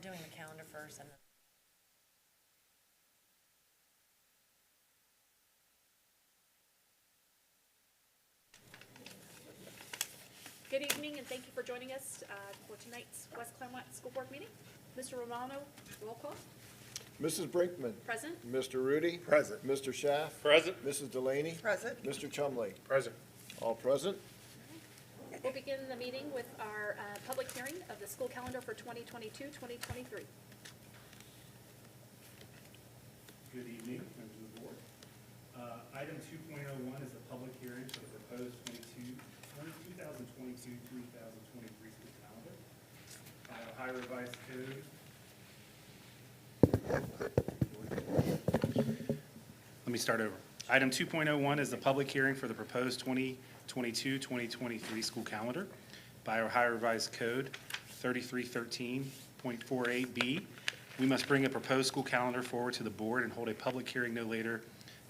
doing the calendar first and then. Good evening, and thank you for joining us for tonight's West Clermont School Board meeting. Mr. Romano, roll call. Mrs. Brinkman. Present. Mr. Rudy. Present. Mr. Schaff. Present. Mrs. Delaney. Present. Mr. Chumley. Present. All present. We'll begin the meeting with our public hearing of the school calendar for 2022-2023. Good evening, members of the board. Item 2.01 is a public hearing for the proposed 2022-2023 school calendar. Ohio Revised Code. Let me start over. Item 2.01 is the public hearing for the proposed 2022-2023 school calendar by Ohio Revised Code 3313.48B. We must bring a proposed school calendar forward to the board and hold a public hearing no later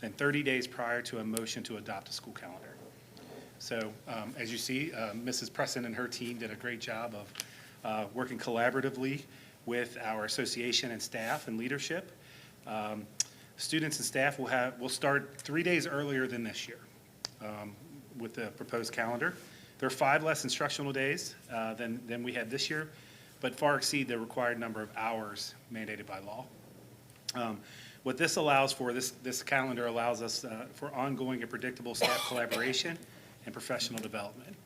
than 30 days prior to a motion to adopt a school calendar. So as you see, Mrs. Preston and her team did a great job of working collaboratively with our association and staff and leadership. Students and staff will start 3 days earlier than this year with the proposed calendar. There are 5 less instructional days than we had this year, but far exceed the required number of hours mandated by law. What this allows for, this calendar allows us for ongoing and predictable staff collaboration and professional development.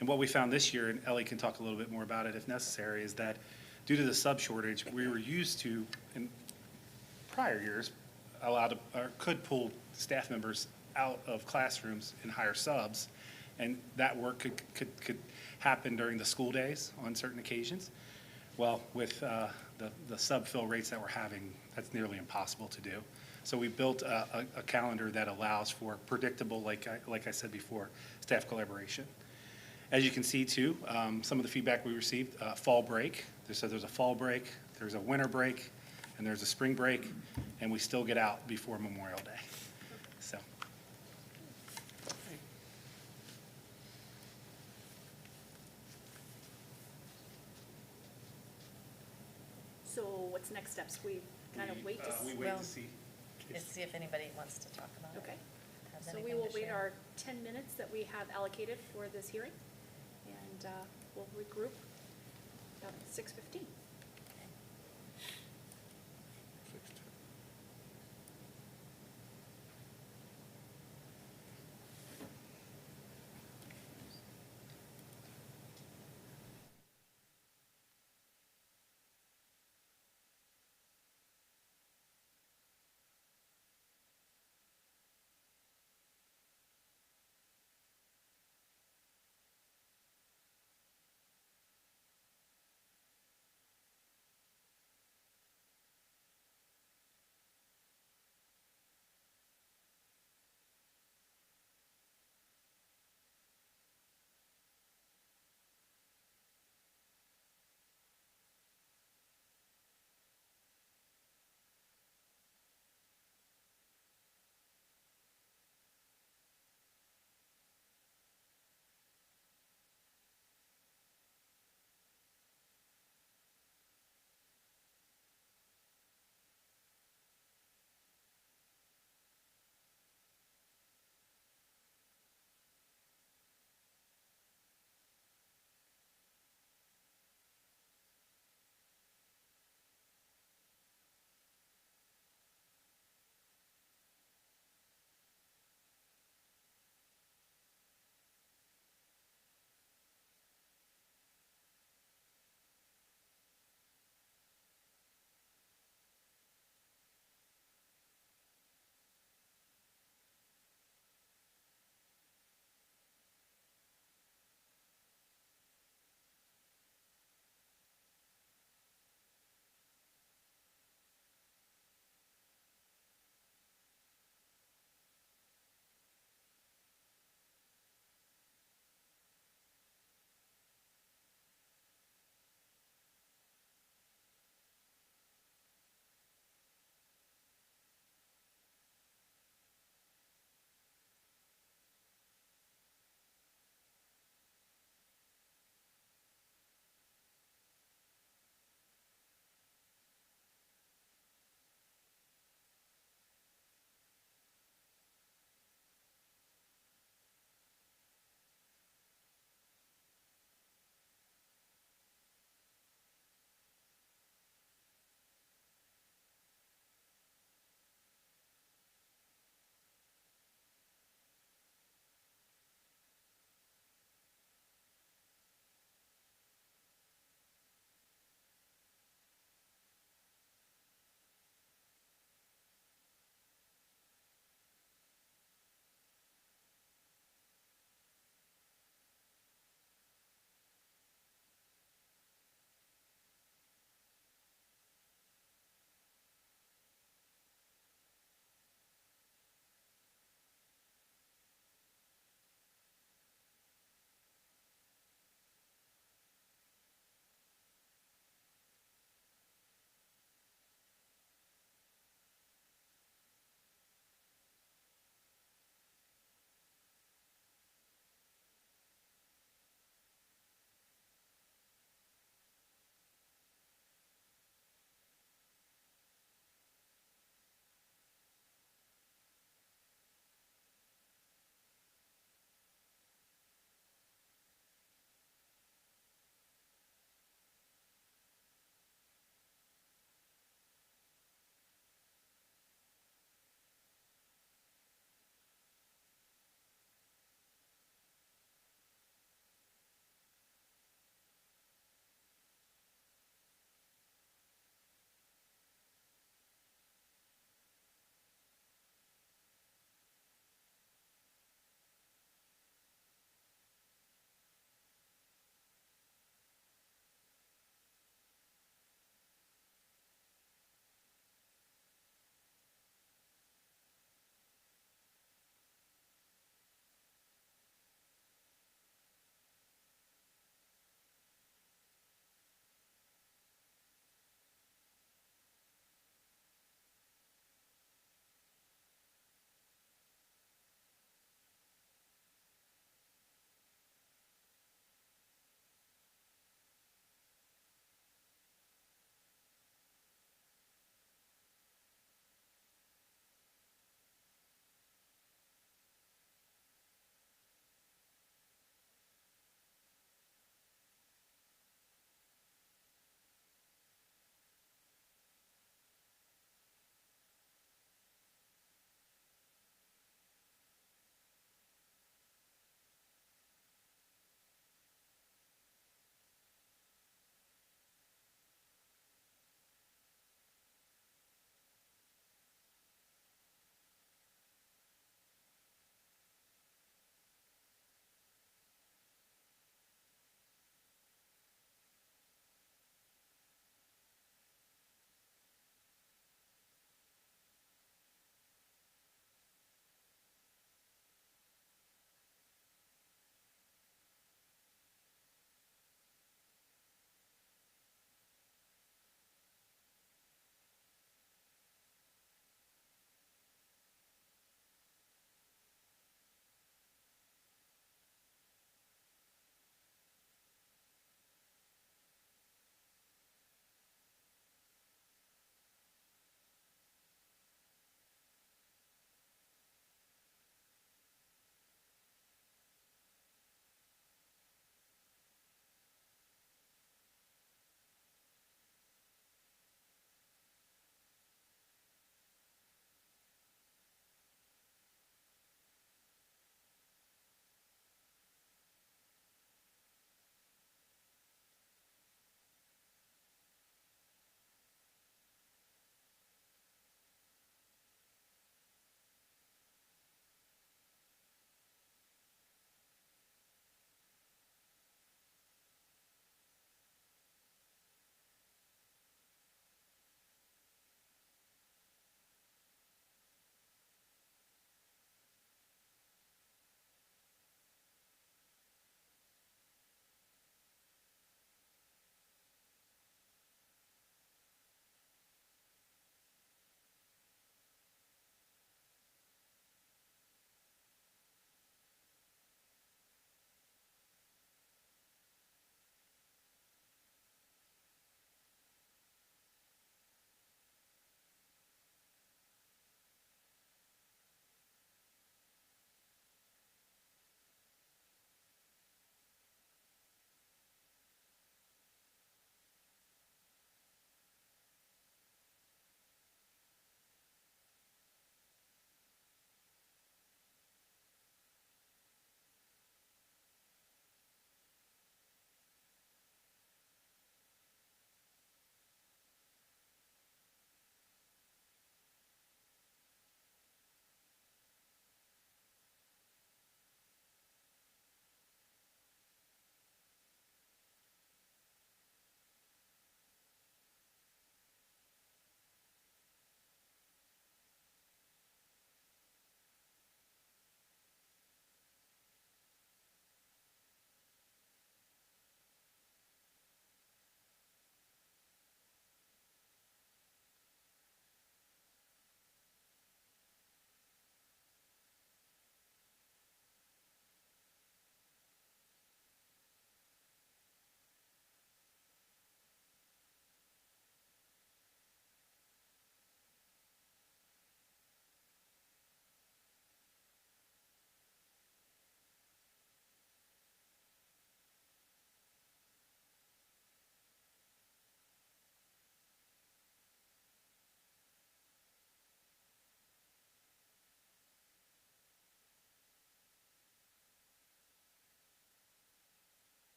And what we found this year, and Ellie can talk a little bit more about it if necessary, is that due to the sub shortage, we were used to, in prior years, could pull staff members out of classrooms and hire subs, and that work could happen during the school days on certain occasions. Well, with the sub-fill rates that we're having, that's nearly impossible to do. So we built a calendar that allows for predictable, like I said before, staff collaboration. As you can see too, some of the feedback we received, fall break. There's a fall break, there's a winter break, and there's a spring break, and we still get out before Memorial Day. So. So what's next steps? We kind of wait to We see. wait Well, to see. Let's see if anybody wants to talk about it. Okay. Has So we anything will to wait share. our 10 minutes that we have allocated for this hearing, and we'll regroup about 6:15.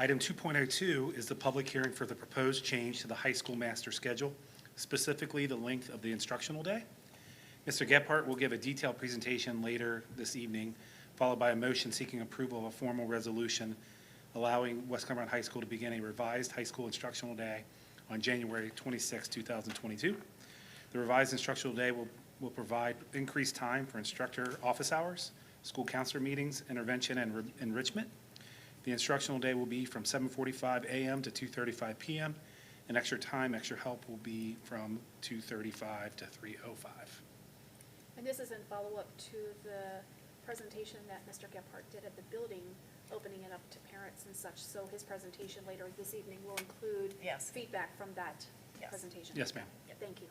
Item 2.02 is the public hearing for the proposed change to the high school master schedule, specifically the length of the instructional day. Mr. Gephardt will give a detailed presentation later this evening, followed by a motion seeking approval of a formal resolution allowing West Clermont High School to begin a revised high school instructional day on January 26, 2022. The revised instructional day will provide increased time for instructor office hours, school counselor meetings, intervention, and enrichment. The instructional day will be from 7:45 a.m. to 2:35 p.m., and extra time, extra help will be from 2:35 to 3:05. And this is in follow-up to the presentation that Mr. Gephardt did at the building, opening it up to parents and such. So his presentation later this evening will include Yes. feedback from that Yes. presentation. Yes, ma'am. Thank you.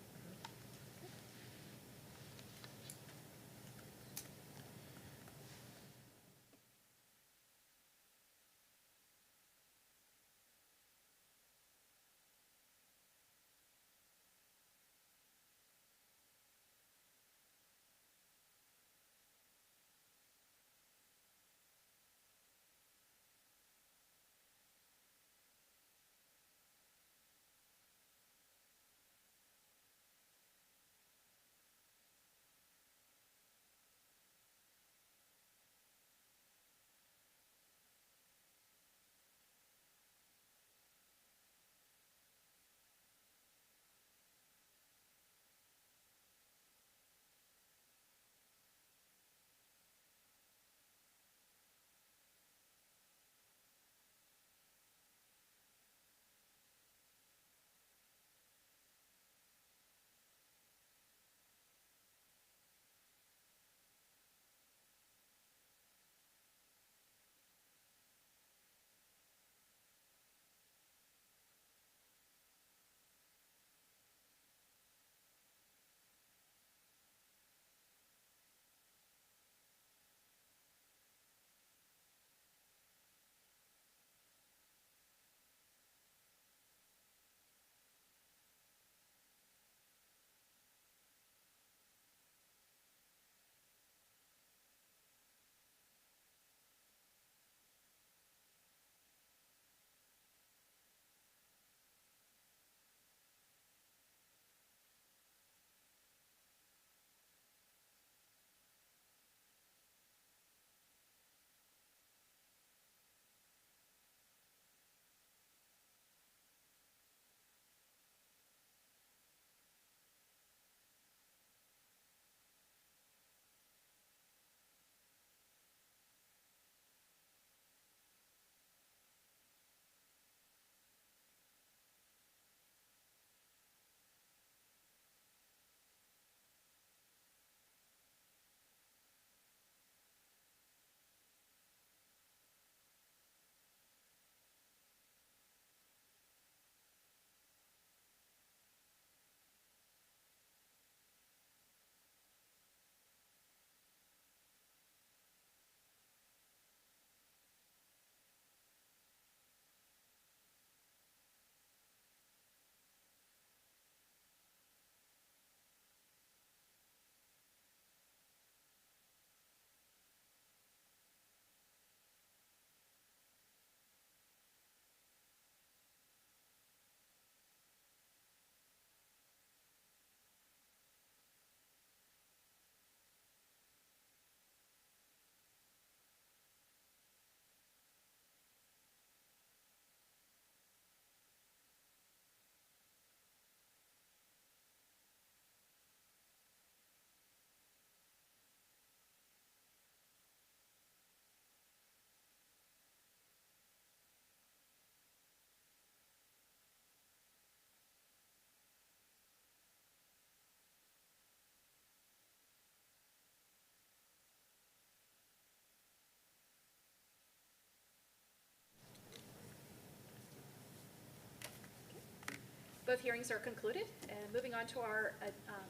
Both hearings are concluded, and moving on to our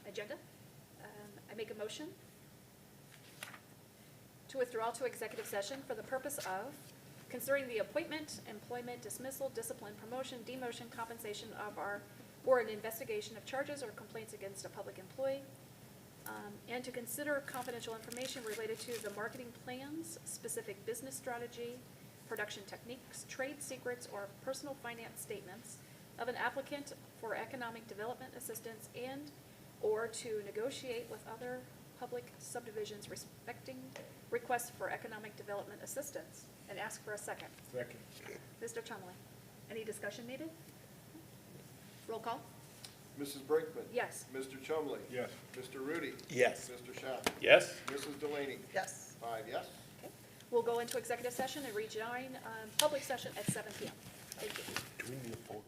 agenda, I make a motion to withdraw to executive session for the purpose of considering the appointment, employment, dismissal, discipline, promotion, demotion, compensation or an investigation of charges or complaints against a public employee, and to consider confidential information related to the marketing plans, specific business strategy, production techniques, trade secrets, or personal finance statements of an applicant for economic development assistance and/or to negotiate with other public subdivisions respecting requests for economic development assistance, and ask for a second. Second. Mr. Chumley, any discussion needed? Roll call? Mrs. Brinkman. Yes. Mr. Chumley. Yes. Mr. Rudy. Yes. Mr. Schaff. Yes. Mrs. Delaney. Yes. 5 yes. Okay. We'll go into executive session and rejoin public session at 7 PM. Thank you. Do we need a photo?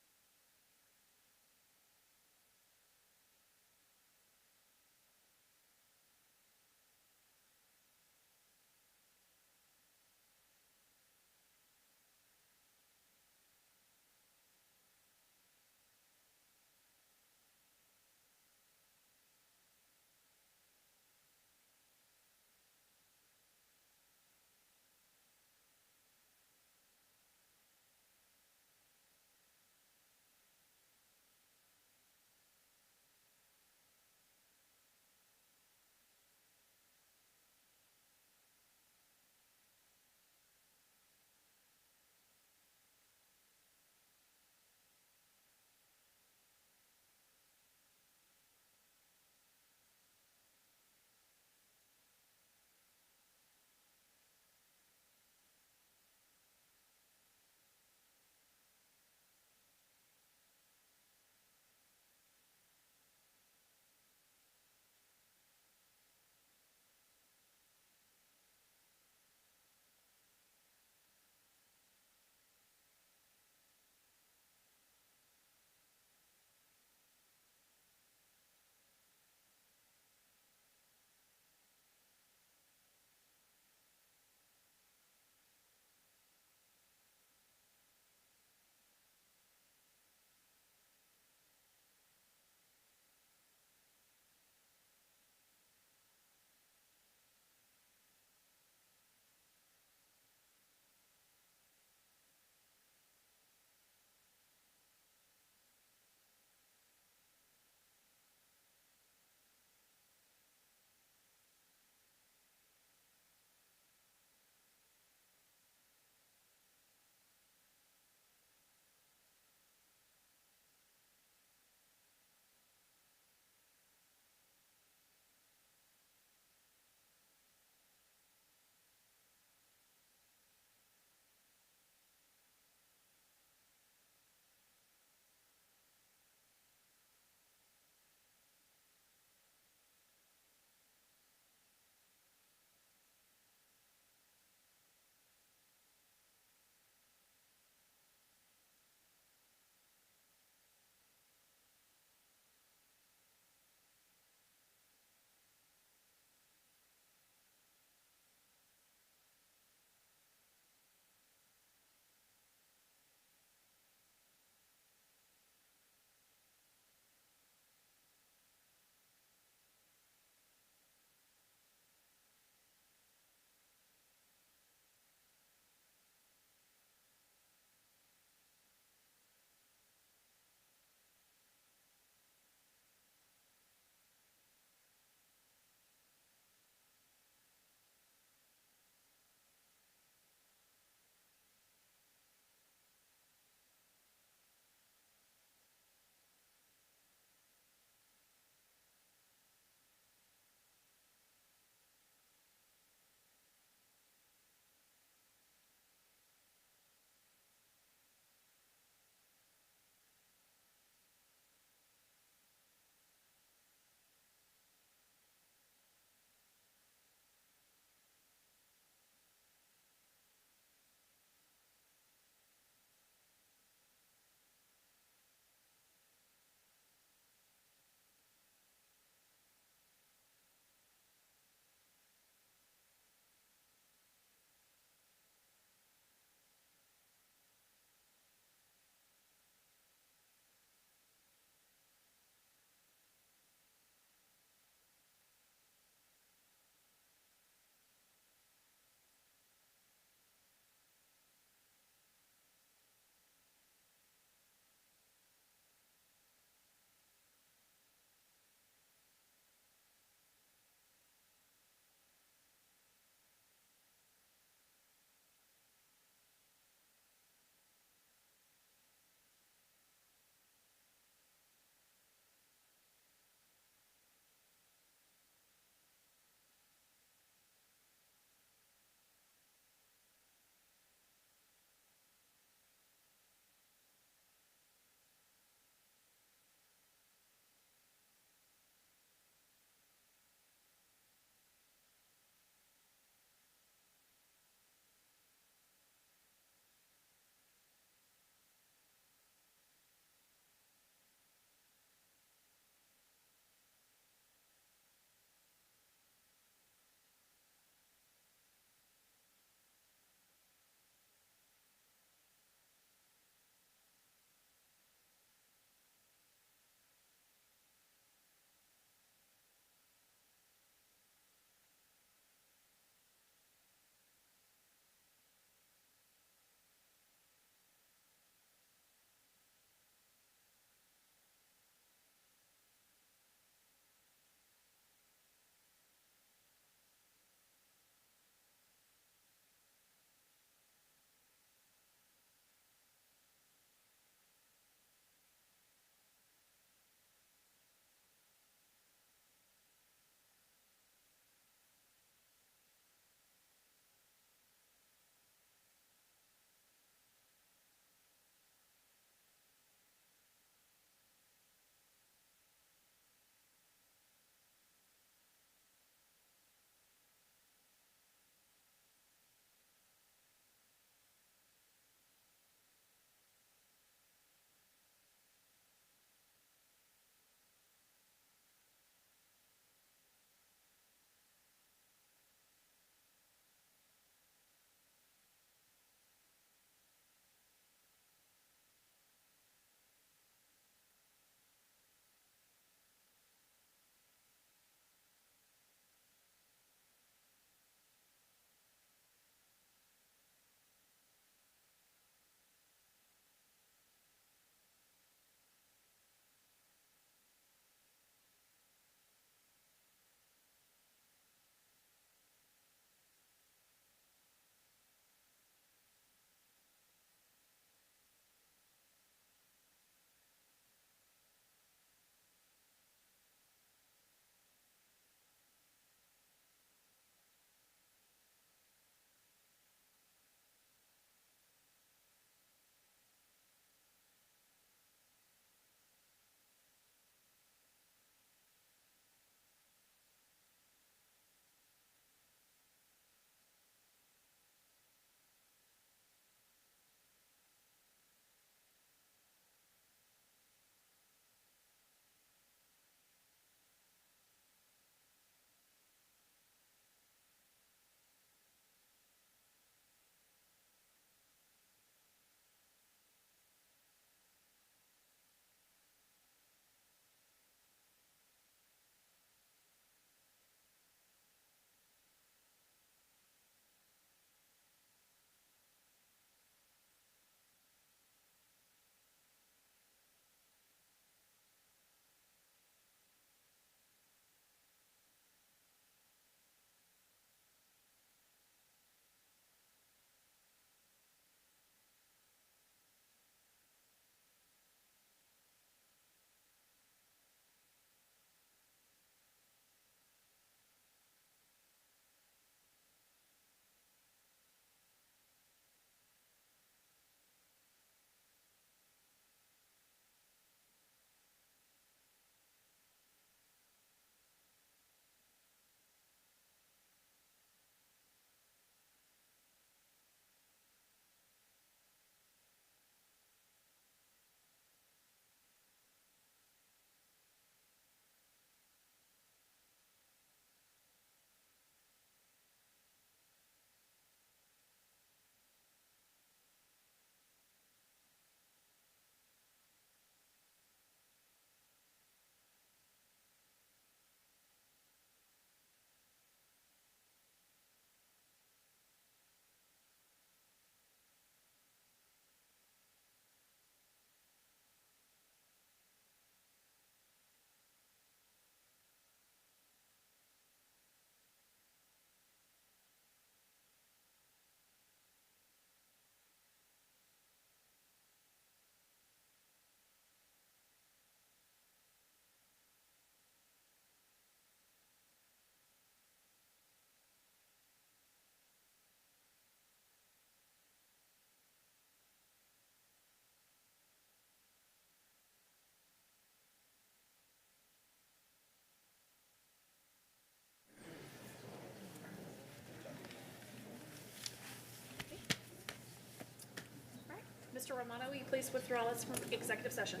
Mr. Romano, will you please withdraw us from executive session?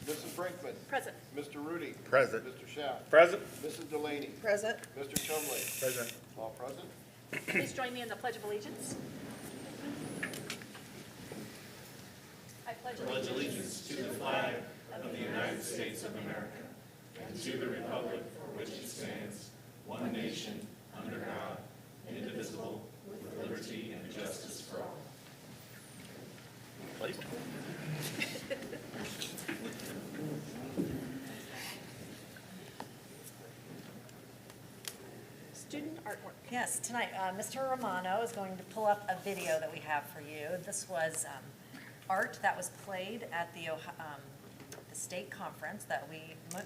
Mrs. Brinkman. Present. Mr. Rudy. Present. Mr. Schaaf. Present. Mrs. Delaney. Present. Mr. Chumley. Present. All present. Please join me in the Pledge of Allegiance. I pledge allegiance. Student artwork. Yes, tonight, Mr. Romano is going to pull up a video that we have for you. This was art that was played at the state conference that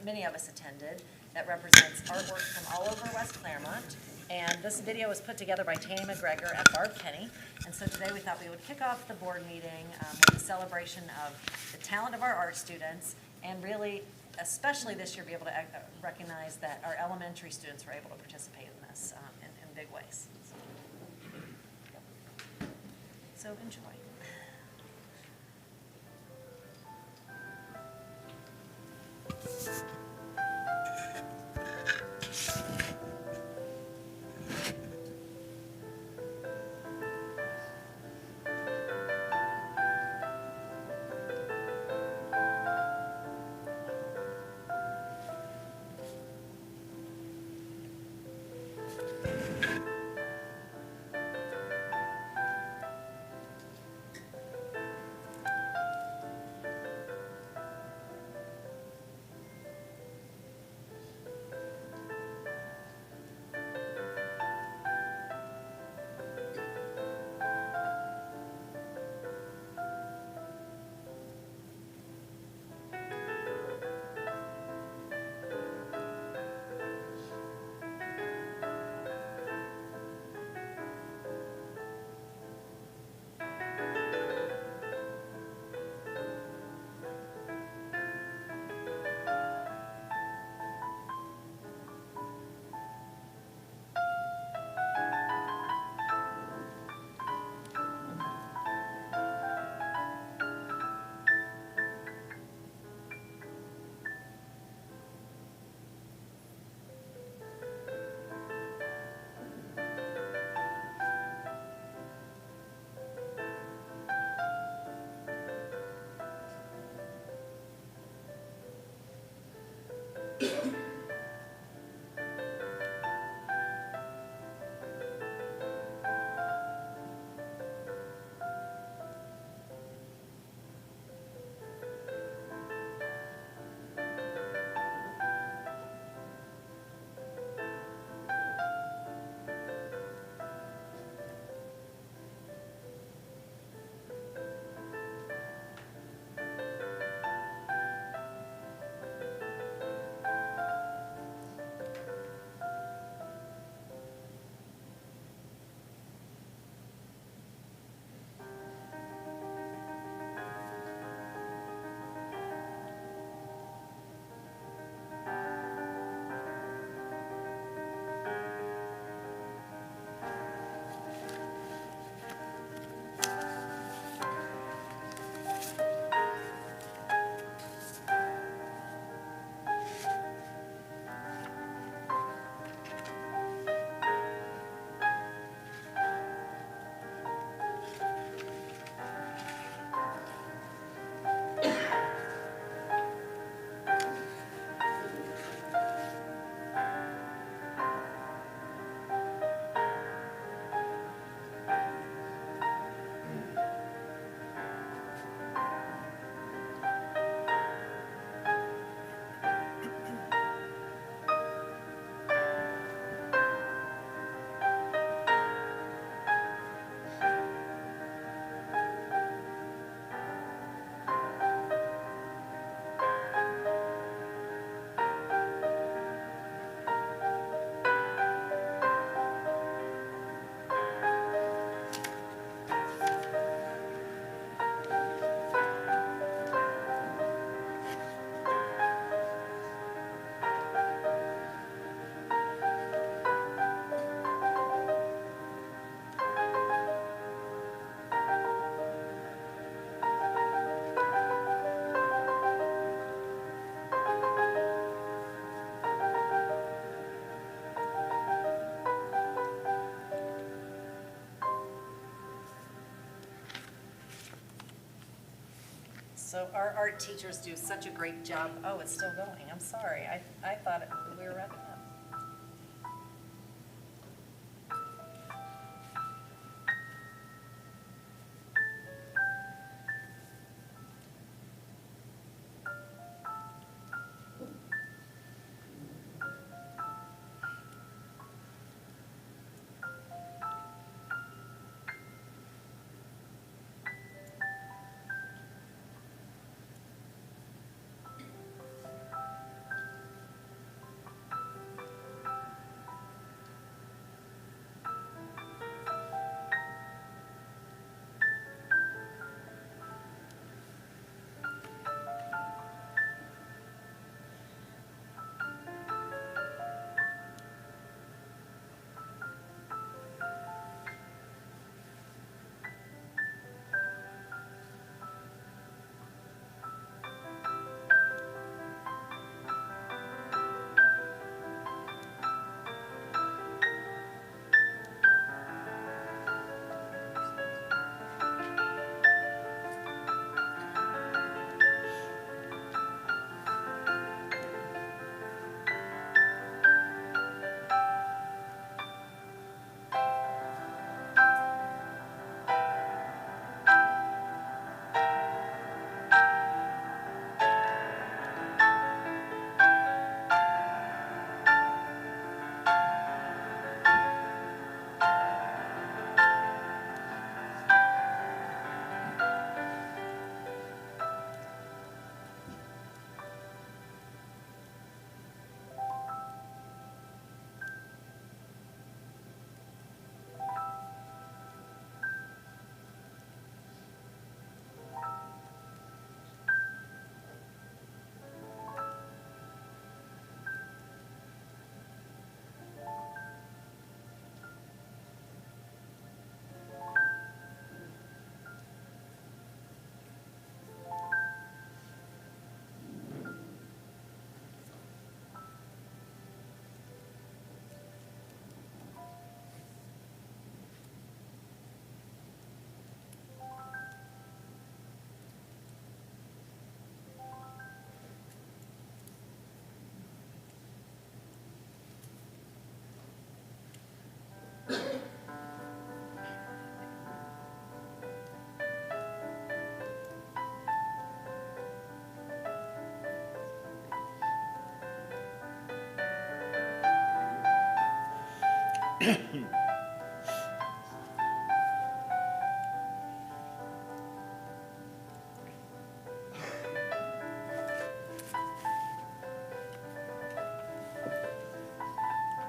many of us attended, that represents artwork from all over West Clermont. And this video was put together by Tanny McGregor and Barb Kenny. And so today we thought we would kick off the board meeting with a celebration of the talent of our art students, and really, especially this year, be able to recognize that our elementary students were able to participate in this in big ways. So enjoy. So our art teachers do such a great job. Oh, it's still going. I'm sorry. I thought we were wrapping up.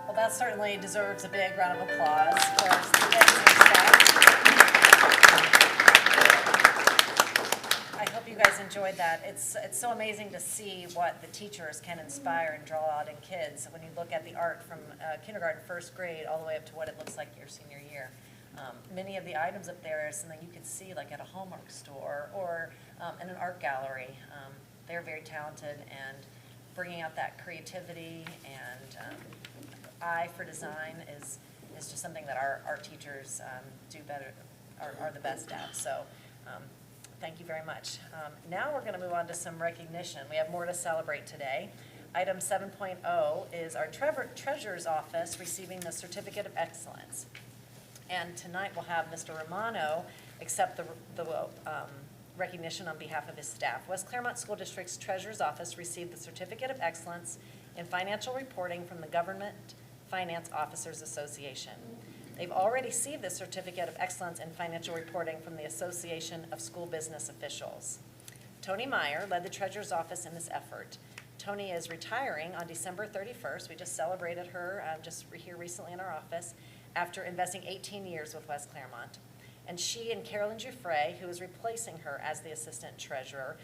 Well, that certainly deserves a big round of applause for our students and staff. I hope you guys enjoyed that. It's so amazing to see what the teachers can inspire and draw out in kids when you look at the art from kindergarten, first grade, all the way up to what it looks like your senior year. Many of the items up there are something you could see like at a Hallmark store or in an art gallery. They're very talented and bringing out that creativity and eye for design is just something that our art teachers do better, are the best at. So thank you very much. Now we're going to move on to some recognition. We have more to celebrate today. Item 7.0 is our Treasurer's Office receiving the Certificate of Excellence. And tonight we'll have Mr. Romano accept the recognition on behalf of his staff. West Clermont School District's Treasurer's Office received the Certificate of Excellence in Financial Reporting from the Government Finance Officers Association. They've already received the Certificate of Excellence in Financial Reporting from the Association of School Business Officials. Tony Meyer led the Treasurer's Office in this effort. Tony is retiring on December 31st. We just celebrated her just here recently in our office after investing 18 years with West Clermont. And she and Carolyn Giuffre, who is replacing her as the Assistant Treasurer,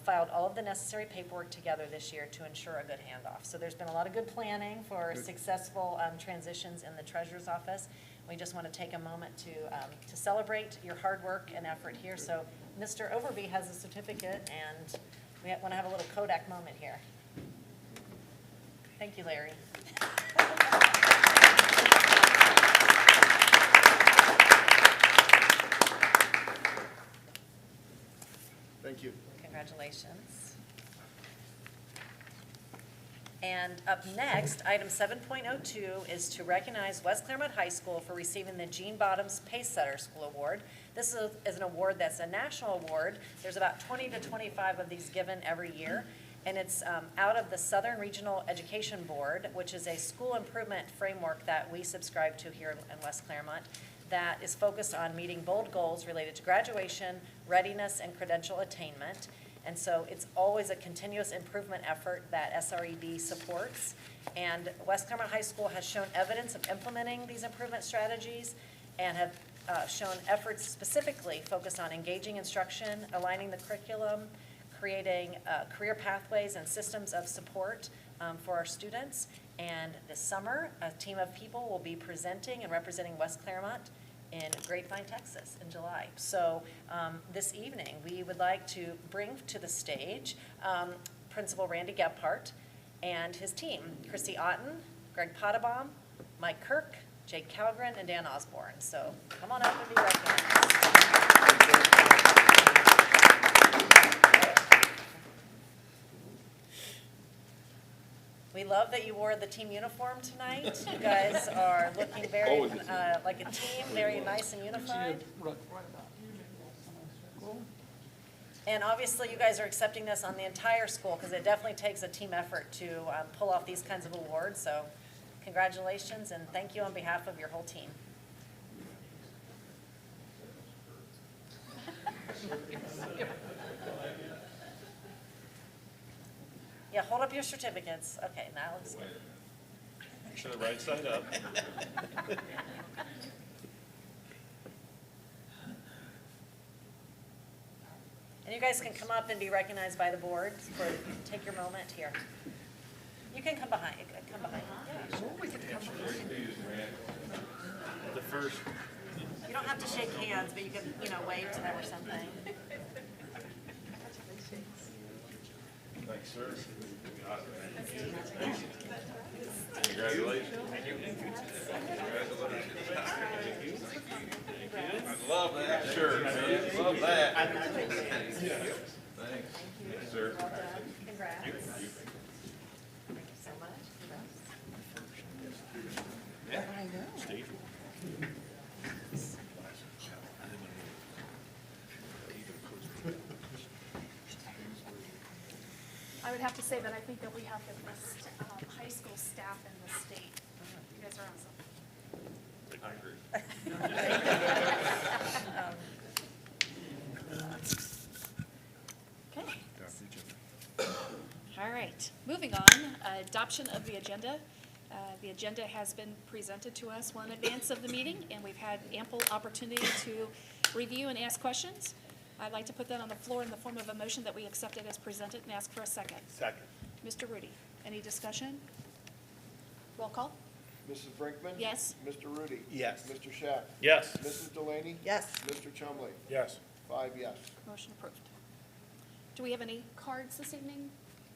filed all of the necessary paperwork together this year to ensure a good handoff. So there's been a lot of good planning for successful transitions in the Treasurer's Office. We just want to take a moment to celebrate your hard work and effort here. So Mr. Overby has a certificate, and we want to have a little Kodak moment here. Thank you, Larry. Thank you. you. Congratulations. And up next, item 7.02 is to recognize West Clermont High School for receiving the Gene Bottoms Pacesetter School Award. This is an award that's a national award. There's about 20 to 25 of these given every year. And it's out of the Southern Regional Education Board, which is a school improvement framework that we subscribe to here in West Clermont that is focused on meeting bold goals related to graduation, readiness, and credential attainment. And so it's always a continuous improvement effort that SREB supports. And West Clermont High School has shown evidence of implementing these improvement strategies and have shown efforts specifically focused on engaging instruction, aligning the curriculum, creating career pathways and systems of support for our students. And this summer, a team of people will be presenting and representing West Clermont in Grapevine, Texas in July. So this evening, we would like to bring to the stage Principal Randy Gebhardt and his team, Chrissy Otten, Greg Pottabaum, Mike Kirk, Jake Calgren, and Dan Osborne. So come on up and be recognized. We love that you wore the team uniform tonight. You guys are looking very like a team, very nice and unified. And obviously, you guys are accepting this on the entire school because it definitely takes a team effort to pull off these kinds of awards. So congratulations and thank you on behalf of your whole team. Yeah, hold up your certificates. Okay, now let's go. Make sure the right side up. And you guys can come up and be recognized by the board for, take your moment here. You can come behind, come behind. Yeah, sure. The first. You don't have to shake hands, but you can, wave to them or something. Thanks, sir. Congratulations. I love that shirt, man. Love that. Thanks. Yes, sir. Well done. Congrats. Thank you so much. Yeah. I know. Steve. I would have to say that I think that we have the best high school staff in the state. You guys are awesome. I agree. Okay. All right, moving on, adoption of the agenda. The agenda has been presented to us well in advance of the meeting, and we've had ample opportunity to review and ask questions. I'd like to put that on the floor in the form of a motion that we accept it as presented and ask for a second. Second. Mr. Rudy, any discussion? Roll call? Mrs. Brinkman? Yes. Mr. Rudy? Yes. Mr. Schaff? Yes. Mrs. Delaney? Yes. Mr. Chumley? Yes. 5 yes. Motion approved. Do we have any cards this evening?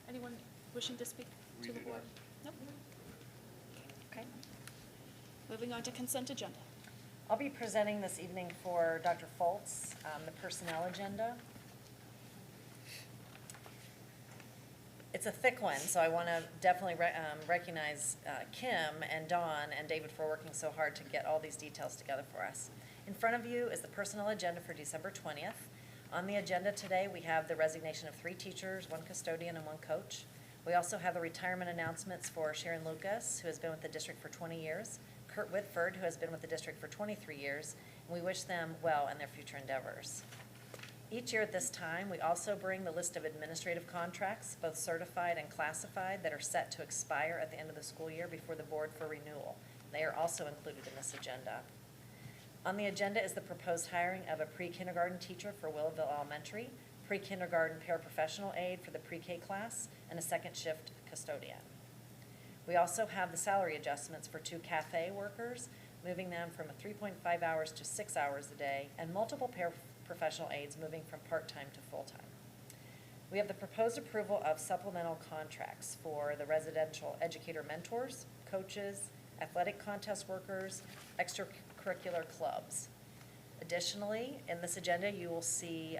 Anyone wishing to speak We to the do board? Nope. Okay. Moving on to consent agenda. I'll be presenting this evening for Dr. Foltz, the personnel agenda. It's a thick one, so I want to definitely recognize Kim and Dawn and David for working so hard to get all these details together for us. In front of you is the personnel agenda for December 20th. On the agenda today, we have the resignation of 3 teachers, 1 custodian, and 1 coach. We also have the retirement announcements for Sharon Lucas, who has been with the district for 20 years, Kurt Whitford, who has been with the district for 23 years, and we wish them well in their future endeavors. Each year at this time, we also bring the list of administrative contracts, both certified and classified, that are set to expire at the end of the school year before the board for renewal. They are also included in this agenda. On the agenda is the proposed hiring of a pre-kindergarten teacher for Willowville Elementary, pre-kindergarten paraprofessional aide for the pre-K class, and a second shift custodian. We also have the salary adjustments for 2 cafe workers, moving them from 3.5 hours to 6 hours a day, and multiple paraprofessional aides moving from part-time to full-time. We have the proposed approval of supplemental contracts for the residential educator mentors, coaches, athletic contest workers, extracurricular clubs. Additionally, in this agenda, you will see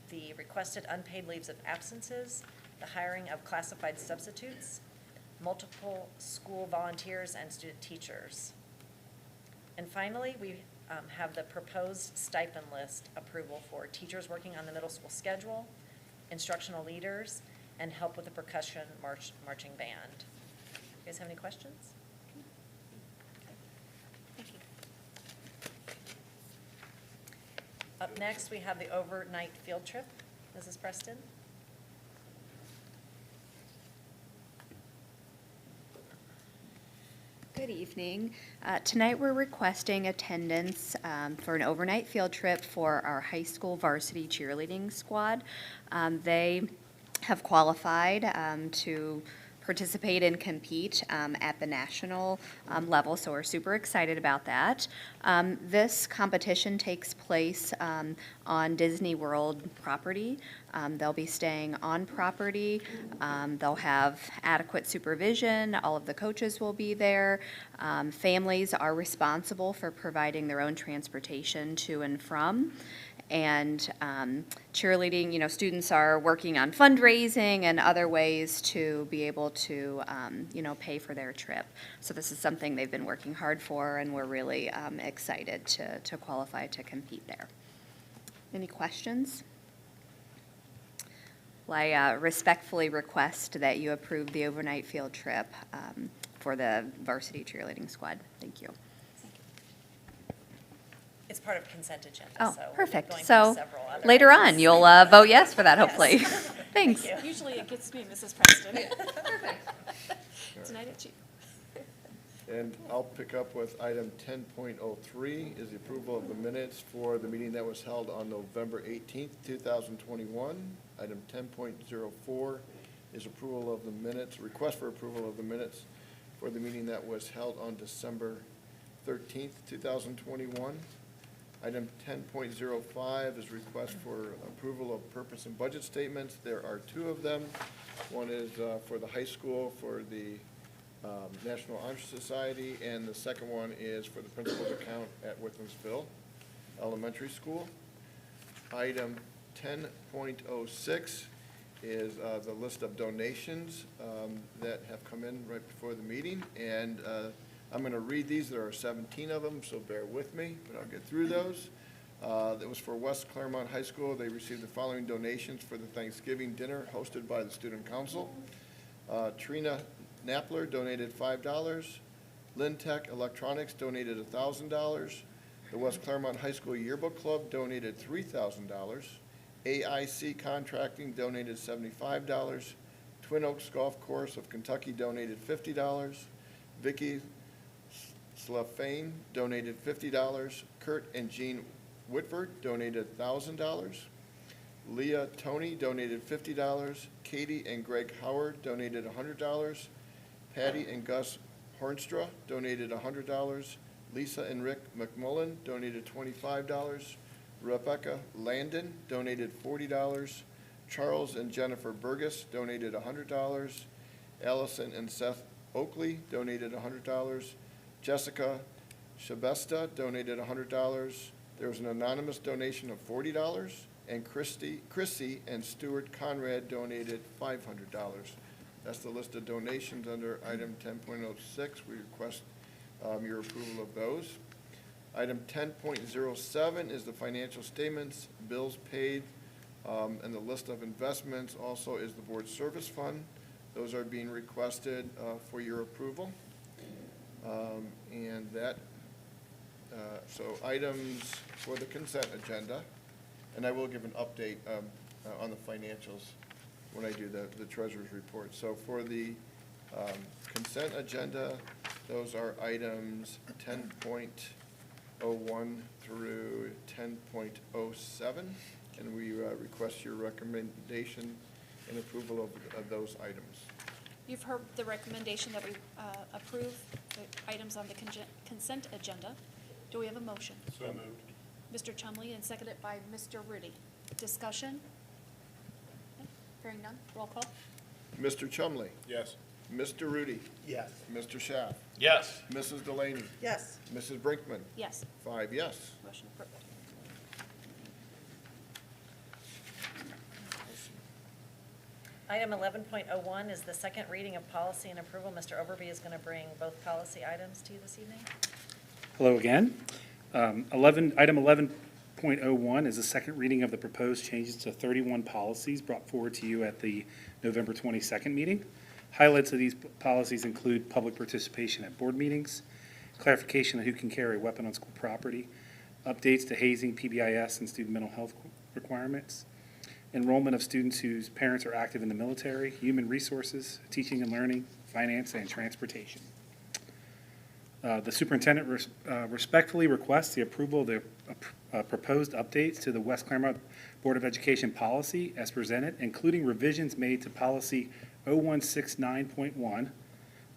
the requested unpaid leaves of absences, the hiring of classified substitutes, multiple school volunteers and student teachers. And finally, we have the proposed stipend list approval for teachers working on the middle school schedule, instructional leaders, and help with the percussion marching band. You guys have any questions? Thank you. Up next, we have the overnight field trip. Mrs. Preston? Good evening. Tonight, we're requesting attendance for an overnight field trip for our high school varsity cheerleading squad. They have qualified to participate and compete at the national level, so we're super excited about that. This competition takes place on Disney World property. They'll be staying on property. They'll have adequate supervision. All of the coaches will be there. Families are responsible for providing their own transportation to and from. And cheerleading, students are working on fundraising and other ways to be able to, pay for their trip. So this is something they've been working hard for, and we're really excited to qualify to compete there. Any questions? Well, I respectfully request that you approve the overnight field trip for the varsity cheerleading squad. Thank you. It's part of consent agenda, Oh, so. we'll be perfect. going through So several other later on, items. you'll vote yes for that, hopefully. Yes. Thanks. Thank you. Usually it gets me, Mrs. Preston. Tonight it's you. And I'll pick up with item 10.03 is the approval of the minutes for the meeting that was held on November 18th, 2021. Item 10.04 is approval of the minutes, request for approval of the minutes for the meeting that was held on December 13th, 2021. Item 10.05 is request for approval of purpose and budget statements. There are two of them. One is for the high school for the National Honor Society, and the second one is for the principal's account at Withensville Elementary School. Item 10.06 is the list of donations that have come in right before the meeting, and I'm going to read these. There are 17 of them, so bear with me, but I'll get through those. That was for West Clermont High School. They received the following donations for the Thanksgiving dinner hosted by the Student Council. Trina Napler donated $5. Lintech Electronics donated $1,000. The West Clermont High School Yearbook Club donated $3,000. AIC Contracting donated $75. Twin Oaks Golf Course of Kentucky donated $50. Vicky Slafane donated $50. Kurt and Jean Whitford donated $1,000. Leah Tony donated $50. Katie and Greg Howard donated $100. Patty and Gus Hornstra donated $100. Lisa and Rick McMullen donated $25. Rebecca Landon donated $40. Charles and Jennifer Burgess donated $100. Allison and Seth Oakley donated $100. Jessica Shabesta donated $100. There was an anonymous donation of $40. And Chrissy and Stuart Conrad donated $500. That's the list of donations under item 10.06. We request your approval of those. Item 10.07 is the financial statements, bills paid, and the list of investments also is the board service fund. Those are being requested for your approval. And that, so items for the consent agenda, and I will give an update on the financials when I do the treasurer's report. So for the consent agenda, those are items 10.01 through 10.07, and we request your recommendation and approval of those items. You've heard the recommendation that we approve the items on the consent agenda. Do we have a motion? So moved. Mr. Chumley, and seconded by Mr. Rudy. Discussion? Hearing none, roll call. Mr. Chumley. Yes. Mr. Rudy. Yes. Mr. Schaaf. Yes. Mrs. Delaney. Yes. Mrs. Brinkman. Yes, 5 yes. motion approved. Item 11.01 is the second reading of policy and approval. Mr. Overby is going to bring both policy items to you this evening. Hello again. Item 11.01 is the second reading of the proposed changes to 31 policies brought forward to you at the November 22nd meeting. Highlights of these policies include public participation at board meetings, clarification of who can carry a weapon on school property, updates to hazing, PBIS, and student mental health requirements, enrollment of students whose parents are active in the military, human resources, teaching and learning, finance, and transportation. The superintendent respectfully requests the approval of the proposed updates to the West Clermont Board of Education policy as presented, including revisions made to policy 0169.1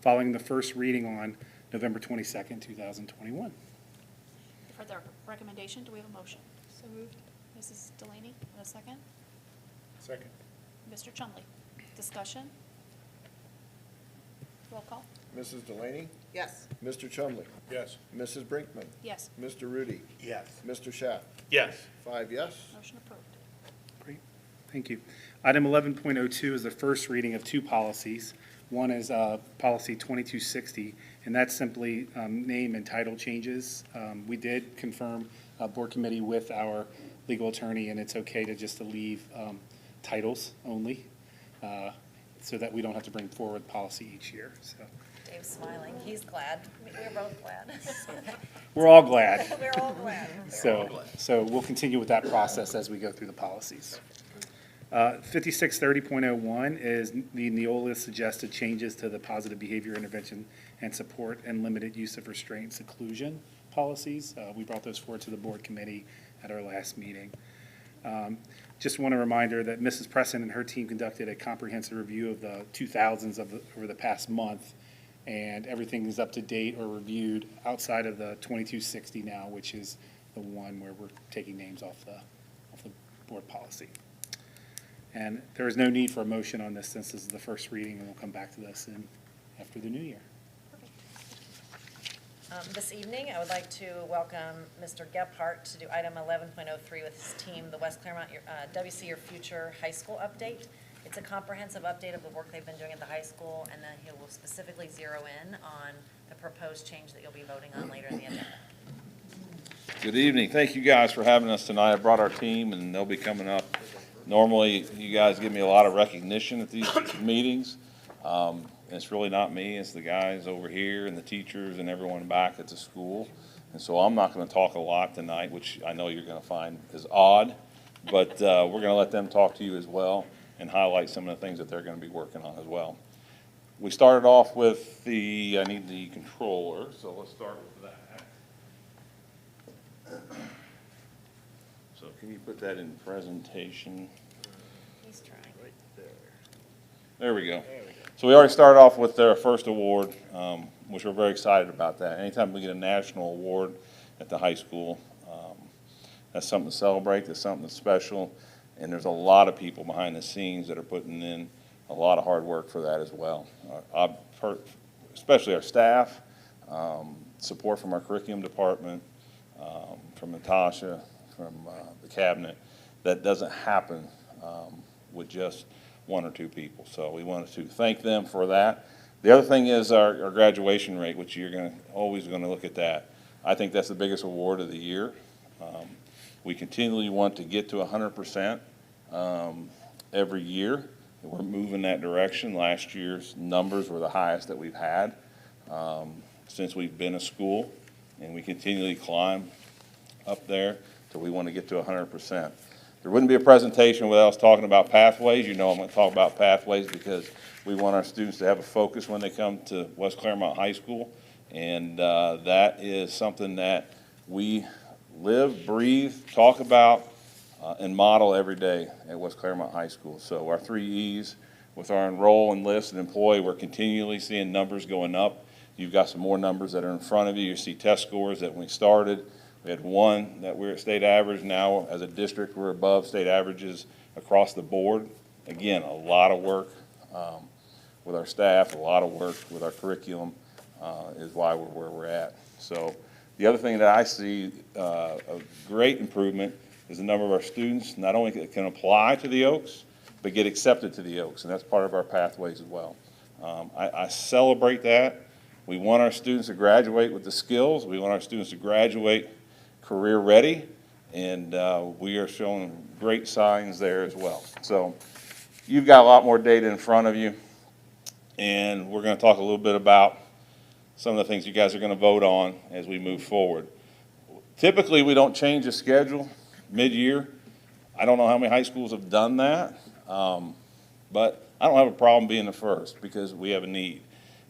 following the first reading on November 22nd, 2021. For the recommendation, do we have a motion? So moved. Mrs. Delaney, and a second? Second. Mr. Chumley, discussion? Roll call? Mrs. Delaney? Yes. Mr. Chumley? Yes. Mrs. Brinkman? Yes. Mr. Rudy? Yes. Mr. Schaff? Yes. 5 yes. Motion approved. Great, thank you. Item 11.02 is the first reading of two policies. One is policy 2260, and that's simply name and title changes. We did confirm board committee with our legal attorney, and it's okay to just to leave titles only, so that we don't have to bring forward policy each year, so. Dave's smiling. He's glad. We're both glad. We're all glad. We're all glad. So we'll continue with that process as we go through the policies. 5630.01 is the Neola suggested changes to the positive behavior intervention and support and limited use of restraint and seclusion policies. We brought those forward to the board committee at our last meeting. Just want a reminder that Mrs. Preston and her team conducted a comprehensive review of the 2000s over the past month, and everything is up to date or reviewed outside of the 2260 now, which is the one where we're taking names off the board policy. And there is no need for a motion on this since this is the first reading, and we'll come back to this after the new year. This evening, I would like to welcome Mr. Gephardt to do item 11.03 with his team, the West Clermont WC Your Future High School Update. It's a comprehensive update of the work they've been doing at the high school, and then he will specifically zero in on the proposed change that you'll be voting on later in the agenda. Good evening. Thank you guys for having us tonight. I brought our team, and they'll be coming up. Normally, you guys give me a lot of recognition at these meetings. And it's really not me, it's the guys over here and the teachers and everyone back at the school. And so I'm not going to talk a lot tonight, which I know you're going to find is odd, but we're going to let them talk to you as well and highlight some of the things that they're going to be working on as well. We started off with I need the controller, so let's start with that. So can you put that in presentation? He's trying. Right there. There we go. So we already started off with their first award, which we're very excited about that. Anytime we get a national award at the high school, that's something to celebrate, that's something that's special, and there's a lot of people behind the scenes that are putting in a lot of hard work for that as well. Especially our staff, support from our curriculum department, from Natasha, from the cabinet. That doesn't happen with just one or two people. So we wanted to thank them for that. The other thing is our graduation rate, which you're always going to look at that. I think that's the biggest award of the year. We continually want to get to 100% every year. We're moving that direction. Last year's numbers were the highest that we've had since we've been a school, and we continually climb up there, so we want to get to 100%. There wouldn't be a presentation without us talking about pathways. You know I'm going to talk about pathways because we want our students to have a focus when they come to West Clermont High School, and that is something that we live, breathe, talk about, and model every day at West Clermont High School. So our 3 E's with our enroll, enlist, and employ, we're continually seeing numbers going up. You've got some more numbers that are in front of you. You see test scores that when we started. We had one that we're at state average. Now, as a district, we're above state averages across the board. Again, a lot of work with our staff, a lot of work with our curriculum is why we're where we're at. So the other thing that I see a great improvement is the number of our students, not only that can apply to the Oaks, but get accepted to the Oaks, and that's part of our pathways as well. I celebrate that. We want our students to graduate with the skills. We want our students to graduate career ready, and we are showing great signs there as well. So you've got a lot more data in front of you, and we're going to talk a little bit about some of the things you guys are going to vote on as we move forward. Typically, we don't change the schedule mid-year. I don't know how many high schools have done that, but I don't have a problem being the first because we have a need.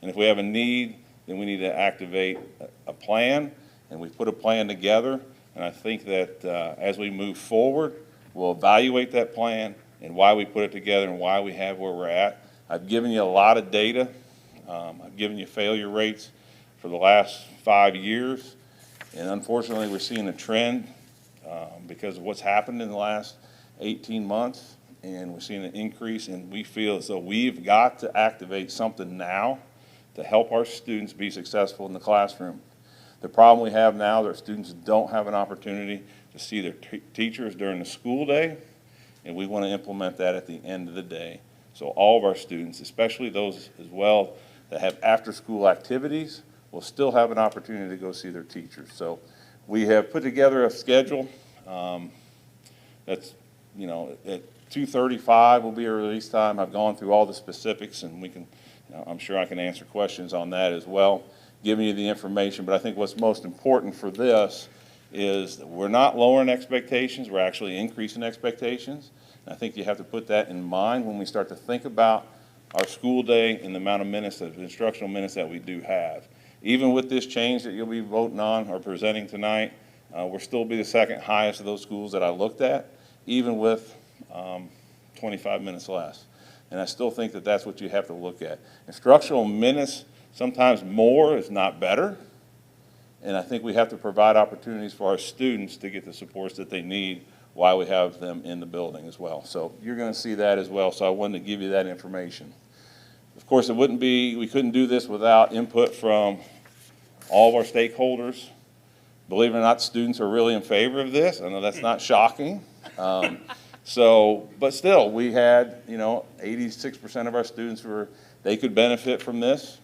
And if we have a need, then we need to activate a plan, and we put a plan together. And I think that as we move forward, we'll evaluate that plan and why we put it together and why we have where we're at. I've given you a lot of data. I've given you failure rates for the last 5 years. And unfortunately, we're seeing a trend because of what's happened in the last 18 months. And we're seeing an increase, and we feel as though we've got to activate something now to help our students be successful in the classroom. The problem we have now is our students don't have an opportunity to see their teachers during the school day, and we want to implement that at the end of the day. So all of our students, especially those as well that have after-school activities, will still have an opportunity to go see their teachers. So we have put together a schedule that's, you know, at 2:35 will be a release time. I've gone through all the specifics, and we can, you know, I'm sure I can answer questions on that as well, giving you the information. But I think what's most important for this is that we're not lowering expectations, we're actually increasing expectations. And I think you have to put that in mind when we start to think about our school day and the amount of minutes, of instructional minutes that we do have. Even with this change that you'll be voting on or presenting tonight, we'll still be the second highest of those schools that I looked at, even with 25 minutes less. And I still think that that's what you have to look at. Instructional minutes, sometimes more is not better. And I think we have to provide opportunities for our students to get the supports that they need while we have them in the building as well. So you're going to see that as well. So I wanted to give you that information. Of course, we couldn't do this without input from all of our stakeholders. Believe it or not, students are really in favor of this. I know that's not shocking. But still, we had, 86% of our students they could benefit from this.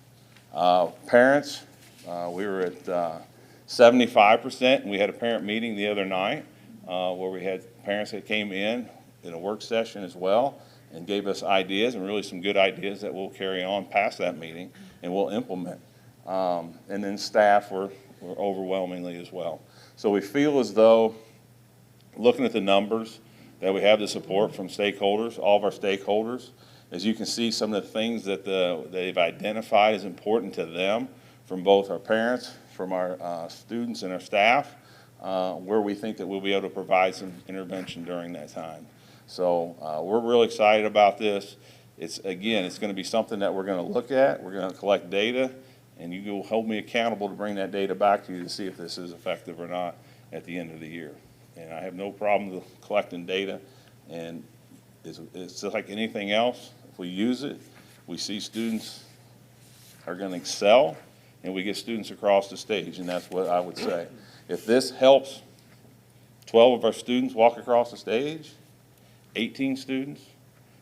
Parents, we were at 75%, and we had a parent meeting the other night where we had parents that came in a work session as well and gave us ideas, and really some good ideas that we'll carry on past that meeting and we'll implement. And then staff were overwhelmingly as well. So we feel as though, looking at the numbers, that we have the support from stakeholders, all of our stakeholders. As you can see, some of the things that they've identified as important to them from both our parents, from our students and our staff, where we think that we'll be able to provide some intervention during that time. So we're really excited about this. It's going to be something that we're going to look at. We're going to collect data, and you will hold me accountable to bring that data back to you to see if this is effective or not at the end of the year. And I have no problem with collecting data, and it's just like anything else. If we use it, we see students are going to excel, and we get students across the stage, and that's what I would say. If this helps 12 of our students walk across the stage, 18 students,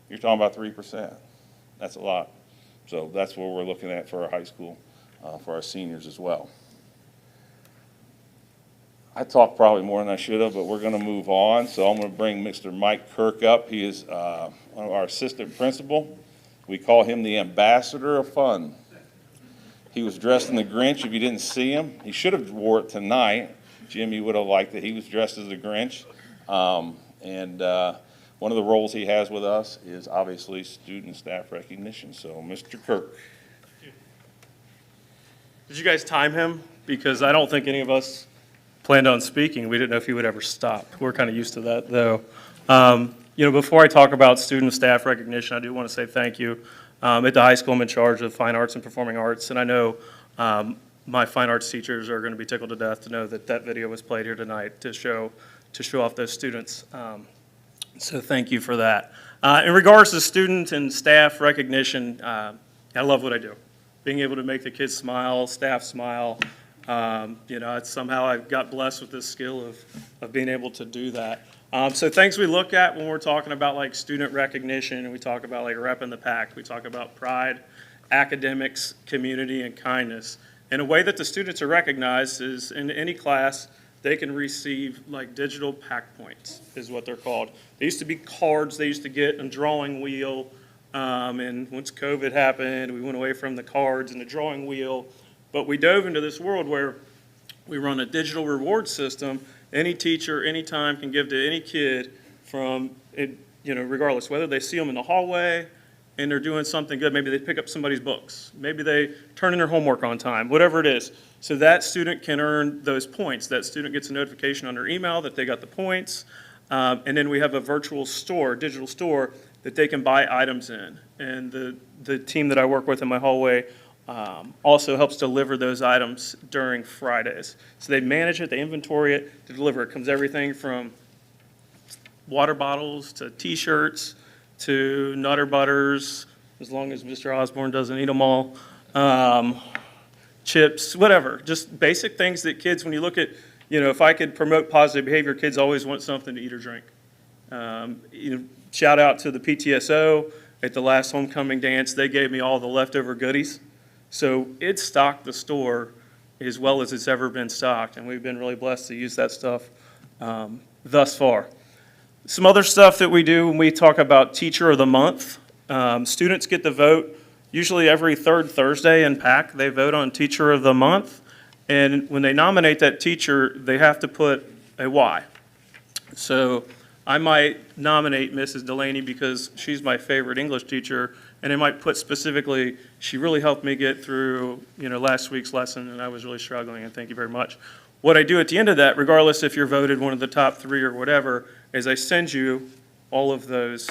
you're talking about 3%. That's a lot. So that's what we're looking at for our high school, for our seniors as well. I talked probably more than I should have, but we're going to move on. So I'm going to bring Mr. Mike Kirk up. He is one of our assistant principal. We call him the ambassador of fun. He was dressed in the Grinch. If you didn't see him, he should have wore it tonight. Jim, you would have liked it. He was dressed as the Grinch. One of the roles he has with us is obviously student and staff recognition. So Mr. Kirk. Did you guys time him? Because I don't think any of us planned on speaking. We didn't know if he would ever stop. We're kind of used to that, though. Before I talk about student and staff recognition, I do want to say thank you. At the high school, I'm in charge of fine arts and performing arts, and I know my fine arts teachers are going to be tickled to death to know that that video was played here tonight to show off those students. So thank you for that. In regards to student and staff recognition, I love what I do. Being able to make the kids smile, staff smile. It's somehow I got blessed with this skill of being able to do that. So things we look at when we're talking about like student recognition, and we talk about like repping the pack, we talk about pride, academics, community, and kindness. And a way that the students are recognized is in any class, they can receive like digital pack points, is what they're called. They used to be cards they used to get and drawing wheel. And once COVID happened, we went away from the cards and the drawing wheel. But we dove into this world where we run a digital reward system. Any teacher, anytime can give to any kid from, regardless, whether they see them in the hallway and they're doing something good. Maybe they pick up somebody's books. Maybe they turn in their homework on time, whatever it is. So that student can earn those points. That student gets a notification on their email that they got the points. And then we have a virtual store, digital store, that they can buy items in. And the team that I work with in my hallway also helps deliver those items during Fridays. So they manage it, they inventory it, to deliver it. Comes everything from water bottles to T-shirts to Nutter Butters, as long as Mr. Osborne doesn't eat them all, chips, whatever. Just basic things that kids, when you look at, if I could promote positive behavior, kids always want something to eat or drink. Shout out to the PTSO at the last homecoming dance. They gave me all the leftover goodies. So it stocked the store as well as it's ever been stocked, and we've been really blessed to use that stuff thus far. Some other stuff that we do when we talk about Teacher of the Month, students get to vote usually every third Thursday in PAC. They vote on Teacher of the Month, and when they nominate that teacher, they have to put a why. So I might nominate Mrs. Delaney because she's my favorite English teacher, and I might put specifically, she really helped me get through, last week's lesson, and I was really struggling, and thank you very much. What I do at the end of that, regardless if you're voted one of the top 3 or whatever, is I send you all those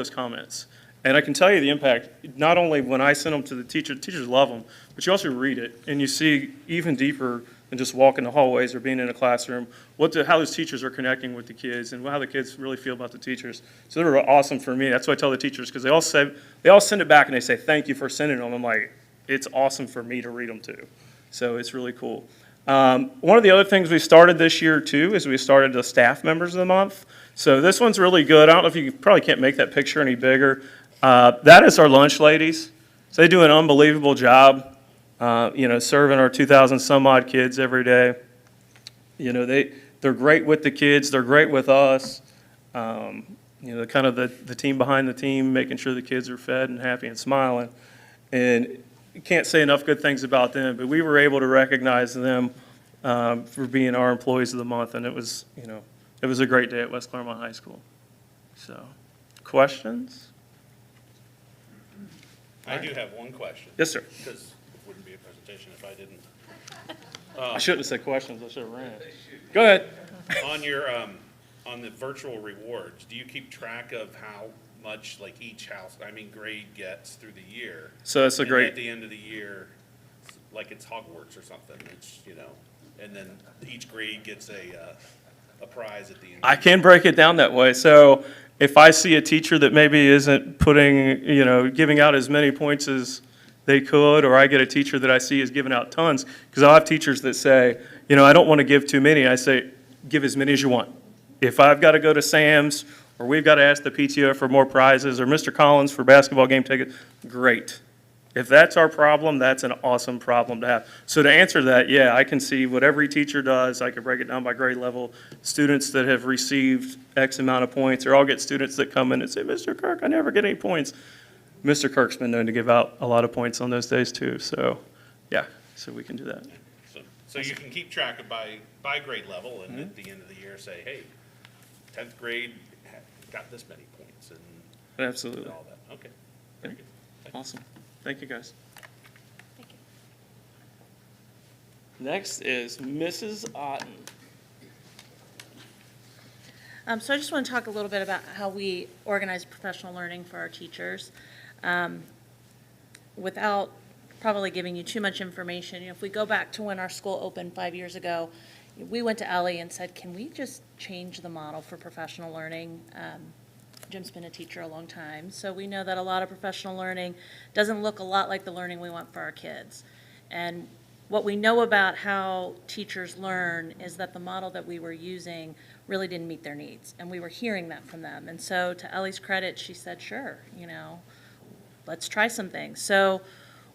comments. And I can tell you the impact, not only when I send them to the teachers love them, but you also read it, and you see even deeper than just walking the hallways or being in a classroom, how those teachers are connecting with the kids and how the kids really feel about the teachers. So they're awesome for me. That's what I tell the teachers, because they all send it back and they say, thank you for sending them. I'm like, it's awesome for me to read them too. So it's really cool. One of the other things we started this year too is we started the Staff Members of the Month. So this one's really good. I don't know if you probably can't make that picture any bigger. That is our lunch ladies. So they do an unbelievable job. Serving our 2,000 some odd kids every day. They're great with the kids, they're great with us. Kind of the team behind the team, making sure the kids are fed and happy and smiling. And you can't say enough good things about them, but we were able to recognize them for being our employees of the month, and it was a great day at West Clermont High School. So, questions? I do have one question. Yes, sir. Because it wouldn't be a presentation if I didn't. I shouldn't have said questions, I should have ran. Go ahead. On your, on the virtual rewards, do you keep track of how much like each grade gets through the year? So that's a And great, at the end of the year, like it's Hogwarts or something, it's, and then each grade gets a prize at the end. I can break it down that way. So if I see a teacher that maybe isn't giving out as many points as they could, or I get a teacher that I see is giving out tons, because I'll have teachers that say, I don't want to give too many. I say, give as many as you want. If I've got to go to Sam's, or we've got to ask the PTO for more prizes, or Mr. Collins for basketball game tickets, great. If that's our problem, that's an awesome problem to have. So to answer that, yeah, I can see what every teacher does. I can break it down by grade level. Students that have received X amount of points, or I'll get students that come in and say, Mr. Kirk, I never get any points. Mr. Kirk's been known to give out a lot of points on those days too. So, yeah, so we can do that. So you can keep track of by grade level, and at the end of the year say, hey, 10th grade got this many points and Absolutely. all that. Okay, very good. Awesome. Thank you, guys. Thank you. Next is Mrs. Otten. So I just want to talk a little bit about how we organize professional learning for our teachers. Without probably giving you too much information, if we go back to when our school opened 5 years ago, we went to Ellie and said, can we just change the model for professional learning? Jim's been a teacher a long time, so we know that a lot of professional learning doesn't look a lot like the learning we want for our kids. And what we know about how teachers learn is that the model that we were using really didn't meet their needs. And we were hearing that from them. And so to Ellie's credit, she said, sure, let's try some things. So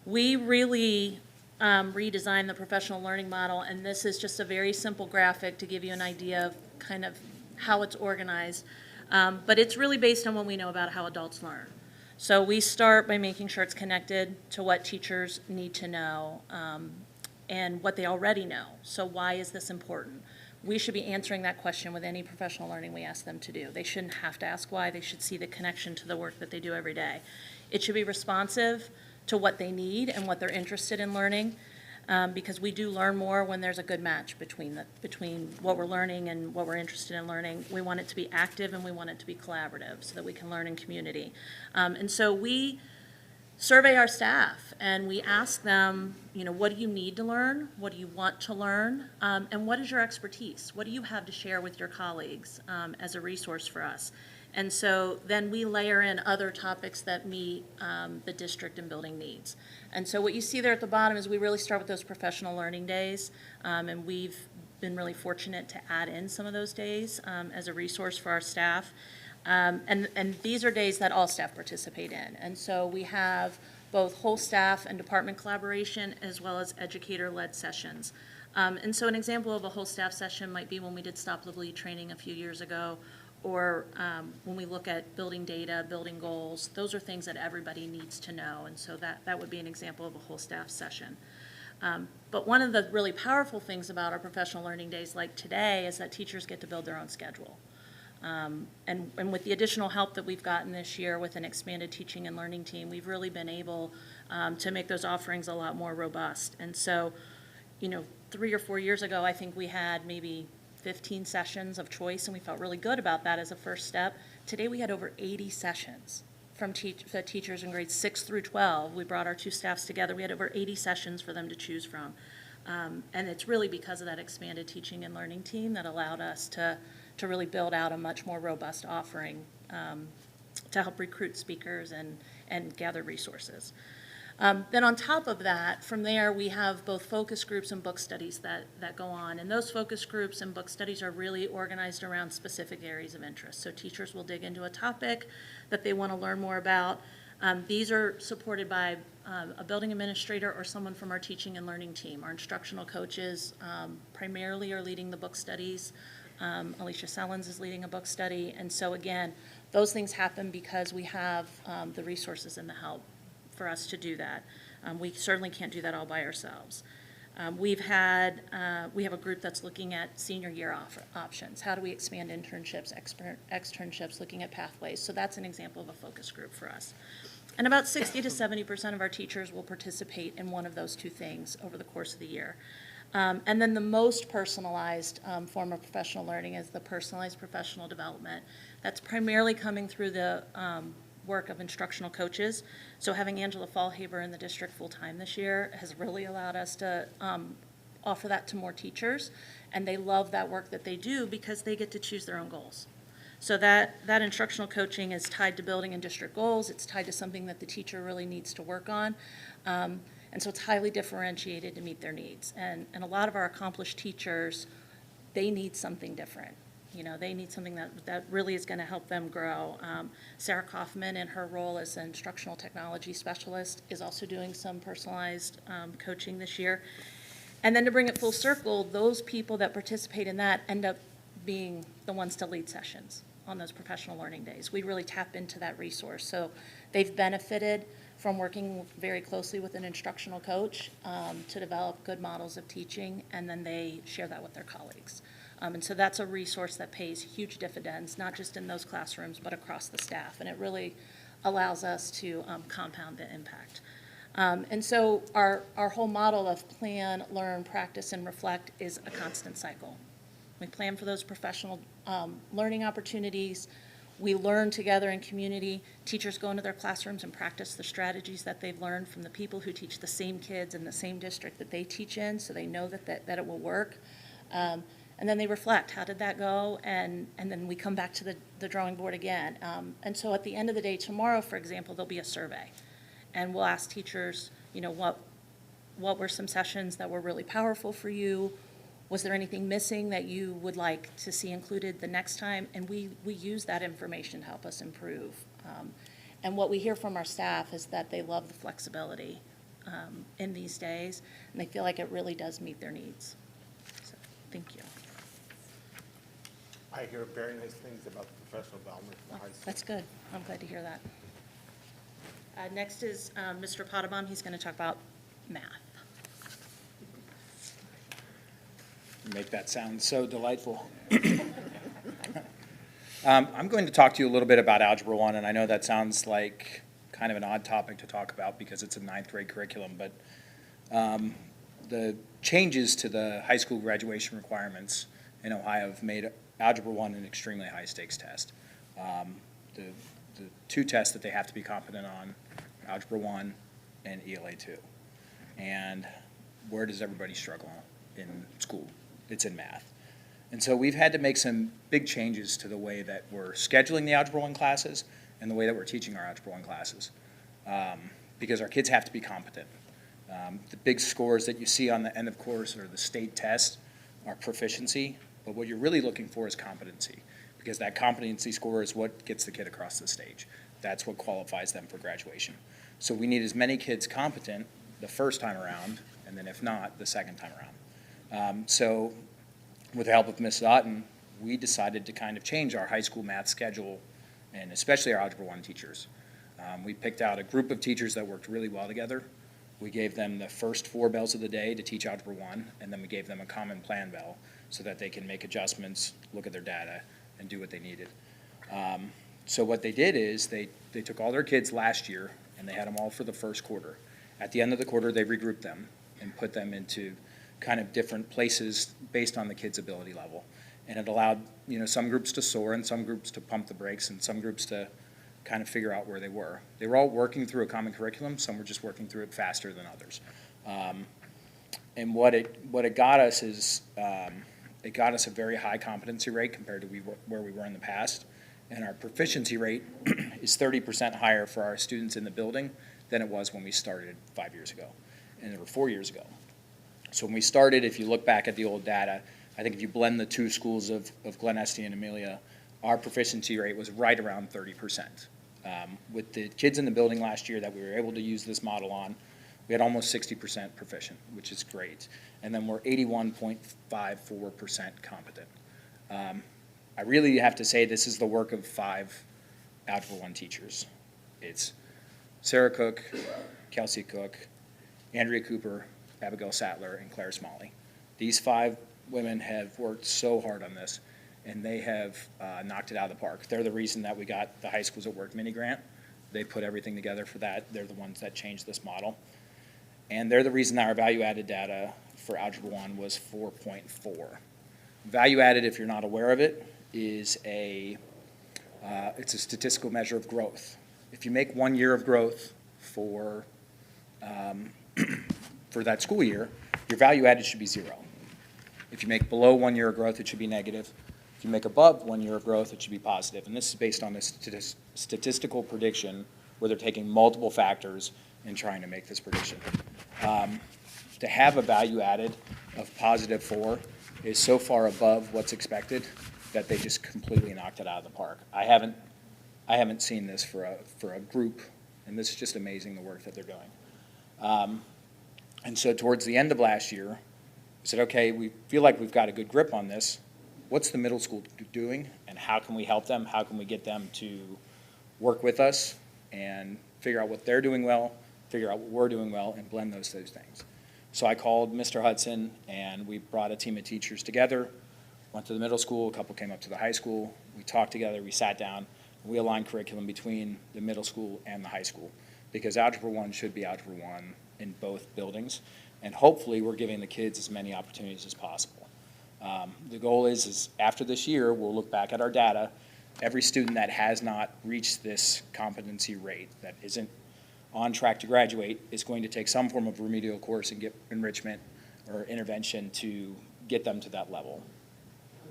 we really redesigned the professional learning model, and this is just a very simple graphic to give you an idea of kind of how it's organized. But it's really based on what we know about how adults learn. So we start by making sure it's connected to what teachers need to know and what they already know. So why is this important? We should be answering that question with any professional learning we ask them to do. They shouldn't have to ask why. They should see the connection to the work that they do every day. It should be responsive to what they need and what they're interested in learning, because we do learn more when there's a good match between what we're learning and what we're interested in learning. We want it to be active and we want it to be collaborative so that we can learn in community. And so we survey our staff and we ask them, what do you need to learn? What do you want to learn? And what is your expertise? What do you have to share with your colleagues as a resource for us? And so then we layer in other topics that meet the district and building needs. And so what you see there at the bottom is we really start with those professional learning days, and we've been really fortunate to add in some of those days as a resource for our staff. And these are days that all staff participate in. And so we have both whole staff and department collaboration as well as educator-led sessions. And so an example of a whole staff session might be when we did Stop the Bleed training a few years ago, or when we look at building data, building goals. Those are things that everybody needs to know, and so that would be an example of a whole staff session. But one of the really powerful things about our professional learning days like today is that teachers get to build their own schedule. And with the additional help that we've gotten this year with an expanded teaching and learning team, we've really been able to make those offerings a lot more robust. And so, 3 or 4 years ago, I think we had maybe 15 sessions of choice, and we felt really good about that as a first step. Today we had over 80 sessions from teachers in grades 6 through 12. We brought our two staffs together. We had over 80 sessions for them to choose from. And it's really because of that expanded teaching and learning team that allowed us to really build out a much more robust offering to help recruit speakers and gather resources. Then on top of that, from there, we have both focus groups and book studies that go on. And those focus groups and book studies are really organized around specific areas of interest. So teachers will dig into a topic that they want to learn more about. These are supported by a building administrator or someone from our teaching and learning team. Our instructional coaches primarily are leading the book studies. Alicia Sellens is leading a book study. And so again, those things happen because we have the resources and the help for us to do that. We certainly can't do that all by ourselves. We have a group that's looking at senior year options. How do we expand internships, externships, looking at pathways? So that's an example of a focus group for us. And about 60 to 70% of our teachers will participate in one of those two things over the course of the year. And then the most personalized form of professional learning is the personalized professional development. That's primarily coming through the work of instructional coaches. So having Angela Fallhaber in the district full-time this year has really allowed us to offer that to more teachers, and they love that work that they do because they get to choose their own goals. So that instructional coaching is tied to building and district goals. It's tied to something that the teacher really needs to work on. And so it's highly differentiated to meet their needs. And a lot of our accomplished teachers, they need something different. They need something that really is going to help them grow. Sarah Kaufman, in her role as an instructional technology specialist, is also doing some personalized coaching this year. And then to bring it full circle, those people that participate in that end up being the ones to lead sessions on those professional learning days. We really tap into that resource. So they've benefited from working very closely with an instructional coach to develop good models of teaching, and then they share that with their colleagues. And so that's a resource that pays huge dividends, not just in those classrooms, but across the staff. And it really allows us to compound the impact. And so our whole model of plan, learn, practice, and reflect is a constant cycle. We plan for those professional learning opportunities. We learn together in community. Teachers go into their classrooms and practice the strategies that they've learned from the people who teach the same kids in the same district that they teach in, so they know that it will work. And then they reflect, how did that go? And then we come back to the drawing board again. And so at the end of the day, tomorrow, for example, there'll be a survey. And we'll ask teachers, what were some sessions that were really powerful for you? Was there anything missing that you would like to see included the next time? And we use that information to help us improve. And what we hear from our staff is that they love the flexibility in these days, and they feel like it really does meet their needs. So, thank you. I hear very nice things about the professional development for the high school. That's good. I'm glad to hear that. Next is Mr. Potabom. He's going to talk about math. Make that sound so delightful. I'm going to talk to you a little bit about Algebra 1, and I know that sounds like kind of an odd topic to talk about because it's a ninth grade curriculum, but the changes to the high school graduation requirements in Ohio have made Algebra 1 an extremely high stakes test. The two tests that they have to be competent on, Algebra 1 and ELA 2. And where does everybody struggle in school? It's in math. And so we've had to make some big changes to the way that we're scheduling the Algebra 1 classes and the way that we're teaching our Algebra 1 classes, because our kids have to be competent. The big scores that you see on the end of course or the state test are proficiency, but what you're really looking for is competency, because that competency score is what gets the kid across the stage. That's what qualifies them for graduation. So we need as many kids competent the first time around, and then if not, the second time around. So with the help of Ms. Otten, we decided to kind of change our high school math schedule, and especially our Algebra 1 teachers. We picked out a group of teachers that worked really well together. We gave them the first 4 bells of the day to teach Algebra 1, and then we gave them a common plan bell so that they can make adjustments, look at their data, and do what they needed. So what they did is they took all their kids last year, and they had them all for the first quarter. At the end of the quarter, they regrouped them and put them into kind of different places based on the kids' ability level. And it allowed, some groups to soar and some groups to pump the brakes and some groups to kind of figure out where they were. They were all working through a common curriculum. Some were just working through it faster than others. And what it got us is, it got us a very high competency rate compared to where we were in the past. And our proficiency rate is 30% higher for our students in the building than it was when we started 5 years ago, or 4 years ago. So when we started, if you look back at the old data, I think if you blend the two schools of Glen Estee and Amelia, our proficiency rate was right around 30%. With the kids in the building last year that we were able to use this model on, we had almost 60% proficient, which is great. And then we're 81.54% competent. I really have to say this is the work of 5 Algebra 1 teachers. It's Sarah Cook, Kelsey Cook, Andrea Cooper, Abigail Sattler, and Claire Smalley. These 5 women have worked so hard on this, and they have knocked it out of the park. They're the reason that we got the High Schools at Work mini grant. They put everything together for that. They're the ones that changed this model. And they're the reason that our value-added data for Algebra 1 was 4.4. Value-added, if you're not aware of it, is it's a statistical measure of growth. If you make 1 year of growth for that school year, your value added should be 0. If you make below 1 year of growth, it should be negative. If you make above 1 year of growth, it should be positive. And this is based on this statistical prediction where they're taking multiple factors and trying to make this prediction. To have a value added of +4 is so far above what's expected that they just completely knocked it out of the park. I haven't seen this for a group, and this is just amazing, the work that they're doing. And so towards the end of last year, we said, okay, we feel like we've got a good grip on this. What's the middle school doing, and how can we help them? How can we get them to work with us and figure out what they're doing well, figure out what we're doing well, and blend those things? So I called Mr. Hudson, and we brought a team of teachers together, went to the middle school, a couple came up to the high school. We talked together, we sat down, we aligned curriculum between the middle school and the high school, because Algebra 1 should be Algebra 1 in both buildings, and hopefully we're giving the kids as many opportunities as possible. The goal is after this year, we'll look back at our data. Every student that has not reached this competency rate, that isn't on track to graduate, is going to take some form of remedial course and get enrichment or intervention to get them to that level.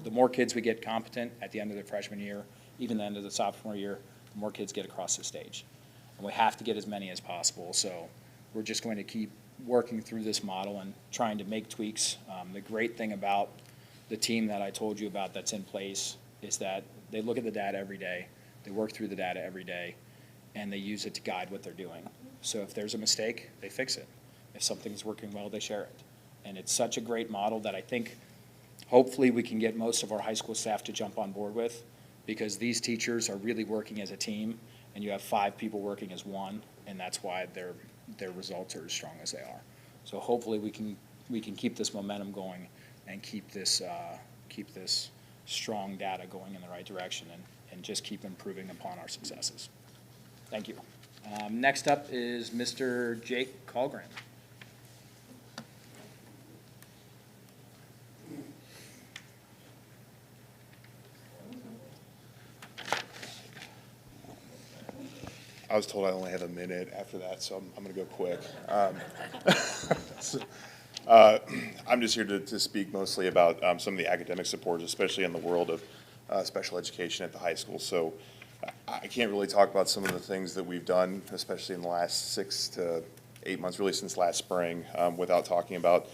The more kids we get competent at the end of their freshman year, even the end of the sophomore year, the more kids get across the stage. And we have to get as many as possible, so we're just going to keep working through this model and trying to make tweaks. The great thing about the team that I told you about that's in place is that they look at the data every day, they work through the data every day, and they use it to guide what they're doing. So if there's a mistake, they fix it. If something's working well, they share it. And it's such a great model that I think hopefully we can get most of our high school staff to jump on board with, because these teachers are really working as a team, and you have 5 people working as one, and that's why their results are as strong as they are. So hopefully we can keep this momentum going and keep this strong data going in the right direction and just keep improving upon our successes. Thank you. Next up is Mr. Jake Colgren. I was told I only have a minute after that, so I'm going to go quick. I'm just here to speak mostly about some of the academic supports, especially in the world of special education at the high school. So I can't really talk about some of the things that we've done, especially in the last 6 to 8 months, really since last spring, without talking about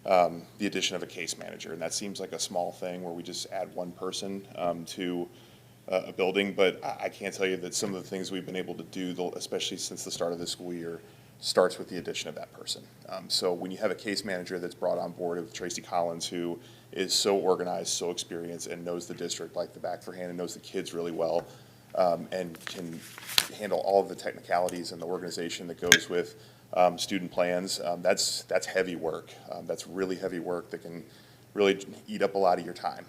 the addition of a case manager. And that seems like a small thing where we just add one person to a building, but I can't tell you that some of the things we've been able to do, especially since the start of the school year, starts with the addition of that person. So when you have a case manager that's brought on board with Tracy Collins, who is so organized, so experienced, and knows the district like the back of her hand and knows the kids really well, and can handle all of the technicalities and the organization that goes with student plans, that's heavy work. That's really heavy work that can really eat up a lot of your time.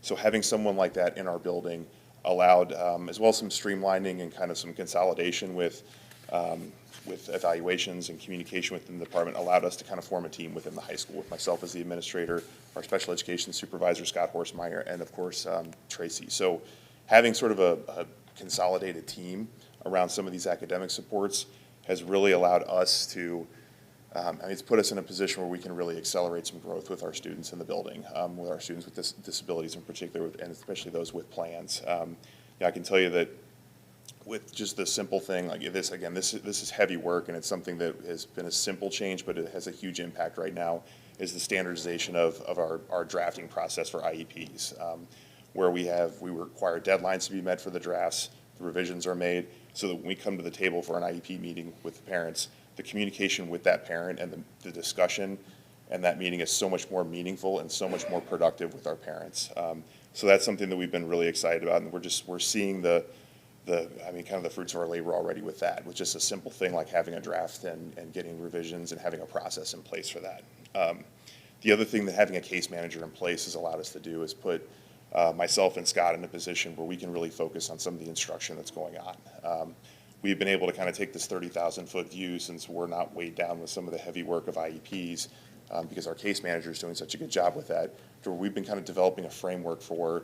So having someone like that in our building allowed, as well as some streamlining and kind of some consolidation with evaluations and communication within the department, allowed us to kind of form a team within the high school with myself as the administrator, our special education supervisor, Scott Horsemeyer, and of course, Tracy. So having sort of a consolidated team around some of these academic supports has really allowed us to it's put us in a position where we can really accelerate some growth with our students in the building, with our students with disabilities in particular, and especially those with plans. I can tell you that with just the simple thing like this, again, this is heavy work, and it's something that has been a simple change, but it has a huge impact right now, is the standardization of our drafting process for IEPs, where we require deadlines to be met for the drafts, the revisions are made, so that when we come to the table for an IEP meeting with the parents, the communication with that parent and the discussion and that meeting is so much more meaningful and so much more productive with our parents. So that's something that we've been really excited about, and we're seeing kind of the fruits of our labor already with that, with just a simple thing like having a draft and getting revisions and having a process in place for that. The other thing that having a case manager in place has allowed us to do is put myself and Scott in a position where we can really focus on some of the instruction that's going on. We've been able to kind of take this 30,000-foot view, since we're not weighed down with some of the heavy work of IEPs, because our case manager is doing such a good job with that, to where we've been kind of developing a framework for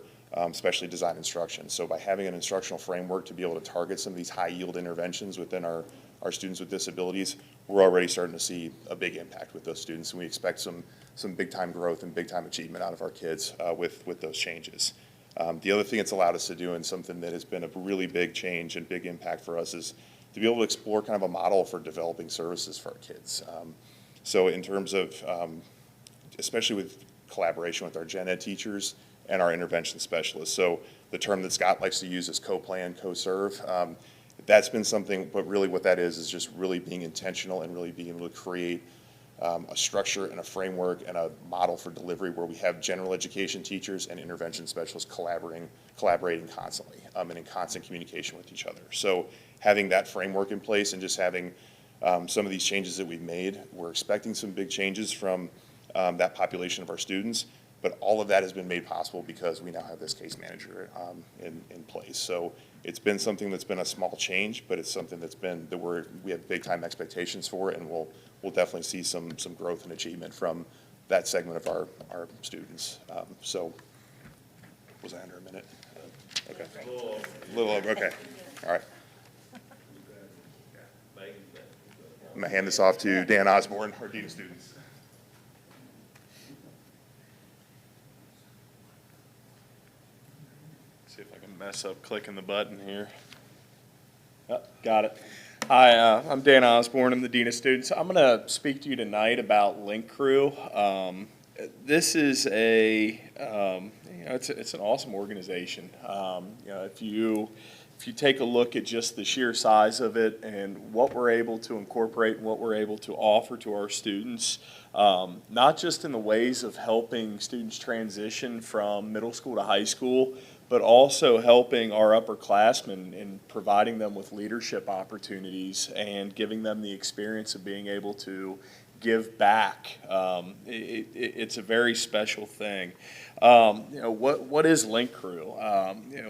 specially designed instruction. So by having an instructional framework to be able to target some of these high-yield interventions within our students with disabilities, we're already starting to see a big impact with those students, and we expect some big-time growth and big-time achievement out of our kids with those changes. The other thing it's allowed us to do, and something that has been a really big change and big impact for us, is to be able to explore kind of a model for developing services for our kids. So in terms of, especially with collaboration with our gen ed teachers and our intervention specialists. So the term that Scott likes to use is co-plan, co-serve. That's been something, but really what that is just really being intentional and really being able to create a structure and a framework and a model for delivery where we have general education teachers and intervention specialists collaborating constantly and in constant communication with each other. So having that framework in place and just having some of these changes that we've made, we're expecting some big changes from that population of our students, but all of that has been made possible because we now have this case manager in place. So it's been something that's been a small change, but it's something that we have big time expectations for, and we'll definitely see some growth and achievement from that segment of our students. So was I under a minute? Okay. A little over, okay. All right. I'm gonna hand this off to Dan Osborne, our Dean of Students. See if I can mess up clicking the button here. Oh, got it. Hi, I'm Dan Osborne. I'm the Dean of Students. I'm going to speak to you tonight about Link Crew. This is it's an awesome organization. If you take a look at just the sheer size of it and what we're able to incorporate and what we're able to offer to our students, not just in the ways of helping students transition from middle school to high school, but also helping our upperclassmen and providing them with leadership opportunities and giving them the experience of being able to give back. It's a very special thing. What is Link Crew?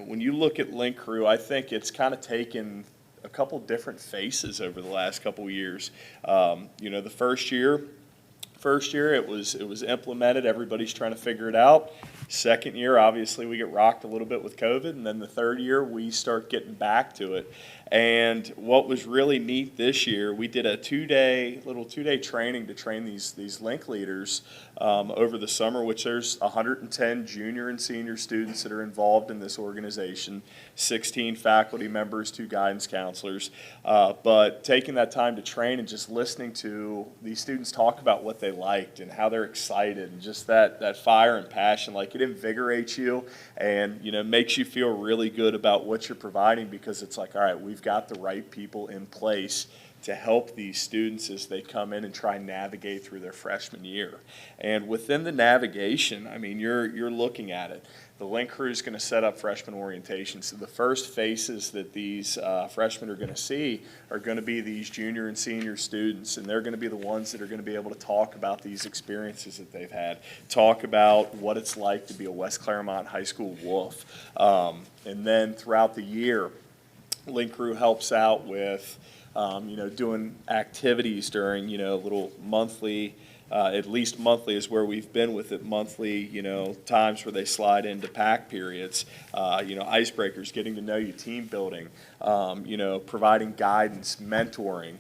When you look at Link Crew, I think it's kind of taken a couple different faces over the last couple of years. The first year it was implemented, everybody's trying to figure it out. Second year, obviously, we get rocked a little bit with COVID, and then the third year, we start getting back to it. And what was really neat this year, we did a two-day training to train these Link leaders over the summer, which there's 110 junior and senior students that are involved in this organization, 16 faculty members, 2 guidance counselors. But taking that time to train and just listening to these students talk about what they liked and how they're excited and just that fire and passion, like it invigorates you and makes you feel really good about what you're providing, because it's like, all right, we've got the right people in place to help these students as they come in and try and navigate through their freshman year. And within the navigation, I mean, you're looking at it. The Link Crew is going to set up freshman orientation. So the first faces that these freshmen are going to see are going to be these junior and senior students, and they're going to be the ones that are going to be able to talk about these experiences that they've had, talk about what it's like to be a West Clermont High School Wolf. And then throughout the year, Link Crew helps out with doing activities during, little monthly, at least monthly is where we've been with it, monthly, times where they slide into pack periods, icebreakers, getting to know you, team building, providing guidance, mentoring,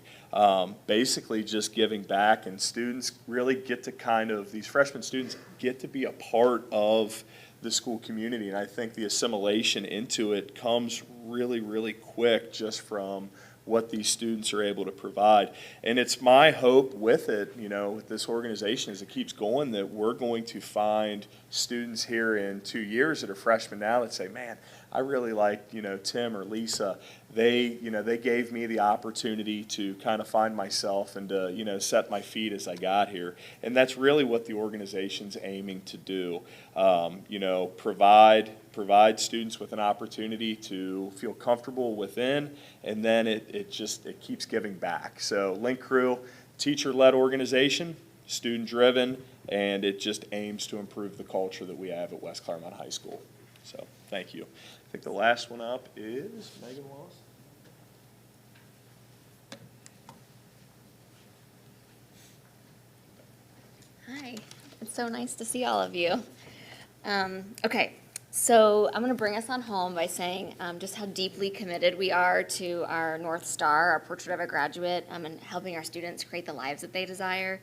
basically just giving back. And students really get to these freshman students get to be a part of the school community. And I think the assimilation into it comes really, really quick just from what these students are able to provide. And it's my hope with it, with this organization as it keeps going, that we're going to find students here in 2 years that are freshmen now that say, man, I really like, Tim or Lisa. They gave me the opportunity to kind of find myself and to, set my feet as I got here. And that's really what the organization's aiming to do. Provide students with an opportunity to feel comfortable within, and then it keeps giving back. So Link Crew, teacher-led organization, student-driven, and it just aims to improve the culture that we have at West Clermont High School. So thank you. I think the last one up is Megan Wallace. Hi, it's so nice to see all of you. Okay, so I'm going to bring us on home by saying just how deeply committed we are to our North Star, our Portrait of a Graduate, and helping our students create the lives that they desire.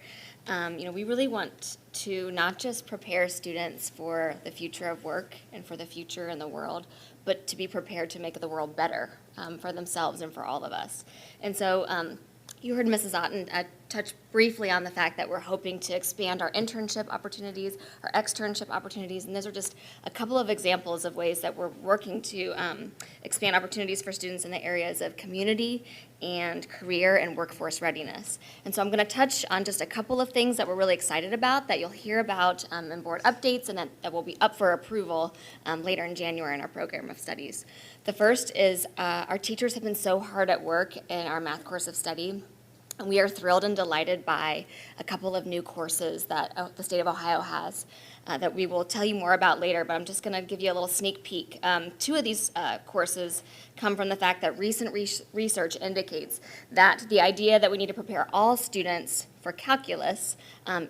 We really want to not just prepare students for the future of work and for the future in the world, but to be prepared to make the world better for themselves and for all of us. And so you heard Mrs. Otten touch briefly on the fact that we're hoping to expand our internship opportunities, our externship opportunities, and those are just a couple of examples of ways that we're working to expand opportunities for students in the areas of community and career and workforce readiness. And so I'm going to touch on just a couple of things that we're really excited about that you'll hear about in board updates and that will be up for approval later in January in our program of studies. The first is our teachers have been so hard at work in our math course of study. And we are thrilled and delighted by a couple of new courses that the state of Ohio has that we will tell you more about later, but I'm just going to give you a little sneak peek. 2 of these courses come from the fact that recent research indicates that the idea that we need to prepare all students for calculus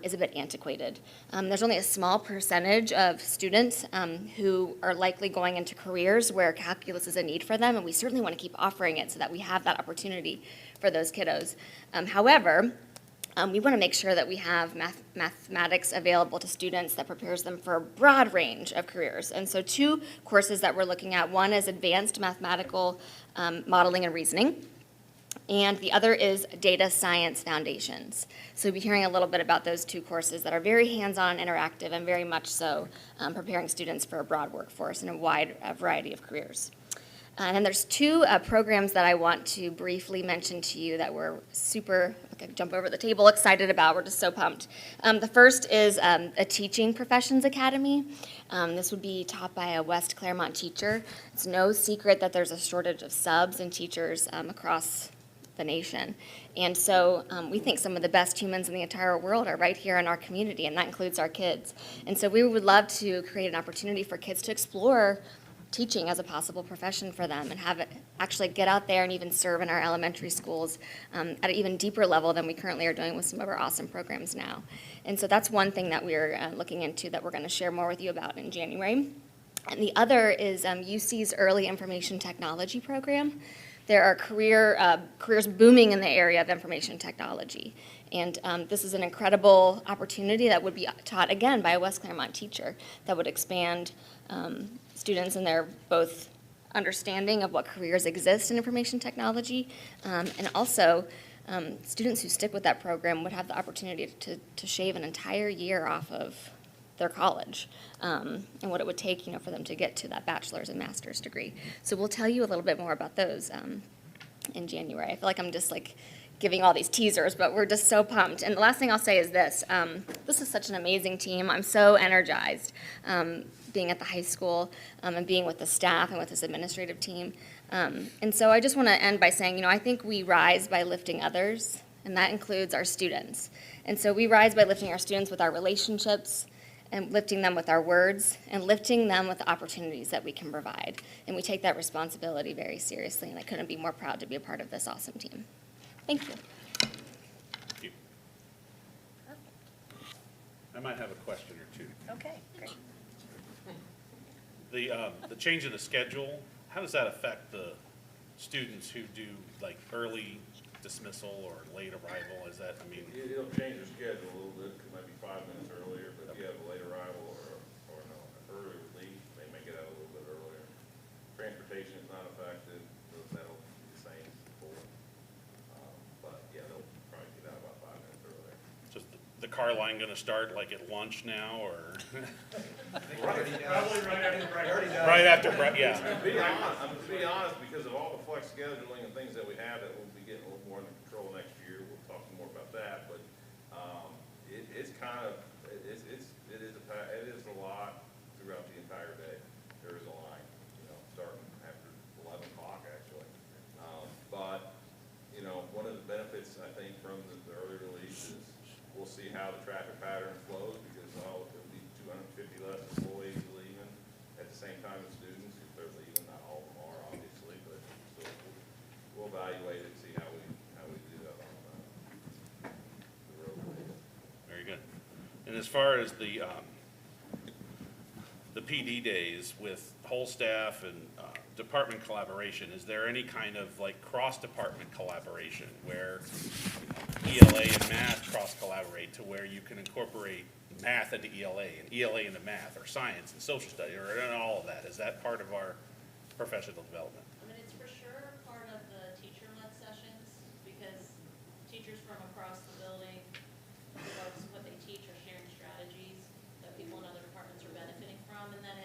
is a bit antiquated. There's only a small percentage of students who are likely going into careers where calculus is a need for them, and we certainly want to keep offering it so that we have that opportunity for those kiddos. However, we want to make sure that we have mathematics available to students that prepares them for a broad range of careers. And so 2 courses that we're looking at, one is advanced mathematical modeling and reasoning, and the other is Data Science Foundations. So we'll be hearing a little bit about those two courses that are very hands-on, interactive, and very much so preparing students for a broad workforce and a wide variety of careers. And then there's two programs that I want to briefly mention to you that we're super, okay, jump over the table, excited about. We're just so pumped. The first is a Teaching Professions Academy. This would be taught by a West Clermont teacher. It's no secret that there's a shortage of subs and teachers across the nation. And so we think some of the best humans in the entire world are right here in our community, and that includes our kids. And so we would love to create an opportunity for kids to explore teaching as a possible profession for them and have it actually get out there and even serve in our elementary schools at an even deeper level than we currently are doing with some of our awesome programs now. And so that's one thing that we're looking into that we're going to share more with you about in January. And the other is UC's Early Information Technology program. There are careers booming in the area of information technology. And this is an incredible opportunity that would be taught, again, by a West Clermont teacher that would expand students in their both understanding of what careers exist in information technology, and also students who stick with that program would have the opportunity to shave an entire year off of their college, and what it would take, for them to get to that bachelor's and master's degree. So we'll tell you a little bit more about those in January. I feel like I'm just giving all these teasers, but we're just so pumped. And the last thing I'll say is this. This is such an amazing team. I'm so energized being at the high school and being with the staff and with this administrative team. And so I just want to end by saying, I think we rise by lifting others, and that includes our students. And so we rise by lifting our students with our relationships, and lifting them with our words, and lifting them with the opportunities that we can provide. And we take that responsibility very seriously, and I couldn't be more proud to be a part of this awesome team. Thank you. Thank you. I might have a question or two. Okay, great. The change in the schedule, how does that affect the students who do early dismissal or late arrival? Is that, It'll change the schedule a little bit, because it might be 5 minutes earlier, but if you have a late arrival or an early release, they may get out a little bit earlier. Transportation is not affected, so that'll be the same as before. But yeah, they'll probably get out about 5 minutes earlier. just the car line gonna start at lunch now, or? Probably Right after, yeah. To be honest, because of all the flex scheduling and things that we have that we'll be getting a little more under control next year, we'll talk more about that, but, it is a lot throughout the entire day. There is a line, starting after 11 o'clock actually. But, one of the benefits I think from the early release is we'll see how the traffic pattern flows, because there'll be 250 less employees leaving at the same time as students, if they're leaving. Not all of them are, obviously, but still, we'll evaluate it and see how we do that on the road release. Very good. And as far as the PD days with whole staff and department collaboration, is there any kind of cross-department collaboration where ELA and math cross-collaborate to where you can incorporate math into ELA and ELA into math, or science and social study, or all of that? Is that part of our professional development? It's for sure part of the teacher-led sessions, because teachers from across the building, regardless of what they teach, are sharing strategies that people in other departments are benefiting from, and then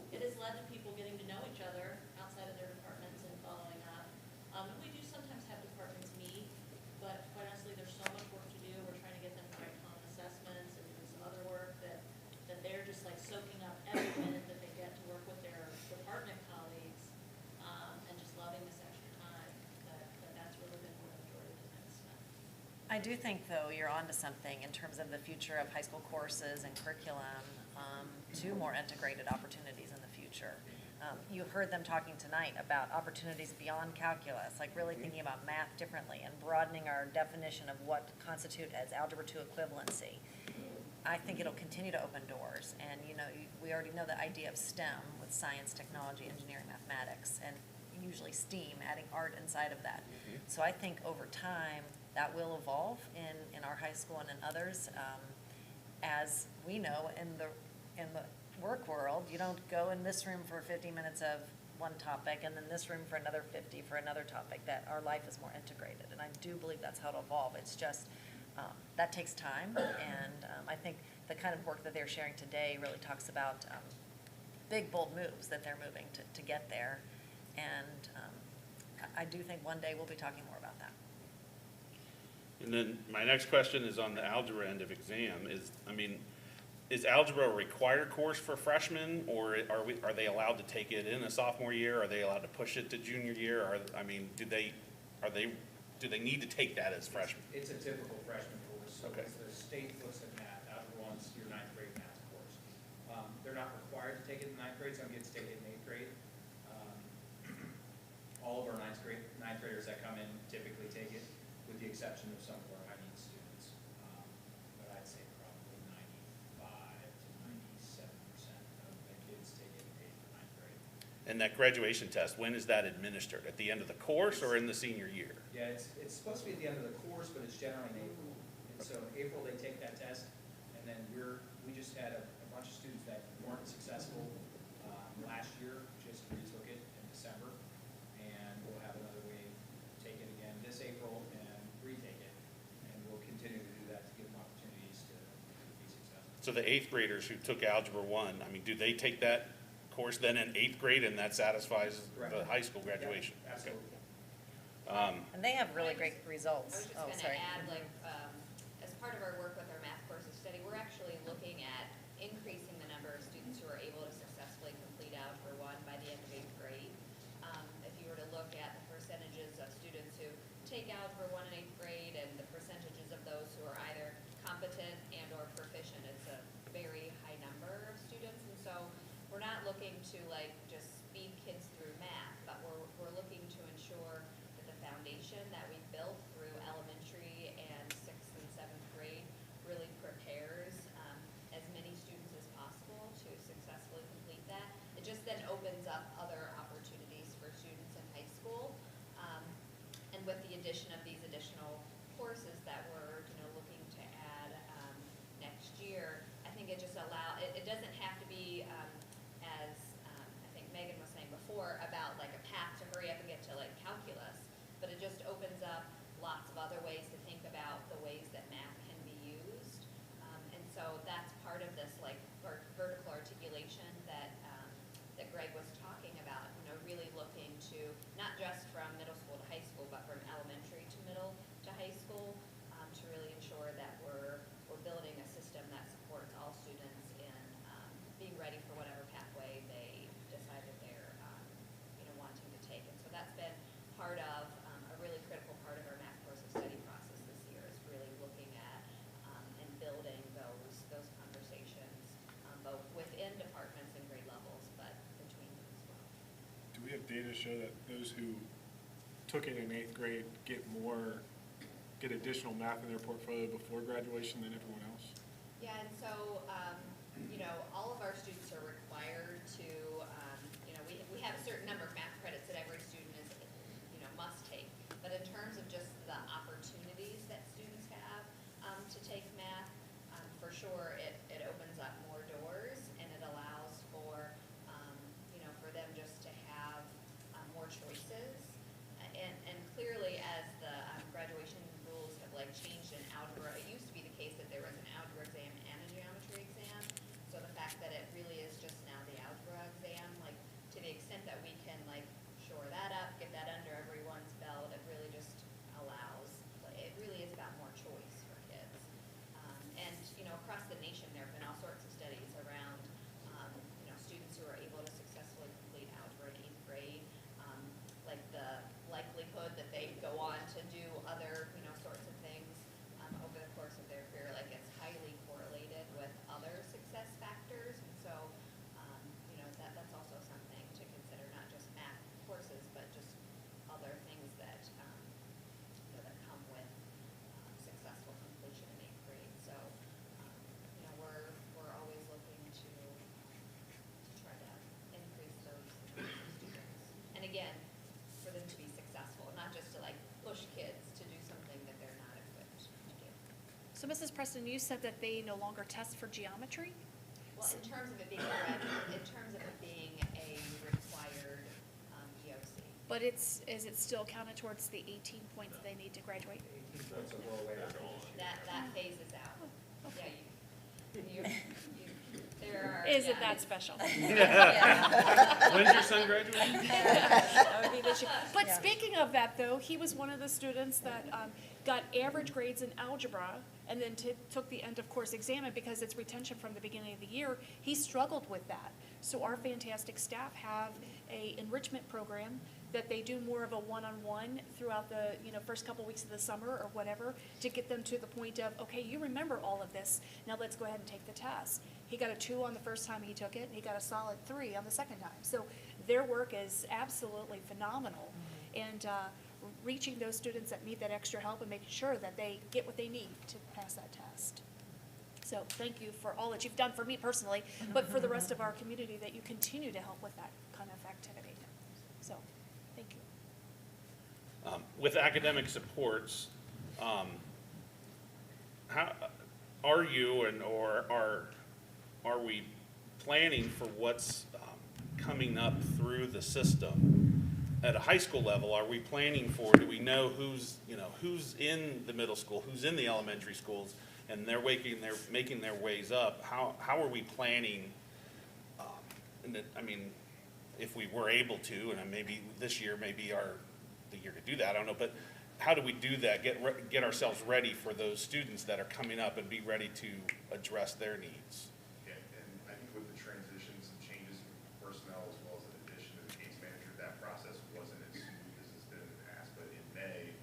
it has led to people getting to know each other outside of their departments and following up. And we do sometimes have departments meet, but quite honestly, there's so much work to do. We're trying to get them to write common assessments and doing some other work that they're just soaking up every minute that they get to work with their department colleagues, and just loving this extra time, that's really been where the majority of the time is spent. I do think, though, you're onto something in terms of the future of high school courses and curriculum, to more integrated opportunities in the future. You heard them talking tonight about opportunities beyond calculus, really thinking about math differently and broadening our definition of what constitute as Algebra 2 equivalency. I think it'll continue to open doors, and we already know the idea of STEM with science, technology, engineering, mathematics, and usually STEAM, adding art inside of that. So I think over time that will evolve in our high school and in others. As we know, in the work world, you don't go in this room for 50 minutes of one topic, and then this room for another 50 for another topic, that our life is more integrated. And I do believe that's how to evolve. It's just, that takes time, and I think the kind of work that they're sharing today really talks about big, bold moves that they're moving to get there. And I do think one day we'll be talking more about that. And then my next question is on the algebra end of exam. Is algebra a required course for freshmen, or are they allowed to take it in a sophomore year? Are they allowed to push it to junior year? Do they need to take that as freshmen? It's a typical freshman course, so Okay. as the state looks at math, Algebra 1's your ninth grade math course. They're not required to take it in ninth grade, some kids take it in eighth grade. All of our ninth graders that come in typically take it, with the exception of some of our high need students. But I'd say probably 95 to 97% of the kids take it in eighth or ninth grade. And that graduation test, when is that administered? At the end of the course or in the senior year? Yeah, it's supposed to be at the end of the course, but it's generally in April. And so in April, they take that test, and then we just had a bunch of students that weren't successful last year, just retook it in December. And we'll have another wave take it again this April and retake it. And we'll continue to do that to give them opportunities to be successful. So the eighth graders who took Algebra 1, do they take that course then in eighth grade and that satisfies the Correct. high school graduation? Yeah, absolutely. And they have really great I results. was just Oh, gonna sorry. add, like, as part of our work with our math courses study, we're actually looking at increasing the number of students who are able to successfully complete Algebra 1 by the end of eighth grade. If you were to look at the percentages of students who take Algebra 1 in eighth grade and the percentages of those who are either competent and or proficient, it's a very high number of students. And so we're not looking to just speed kids through math, but we're looking to ensure that the foundation that we built through elementary and sixth and seventh grade really prepares as many students as possible to successfully complete that. It just then opens up other opportunities for students in high school. And with the addition of these additional courses that we're looking to add next year, I think it just it doesn't have to be as I think Megan was saying before about a path to hurry up and get to calculus, but it just opens up lots of other ways to think about the ways that math can be used. And so that's part of this vertical articulation that Greg was talking about, really looking to not just from middle school to high school, but from elementary to middle to high school, to really ensure that we're building a system that supports all students in being ready for whatever pathway they decide that they're wanting to take. And so that's been part of a really critical part of our math course of study process this year, is really looking at and building those conversations both within departments and grade levels, but between them as well. Do we have data to show that those who took it in eighth grade get additional math in their portfolio before graduation than everyone else? Yeah, and so, all of our students are required to, we have a certain number of math credits that every student is, must take. But in terms of just the opportunities that students have to take math, for sure, it opens up more doors, and it allows for, for them just to have more choices. And clearly, as the graduation rules have changed in algebra, it used to be the case that there was an algebra exam and a geometry exam. So the fact that it really is just now the algebra exam, to the extent that we can shore that up, get that under everyone's belt, it really just allows, it really is about more choice for kids. And, across the nation, there have been all sorts of studies around, students who are able to successfully complete algebra in eighth grade, the likelihood that they go on to do other, sorts of things over the course of their career, it's highly correlated with other success factors. And so, that's also something to consider, not just math courses, but just other things that, that come with successful completion in eighth grade. So, we're always looking to try to increase those students. And again, for them to be successful, not just to push kids to do something that they're not equipped to do. So Mrs. Preston, you said that they no longer test for geometry? Well, in terms of it being a requirement but is it still counted towards the 18 points they need to graduate? That phase is out. Yeah, there are. Is it that special? When's your son graduating? That would be this year. But speaking of that, though, he was one of the students that got average grades in algebra and then took the end of course exam, and because it's retention from the beginning of the year, he struggled with that. So our fantastic staff have a enrichment program that they do more of a one-on-one throughout the, first couple weeks of the summer or whatever, to get them to the point of, okay, you remember all of this, now let's go ahead and take the test. He got a 2 on the first time he took it, and he got a solid 3 on the second time. So their work is absolutely phenomenal. And reaching those students that need that extra help and making sure that they get what they need to pass that test. So thank you for all that you've done for me personally, but for the rest of our community, that you continue to help with that kind of activity. So, thank you. With academic supports, how are you or are we planning for what's coming up through the system? At a high school level, are we planning for, do we know who's in the middle school, who's in the elementary schools, and they're making their ways up? How are we planning, if we were able to, and maybe this year may be the year to do that, I don't know, but how do we do that, get ourselves ready for those students that are coming up and be ready to address their needs? Yeah, and I think with the transitions and changes in personnel as well as an addition of the case manager, that process wasn't as smooth as it's been in the past. But in May,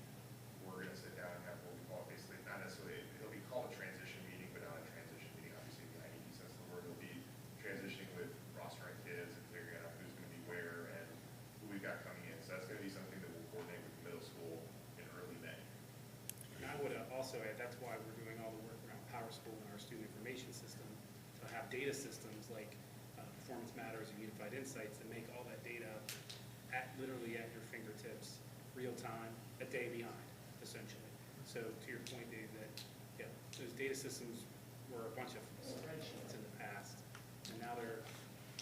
we're going to sit down and have what we call basically, not necessarily, it'll be called a transition meeting, but not a transition meeting, obviously, in the IEP sense of the word. It'll be transitioning with rostering kids and figuring out who's going to be where and who we've got coming in. So that's going to be something that we'll coordinate with the middle school in early May. And I would also add, that's why we're doing all the work around PowerSchool and our student information system, to have data systems like Performance Matters and Unified Insights that make all that data literally at your fingertips, real time, a day behind, essentially. So to your point, Dave, that, those data systems were a bunch of spreadsheets in the past, and now they're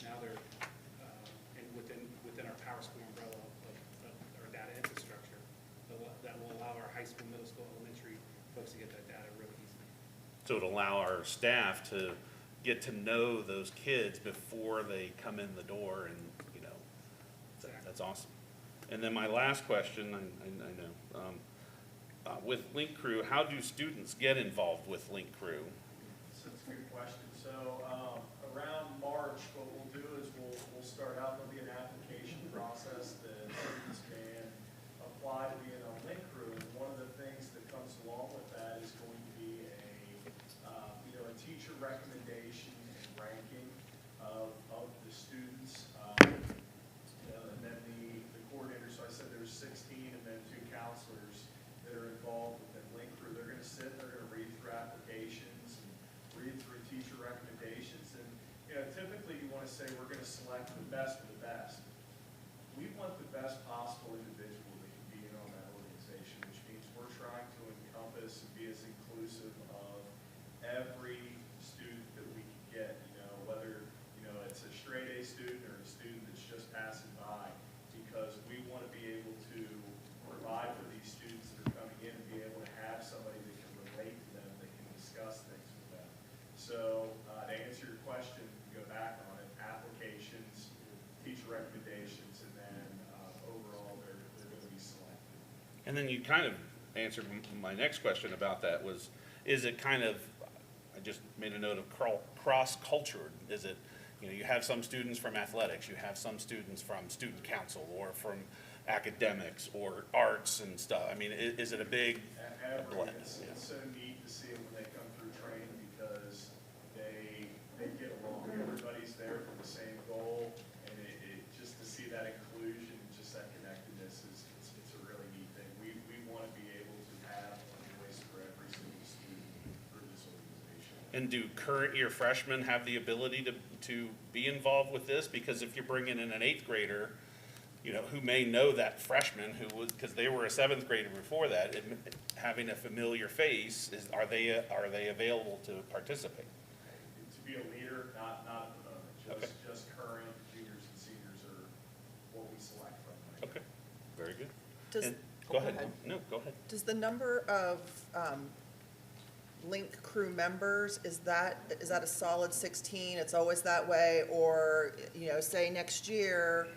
and within our PowerSchool umbrella of our data infrastructure, that will allow our high school, middle school, elementary folks to get that data really easily. So it'll allow our staff to get to know those kids before they come in the door, and, that's awesome. And then my last question, I know, with Link Crew, how do students get involved with Link Crew? So it's a good question. So around March, what we'll do is we'll start out, there'll be an application process that students can apply to be in a Link Crew. And one of the things that comes along with that is going to be a teacher recommendation and ranking of the students. And then the coordinator, so I said there's 16 and then 2 counselors that are involved within Link Crew. They're going to sit, they're going to read through applications and read through teacher recommendations. And typically you want to say we're going to select the best of the best. We want the best possible individual that can be in on that organization, which means we're trying to encompass and be as inclusive of every student that we can get, whether, it's a straight A student or a student that's just passing by, because we want to be able to provide for these students that are coming in and be able to have somebody that can relate to them, that can discuss things with them. So to answer your question, go back on it, applications, teacher recommendations, and then overall they're going to be selected. And then you kind of answered my next question about that was, is it kind of, I just made a note of cross-cultured. Is it, you have some students from athletics, you have some students from student council or from academics or arts and stuff. I mean, is it a big blend? It's so neat to see them when they come through training because they get along. Everybody's there for the same goal, and it just to see that inclusion, just that connectedness it's a really neat thing. We want to be able to have a voice for every single student through this organization. And do current year freshmen have the ability to be involved with this? Because if you're bringing in an 8th grader, who may know that freshman because they were a 7th grader before that, having a familiar face, are they available to participate? To be a leader, not at the moment. Just current juniors and seniors are what we select from. Right? Okay, Very good. Does- And- oh, Go go ahead. ahead. No, go ahead. Does the number of Link crew members, is that a solid 16? It's always that way? Or, say next year,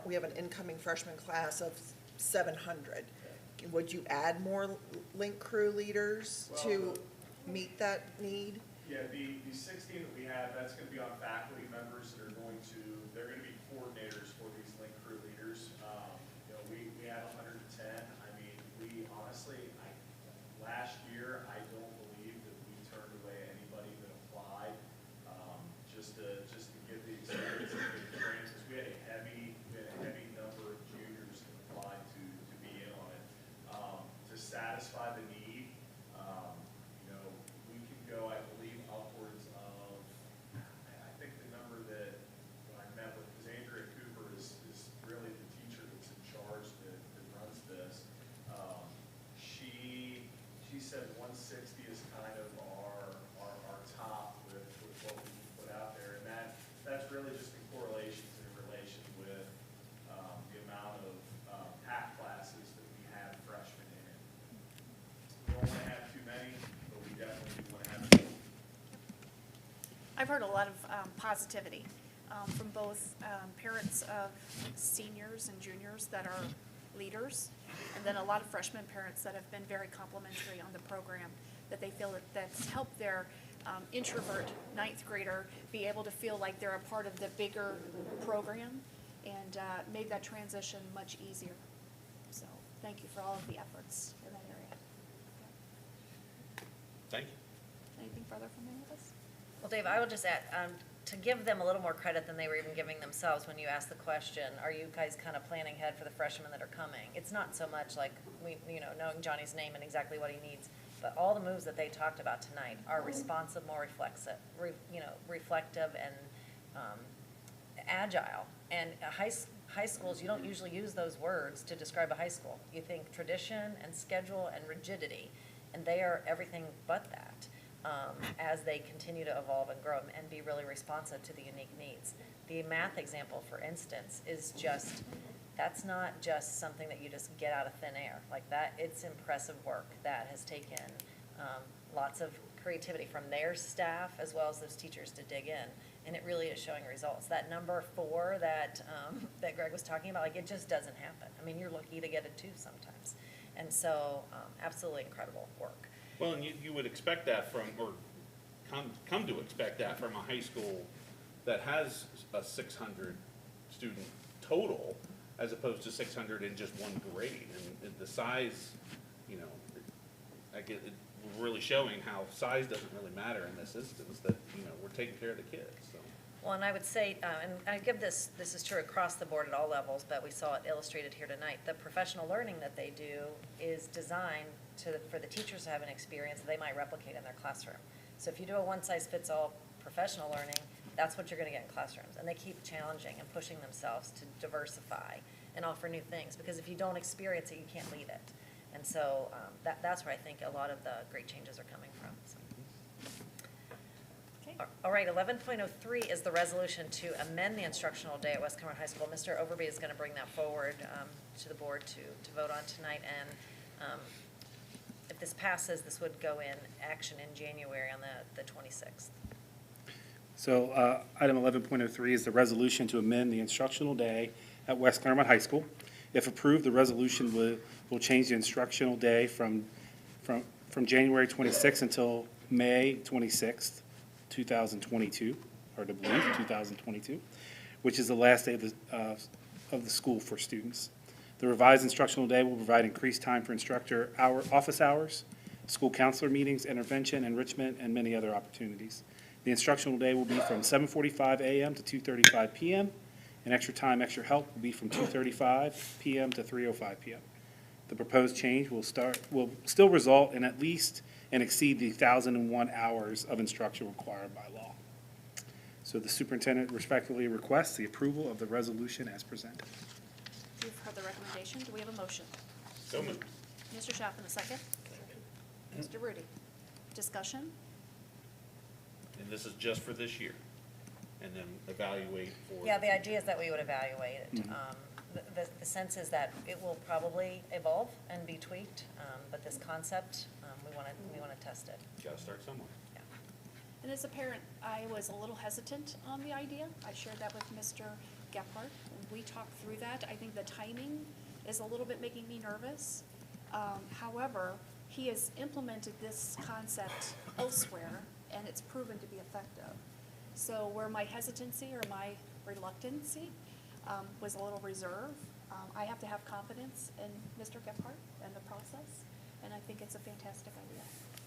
we have an incoming freshman class of 700. Would you add more Link crew leaders to meet that need? Yeah, the 16 that we have, that's gonna be on faculty members that are they're gonna be coordinators for these Link crew leaders. We have 110. I mean, we honestly, last year, I don't believe that we turned away anybody that applied, just to get the experience and get the training, because we had a heavy number of juniors that applied to be in on it. To satisfy the need, we can go, I believe, upwards of, I think the number that, when I met with, because Andrea Cooper is really the teacher that's in charge that runs this. She said 160 is kind of our top with what we can put out there. And that's really just in correlation and in relation with the amount of PAC classes that we have freshmen in. We don't want to have too many, but we definitely do want to have some. I've heard a lot of positivity from both parents of seniors and juniors that are leaders, and then a lot of freshman parents that have been very complimentary on the program, that they feel that that's helped their introvert ninth grader be able to feel like they're a part of the bigger program, and made that transition much easier. So thank you for all of the efforts in that area. Thank you. Anything further from any of us? Well, Dave, I will just add, to give them a little more credit than they were even giving themselves when you asked the question, are you guys kind of planning ahead for the freshmen that are coming? It's not so much like knowing Johnny's name and exactly what he needs, but all the moves that they talked about tonight are responsive, more reflective and agile. And high schools, you don't usually use those words to describe a high school. You think tradition and schedule and rigidity, and they are everything but that. As they continue to evolve and grow and be really responsive to the unique needs. The math example, for instance, is that's not just something that you just get out of thin air. Like that, it's impressive work that has taken lots of creativity from their staff as well as those teachers to dig in. And it really is showing results. That number 4 that Greg was talking about, like it just doesn't happen. I mean, you're lucky to get a 2 sometimes. And so absolutely incredible work. Well, and you would expect that from, or come to expect that from a high school that has a 600 student total, as opposed to 600 in just one grade. And the size, we're really showing how size doesn't really matter in this instance, that, we're taking care of the kids, so. Well, and I would say, and I give this is true across the board at all levels, but we saw it illustrated here tonight. The professional learning that they do is designed for the teachers to have an experience that they might replicate in their classroom. So if you do a one-size-fits-all professional learning, that's what you're going to get in classrooms. And they keep challenging and pushing themselves to diversify and offer new things, because if you don't experience it, you can't lead it. And so that's where I think a lot of the great changes are coming from. So. All right, 11.03 is the resolution to amend the instructional day at West Clermont High School. Mr. Overby is going to bring that forward to the board to vote on tonight. And if this passes, this would go in action in January on the 26th. So item 11.03 is the resolution to amend the instructional day at West Clermont High School. If approved, the resolution will change the instructional day from January 26th until May 26th. 2022, or to believe 2022, which is the last day of the school for students. The revised instructional day will provide increased time for instructor office hours, school counselor meetings, intervention, enrichment, and many other opportunities. The instructional day will be from 7:45 a.m. to 2:35 p.m., and extra time, extra help will be from 2:35 p.m. to 3:05 p.m. The proposed change will still result in at least and exceed the 1,001 hours of instruction required by law. So the superintendent respectfully requests the approval of the resolution as presented. You've heard the recommendation. Do we have a motion? So moved. Mr. Chaffin, a second. Mr. Rudy. Discussion? And this is just for this year, and then evaluate for. Yeah, the idea is that we would evaluate it. the sense is that it will probably evolve and be tweaked, but this concept, we want to test it. Gotta start somewhere. Yeah. And as a parent, I was a little hesitant on the idea. I shared that with Mr. Gephardt, and we talked through that. I think the timing is a little bit making me nervous. However, he has implemented this concept elsewhere, and it's proven to be effective. So where my hesitancy or my reluctancy was a little reserve, I have to have confidence in Mr. Gephardt and the process, and I think it's a fantastic idea.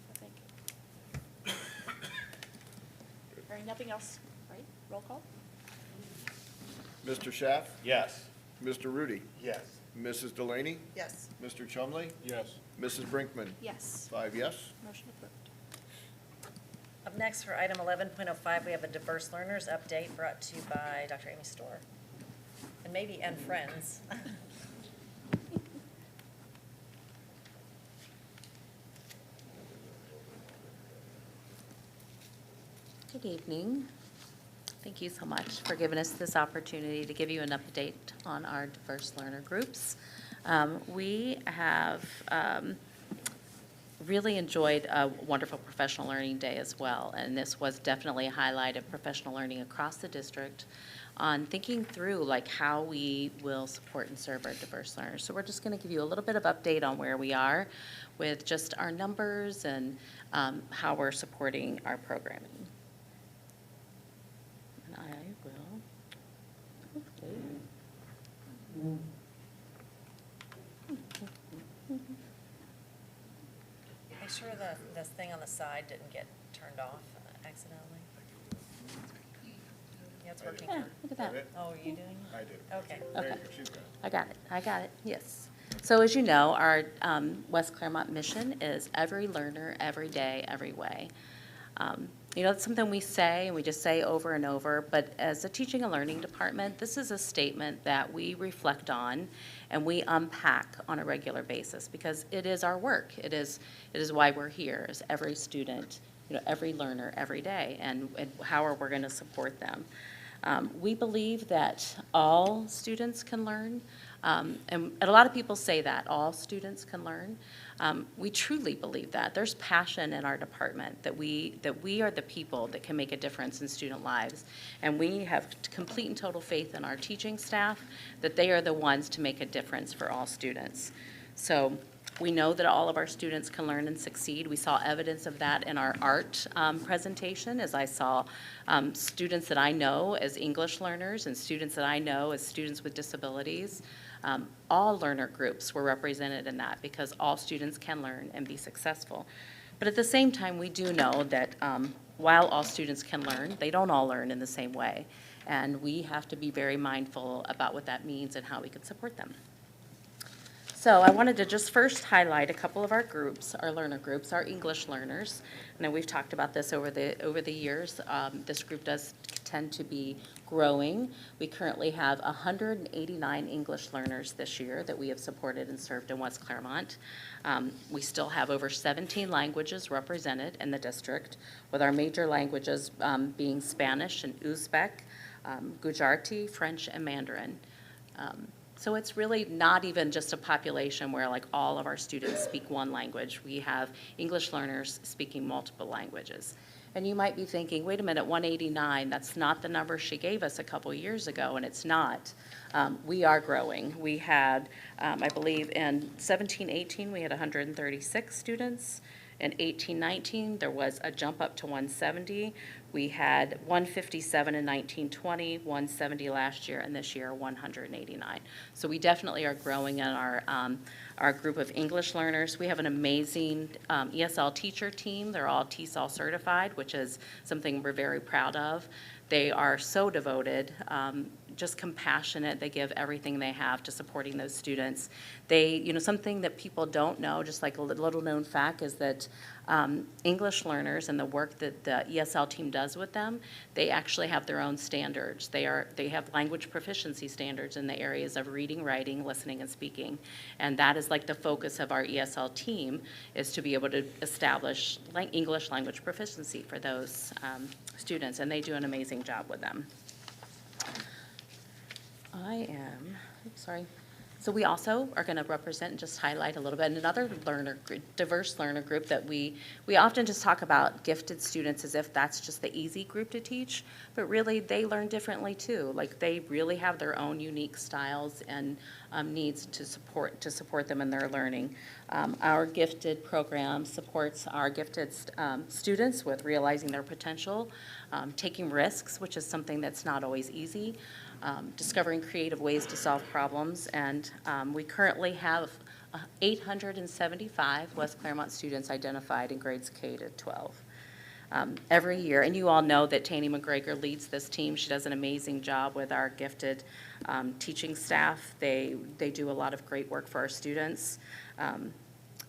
So thank you. All right, nothing else, right? Roll call? Mr. Schaff? Yes. Mr. Rudy? Yes. Mrs. Delaney? Yes. Mr. Chumley? Yes. Mrs. Brinkman? Yes. 5 yes. Motion approved. Up next, for item 11.05, we have a diverse learners update brought to you by Dr. Amy Storr. And friends. Good evening. Thank you so much for giving us this opportunity to give you an update on our diverse learner groups. We have really enjoyed a wonderful professional learning day as well, and this was definitely a highlight of professional learning across the district on thinking through like how we will support and serve our diverse learners. So we're just going to give you a little bit of update on where we are with just our numbers and how we're supporting our programming. And I will hopefully. Make sure the thing on the side didn't get turned off accidentally. Yeah, it's working. Yeah, look at that. Oh, are you doing it? I did. Okay. There you Okay. go. She's got it. I got it, yes. So as you know, our West Clermont mission is every learner, every day, every way. You know, it's something we say, and we just say over and over, but as a teaching and learning department, this is a statement that we reflect on and we unpack on a regular basis because it is our work. It is why we're here, is every student, you know, every learner, every day, and how are we going to support them. We believe that all students can learn, and a lot of people say that, all students can learn. We truly believe that. There's passion in our department that we are the people that can make a difference in student lives. And we have complete and total faith in our teaching staff that they are the ones to make a difference for all students. So we know that all of our students can learn and succeed. We saw evidence of that in our art presentation, as I saw students that I know as English learners and students that I know as students with disabilities. All learner groups were represented in that because all students can learn and be successful. But at the same time, we do know that while all students can learn, they don't all learn in the same way. And we have to be very mindful about what that means and how we can support them. So I wanted to just first highlight a couple of our groups, our learner groups, our English learners. I know we've talked about this over the years. This group does tend to be growing. We currently have 189 English learners this year that we have supported and served in West Clermont. We still have over 17 languages represented in the district, with our major languages being Spanish and Uzbek, Gujarati, French, and Mandarin. So it's really not even just a population where like all of our students speak one language. We have English learners speaking multiple languages. And you might be thinking, wait a minute, 189, that's not the number she gave us a couple years ago, and it's not. We are growing. We had, I believe in 17-18, we had 136 students. In 18-19, there was a jump up to 170. We had 157 in 19-20, 170 last year, and this year 189. So we definitely are growing in our group of English learners. We have an amazing ESL teacher team. They're all TESOL certified, which is something we're very proud of. They are so devoted, just compassionate. They give everything they have to supporting those students. They, you know, something that people don't know, just like a little known fact, is that English learners and the work that the ESL team does with them, they actually have their own standards. They have language proficiency standards in the areas of reading, writing, listening, and speaking. And that is like the focus of our ESL team, is to be able to establish English language proficiency for those students, and they do an amazing job with them. I am sorry. So we also are going to represent and just highlight a little bit another diverse learner group that we often just talk about gifted students as if that's just the easy group to teach, but really they learn differently too. Like they really have their own unique styles and needs to support them in their learning. Our gifted program supports our gifted students with realizing their potential, taking risks, which is something that's not always easy, discovering creative ways to solve problems, and we currently have 875 West Clermont students identified in grades K to 12. Every year, and you all know that Tanny McGregor leads this team. She does an amazing job with our gifted teaching staff. They do a lot of great work for our students.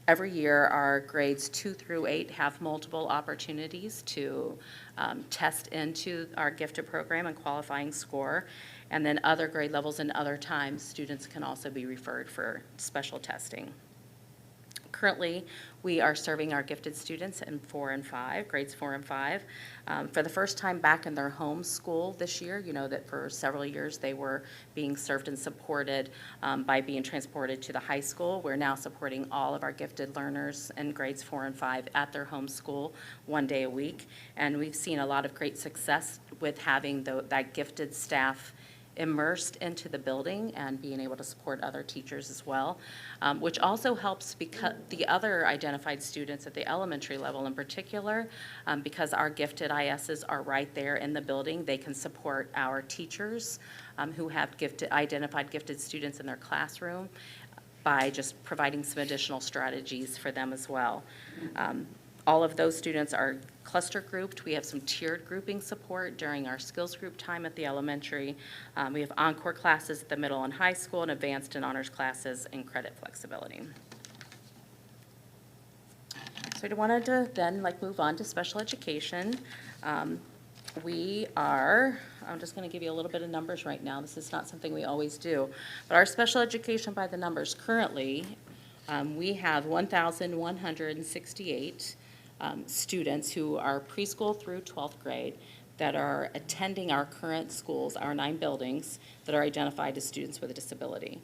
Every year, our grades 2 through 8 have multiple opportunities to test into our gifted program and qualifying score. And then other grade levels and other times, students can also be referred for special testing. Currently, we are serving our gifted students in 4 and 5, grades 4 and 5. For the first time back in their home school this year, you know that for several years they were being served and supported by being transported to the high school. We're now supporting all of our gifted learners in grades 4 and 5 at their home school 1 day a week. And we've seen a lot of great success with having that gifted staff immersed into the building and being able to support other teachers as well, which also helps because the other identified students at the elementary level in particular, because our gifted ISs are right there in the building, they can support our teachers who have identified gifted students in their classroom by just providing some additional strategies for them as well. All of those students are cluster grouped. We have some tiered grouping support during our skills group time at the elementary. We have encore classes at the middle and high school, and advanced and honors classes and credit flexibility. So I wanted to then move on to special education. I'm just going to give you a little bit of numbers right now. This is not something we always do. But our special education by the numbers currently, we have 1,168 students who are preschool through 12th grade that are attending our current schools, our 9 buildings, that are identified as students with a disability.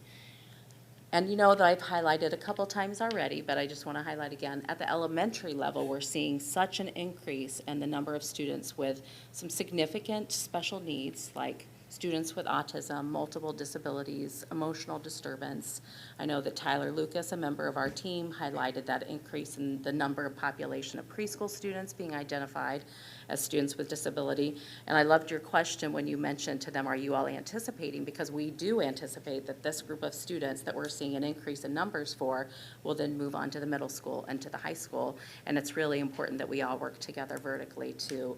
And you know that I've highlighted a couple times already, but I just want to highlight again. At the elementary level, we're seeing such an increase in the number of students with some significant special needs, like students with autism, multiple disabilities, emotional disturbance. I know that Tyler Lucas, a member of our team, highlighted that increase in the number of population of preschool students being identified as students with disability. And I loved your question when you mentioned to them, are you all anticipating? Because we do anticipate that this group of students that we're seeing an increase in numbers for will then move on to the middle school and to the high school. And it's really important that we all work together vertically to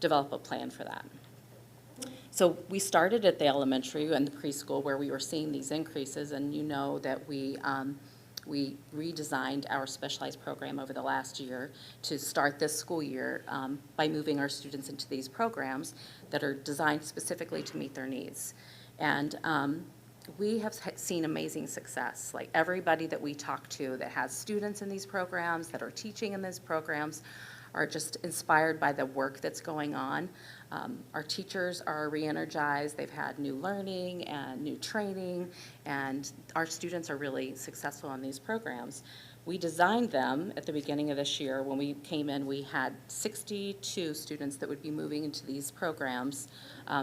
develop a plan for that. So we started at the elementary and the preschool where we were seeing these increases, and you know that we redesigned our specialized program over the last year to start this school year by moving our students into these programs that are designed specifically to meet their needs. And we have seen amazing success. Like everybody that we talk to that has students in these programs, that are teaching in these programs, are just inspired by the work that's going on. Our teachers are re-energized. They've had new learning and new training, and our students are really successful in these programs. We designed them at the beginning of this year. When we came in, we had 62 students that would be moving into these programs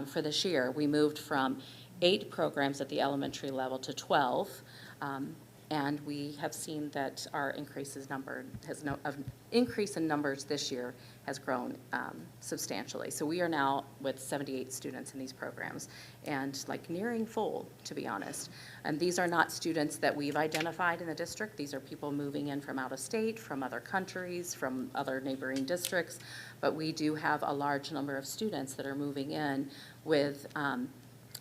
for this year. We moved from 8 programs at the elementary level to 12. And we have seen that our increase in numbers this year has grown substantially. So we are now with 78 students in these programs, and nearing full, to be honest. And these are not students that we've identified in the district. These are people moving in from out of state, from other countries, from other neighboring districts. But we do have a large number of students that are moving in with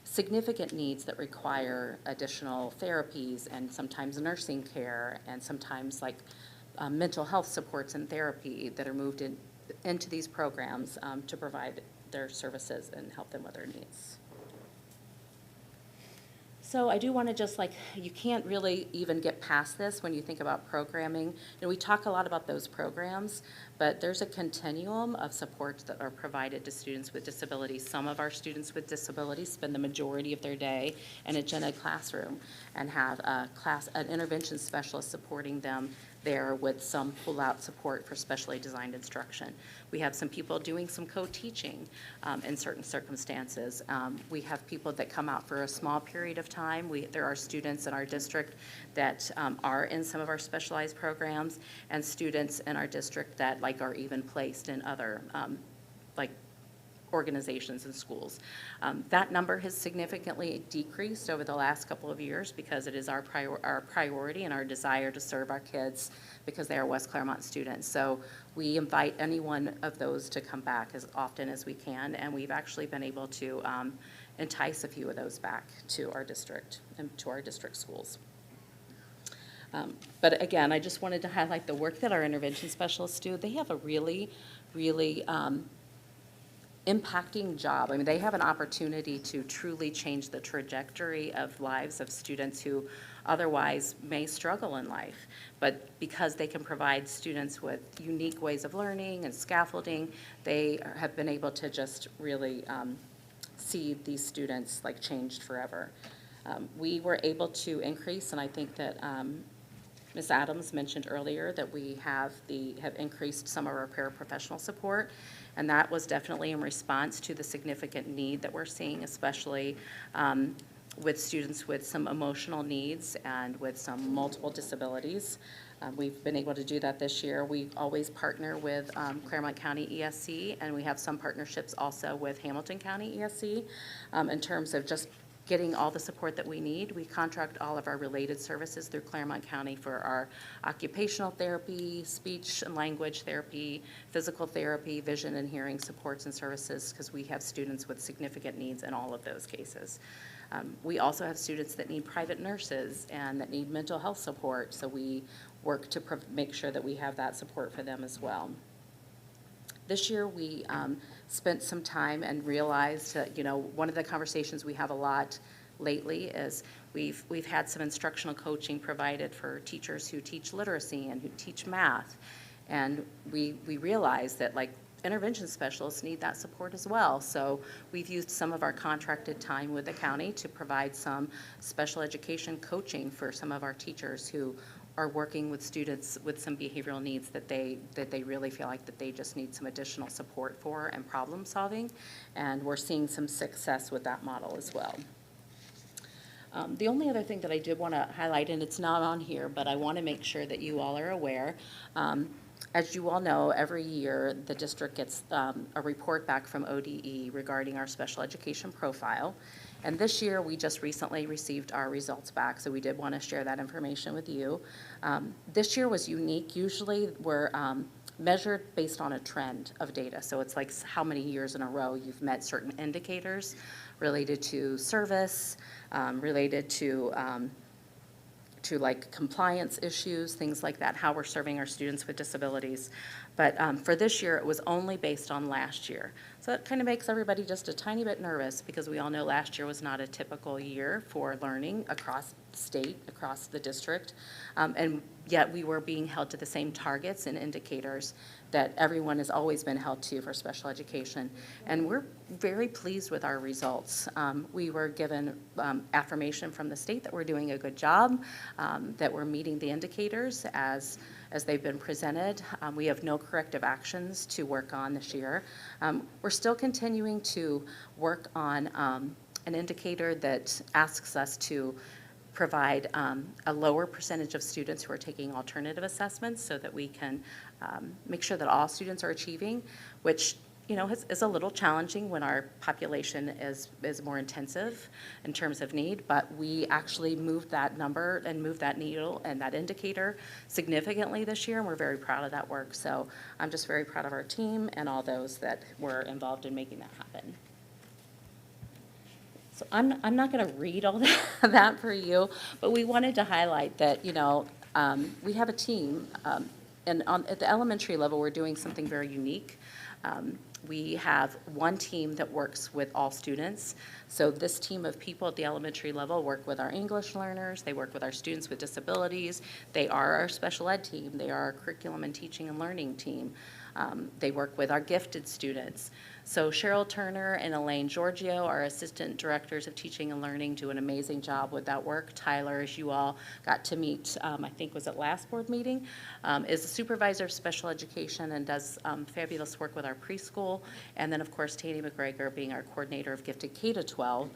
significant needs that require additional therapies and sometimes nursing care and sometimes mental health supports and therapy that are moved into these programs to provide their services and help them with their needs. So I do want to just you can't really even get past this when you think about programming. We talk a lot about those programs, but there's a continuum of supports that are provided to students with disabilities. Some of our students with disabilities spend the majority of their day in a gen ed classroom and have an intervention specialist supporting them there with some pull-out support for specially designed instruction. We have some people doing some co-teaching in certain circumstances. We have people that come out for a small period of time. There are students in our district that are in some of our specialized programs, and students in our district that are even placed in other organizations and schools. That number has significantly decreased over the last couple of years because it is our priority and our desire to serve our kids because they are West Clermont students. So we invite any one of those to come back as often as we can, and we've actually been able to entice a few of those back to our district and to our district schools. But again, I just wanted to highlight the work that our intervention specialists do. They have a really, really impacting job. I mean, they have an opportunity to truly change the trajectory of lives of students who otherwise may struggle in life. But because they can provide students with unique ways of learning and scaffolding, they have been able to just really see these students changed forever. We were able to increase, and I think that Ms. Adams mentioned earlier that we have increased some of our paraprofessional support, and that was definitely in response to the significant need that we're seeing, especially with students with some emotional needs and with some multiple disabilities. We've been able to do that this year. We always partner with Clermont County ESC, and we have some partnerships also with Hamilton County ESC in terms of just getting all the support that we need. We contract all of our related services through Clermont County for our occupational therapy, speech and language therapy, physical therapy, vision and hearing supports and services, because we have students with significant needs in all of those cases. We also have students that need private nurses and that need mental health support, so we work to make sure that we have that support for them as well. This year, we spent some time and realized that, one of the conversations we have a lot lately is we've had some instructional coaching provided for teachers who teach literacy and who teach math. And we realized that intervention specialists need that support as well. So we've used some of our contracted time with the county to provide some special education coaching for some of our teachers who are working with students with some behavioral needs that they really feel like that they just need some additional support for and problem solving. And we're seeing some success with that model as well. The only other thing that I did want to highlight, and it's not on here, but I want to make sure that you all are aware, as you all know, every year the district gets a report back from ODE regarding our special education profile. And this year, we just recently received our results back, so we did want to share that information with you. This year was unique. Usually, we're measured based on a trend of data. So it's like how many years in a row you've met certain indicators related to service, related to compliance issues, things like that, how we're serving our students with disabilities. But for this year, it was only based on last year. So that kind of makes everybody just a tiny bit nervous because we all know last year was not a typical year for learning across the state, across the district. And yet we were being held to the same targets and indicators that everyone has always been held to for special education. And we're very pleased with our results. We were given affirmation from the state that we're doing a good job, that we're meeting the indicators as they've been presented. We have no corrective actions to work on this year. We're still continuing to work on an indicator that asks us to provide a lower percentage of students who are taking alternative assessments so that we can make sure that all students are achieving, which is a little challenging when our population is more intensive in terms of need, but we actually moved that number and moved that needle and that indicator significantly this year, and we're very proud of that work. So I'm just very proud of our team and all those that were involved in making that happen. So I'm not going to read all that for you, but we wanted to highlight that, we have a team, and at the elementary level, we're doing something very unique. We have one team that works with all students. So this team of people at the elementary level work with our English learners, they work with our students with disabilities, they are our special ed team, they are our curriculum and teaching and learning team. They work with our gifted students. So Cheryl Turner and Elaine Giorgio, our assistant directors of teaching and learning, do an amazing job with that work. Tyler, as you all got to meet, I think was at last board meeting, is a supervisor of special education and does fabulous work with our preschool. And then, of course, Taney McGregor being our coordinator of gifted K-12,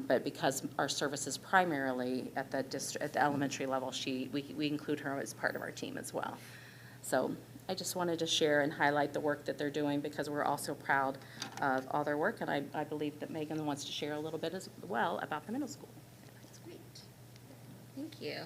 but because our service is primarily at the elementary level, we include her as part of our team as well. So I just wanted to share and highlight the work that they're doing because we're also proud of all their work, and I believe that Megan wants to share a little bit as well about the middle school. That's great. Thank you.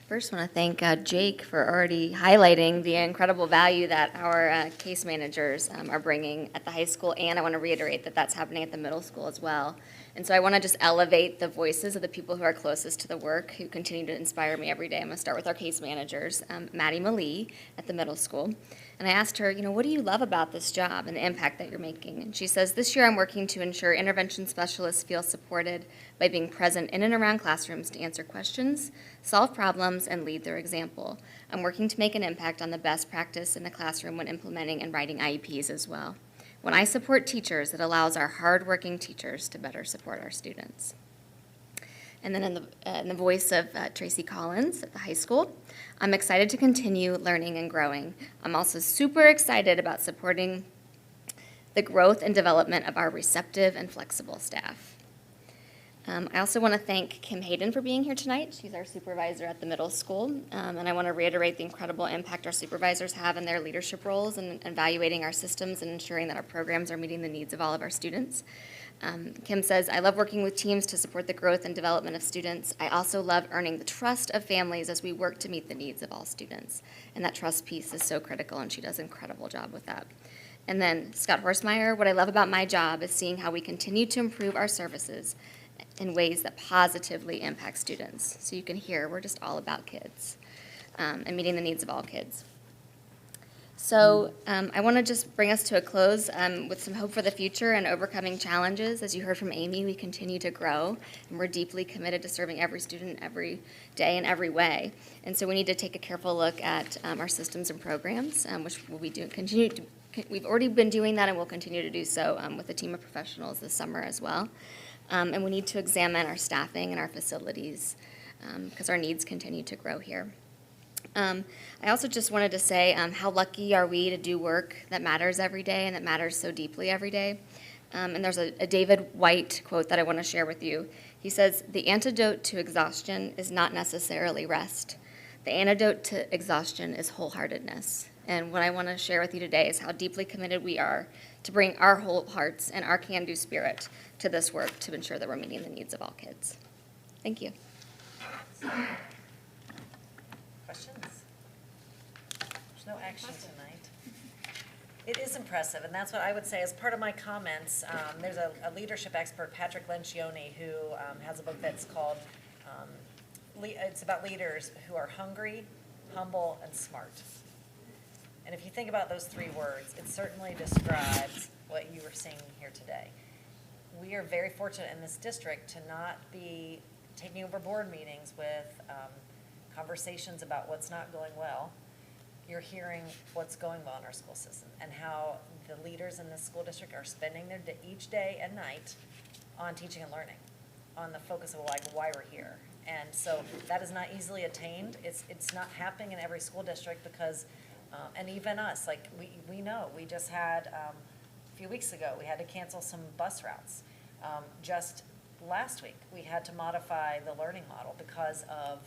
First, want to thank Jake for already highlighting the incredible value that our case managers are bringing at the high school, and I want to reiterate that that's happening at the middle school as well. And so I want to just elevate the voices of the people who are closest to the work, who continue to inspire me every day. I'm going to start with our case managers, Maddie Malee at the middle school. And I asked her, what do you love about this job and the impact that you're making? And she says, this year I'm working to ensure intervention specialists feel supported by being present in and around classrooms to answer questions, solve problems, and lead their example. I'm working to make an impact on the best practice in the classroom when implementing and writing IEPs as well. When I support teachers, it allows our hardworking teachers to better support our students. And then in the voice of Tracy Collins at the high school, I'm excited to continue learning and growing. I'm also super excited about supporting the growth and development of our receptive and flexible staff. I also want to thank Kim Hayden for being here tonight. She's our supervisor at the middle school, and I want to reiterate the incredible impact our supervisors have in their leadership roles in evaluating our systems and ensuring that our programs are meeting the needs of all of our students. Kim says, I love working with teams to support the growth and development of students. I also love earning the trust of families as we work to meet the needs of all students. And that trust piece is so critical, and she does an incredible job with that. And then Scott Horstmeyer, what I love about my job is seeing how we continue to improve our services in ways that positively impact students. So you can hear we're just all about kids and meeting the needs of all kids. So I want to just bring us to a close with some hope for the future and overcoming challenges. As you heard from Amy, we continue to grow, and we're deeply committed to serving every student every day in every way. And so we need to take a careful look at our systems and programs, which we'll be doing, we've already been doing that and we'll continue to do so with a team of professionals this summer as well. And we need to examine our staffing and our facilities because our needs continue to grow here. I also just wanted to say how lucky are we to do work that matters every day and that matters so deeply every day. And there's a David White quote that I want to share with you. He says, the antidote to exhaustion is not necessarily rest. The antidote to exhaustion is wholeheartedness. And what I want to share with you today is how deeply committed we are to bring our whole hearts and our can-do spirit to this work to ensure that we're meeting the needs of all kids. Thank you. Questions? There's no action tonight. It is impressive, and that's what I would say as part of my comments. There's a leadership expert, Patrick Lencioni, who has a book that's called, it's about leaders who are hungry, humble, and smart. And if you think about those three words, it certainly describes what you were seeing here today. We are very fortunate in this district to not be taking over board meetings with conversations about what's not going well. You're hearing what's going well in our school system and how the leaders in this school district are spending their each day and night on teaching and learning, on the focus of like why we're here. And so that is not easily attained. It's not happening in every school district because, and even us, like we know, we just had, a few weeks ago, we had to cancel some bus routes. Just last week, we had to modify the learning model because of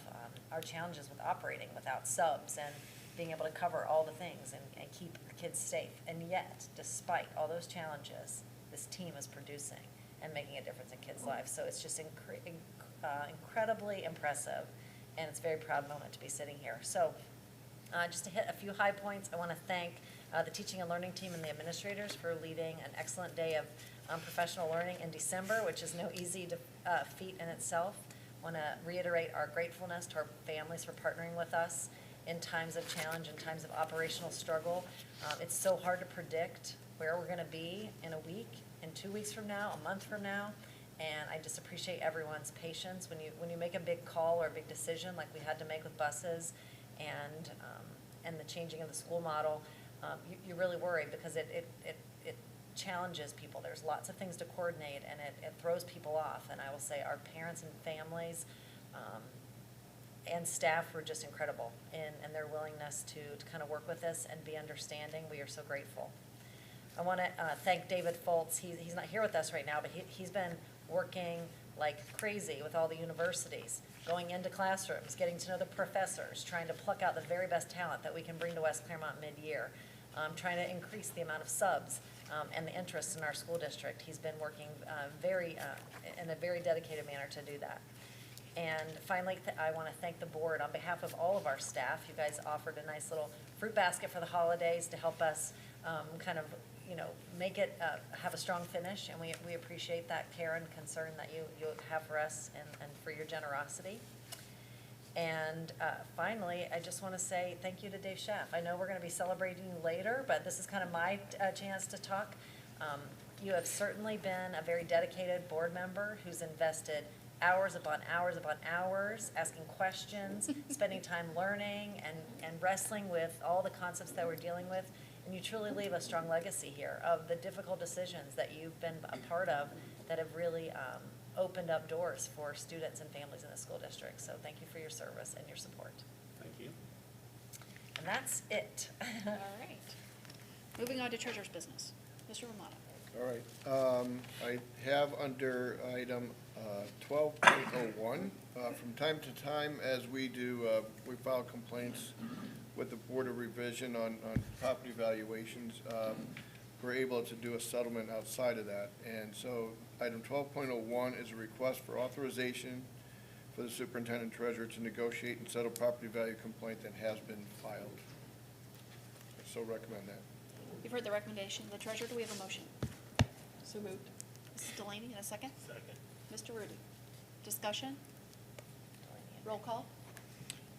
our challenges with operating without subs and being able to cover all the things and keep the kids safe. And yet, despite all those challenges, this team is producing and making a difference in kids' lives. So it's just incredibly impressive, and it's a very proud moment to be sitting here. So just to hit a few high points, I want to thank the teaching and learning team and the administrators for leading an excellent day of professional learning in December, which is no easy feat in itself. I want to reiterate our gratefulness to our families for partnering with us in times of challenge, in times of operational struggle. It's so hard to predict where we're gonna be in a week, in 2 weeks from now, a month from now. And I just appreciate everyone's patience when you make a big call or a big decision like we had to make with buses and the changing of the school model. You really worry because it challenges people. There's lots of things to coordinate, and it throws people off. And I will say our parents and families and staff were just incredible in their willingness to kind of work with us and be understanding. We are so grateful. I want to thank David Foltz. He's not here with us right now, but he's been working like crazy with all the universities, going into classrooms, getting to know the professors, trying to pluck out the very best talent that we can bring to West Clermont mid-year, trying to increase the amount of subs and the interest in our school district. He's been working in a very dedicated manner to do that. And finally, I want to thank the board on behalf of all of our staff. You guys offered a nice little fruit basket for the holidays to help us kind of, make it have a strong finish, and we appreciate that care and concern that you have for us and for your generosity. And finally, I just want to say thank you to Dave Schaff. I know we're going to be celebrating you later, but this is kind of my chance to talk. You have certainly been a very dedicated board member who's invested hours upon hours upon hours, asking questions, spending time learning and wrestling with all the concepts that we're dealing with. And you truly leave a strong legacy here of the difficult decisions that you've been a part of that have really opened up doors for students and families in the school district. So thank you for your service and your support. Thank you. And that's it. All right. Moving on to treasurer's business. Mr. Romano. All right. I have under item 12.01, from time to time, as we do, we file complaints with the Board of Revision on property valuations. We're able to do a settlement outside of that. And so item 12.01 is a request for authorization for the superintendent treasurer to negotiate and settle property value complaint that has been filed. I so recommend that. You've heard the recommendation of the treasurer. Do we have a motion? So moved. Mrs. Delaney, in a second? Second. Mr. Rudy. Discussion? Roll call?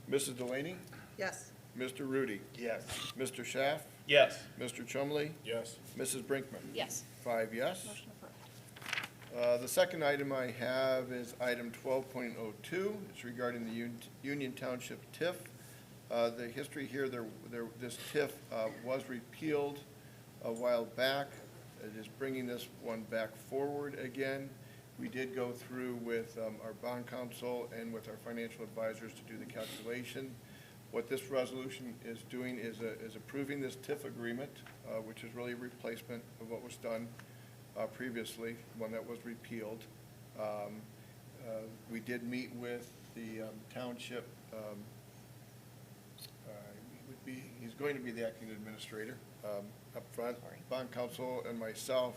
Mrs. Delaney? Yes. Mr. Rudy? Yes. Mr. Schaff? Yes. Mr. Chumley? Yes. Mrs. Brinkman? Yes. 5 yes. Motion approved. The second item I have is item 12.02. It's regarding the Union Township TIF. The history here, this TIF was repealed a while back. It is bringing this one back forward again. We did go through with our bond counsel and with our financial advisors to do the calculation. What this resolution is doing is approving this TIF agreement, which is really a replacement of what was done previously, one that was repealed. We did meet with the township, he's going to be the acting administrator up front, bond counsel and myself,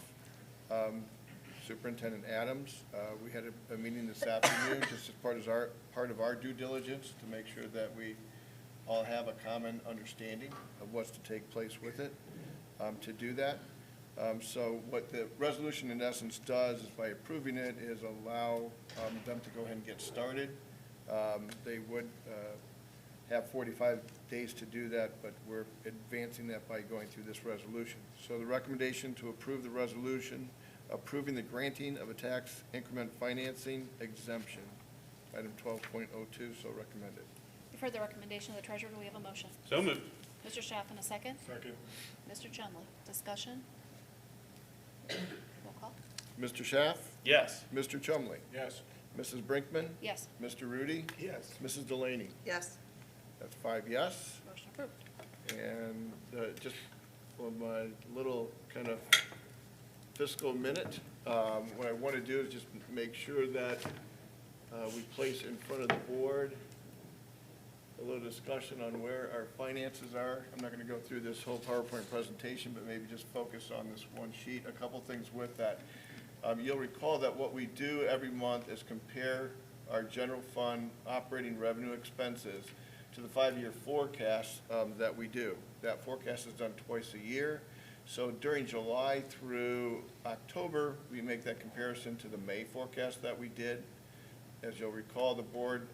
Superintendent Adams. We had a meeting this afternoon just as part of our due diligence to make sure that we all have a common understanding of what's to take place with it. To do that, so what the resolution in essence does is by approving it is allow them to go ahead and get started. They would have 45 days to do that, but we're advancing that by going through this resolution. So the recommendation to approve the resolution approving the granting of a tax increment financing exemption, item 12.02, so recommended. You've heard the recommendation of the treasurer. Do we have a motion? So moved. Mr. Schaff, in a second? Second. Mr. Chumley. Discussion? Roll call? Mr. Schaff? Yes. Mr. Chumley? Yes. Mrs. Brinkman? Yes. Mr. Rudy? Yes. Mrs. Delaney? Yes. That's 5 yes. Motion approved. And just for my little kind of fiscal minute, what I want to do is just make sure that we place in front of the board a little discussion on where our finances are. I'm not going to go through this whole PowerPoint presentation, but maybe just focus on this one sheet. A couple things with that. You'll recall that what we do every month is compare our general fund operating revenue expenses to the 5-year forecast that we do. That forecast is done twice a year. So during July through October, we make that comparison to the May forecast that we did. As you'll recall, the board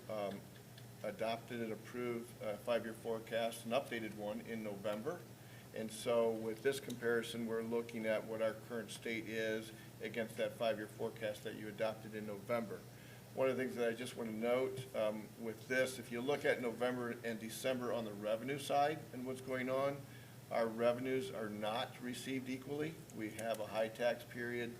adopted and approved a five-year forecast, an updated one, in November. And so with this comparison, we're looking at what our current state is against that five-year forecast that you adopted in November. One of the things that I just want to note with this, if you look at November and December on the revenue side and what's going on, our revenues are not received equally. We have a high tax period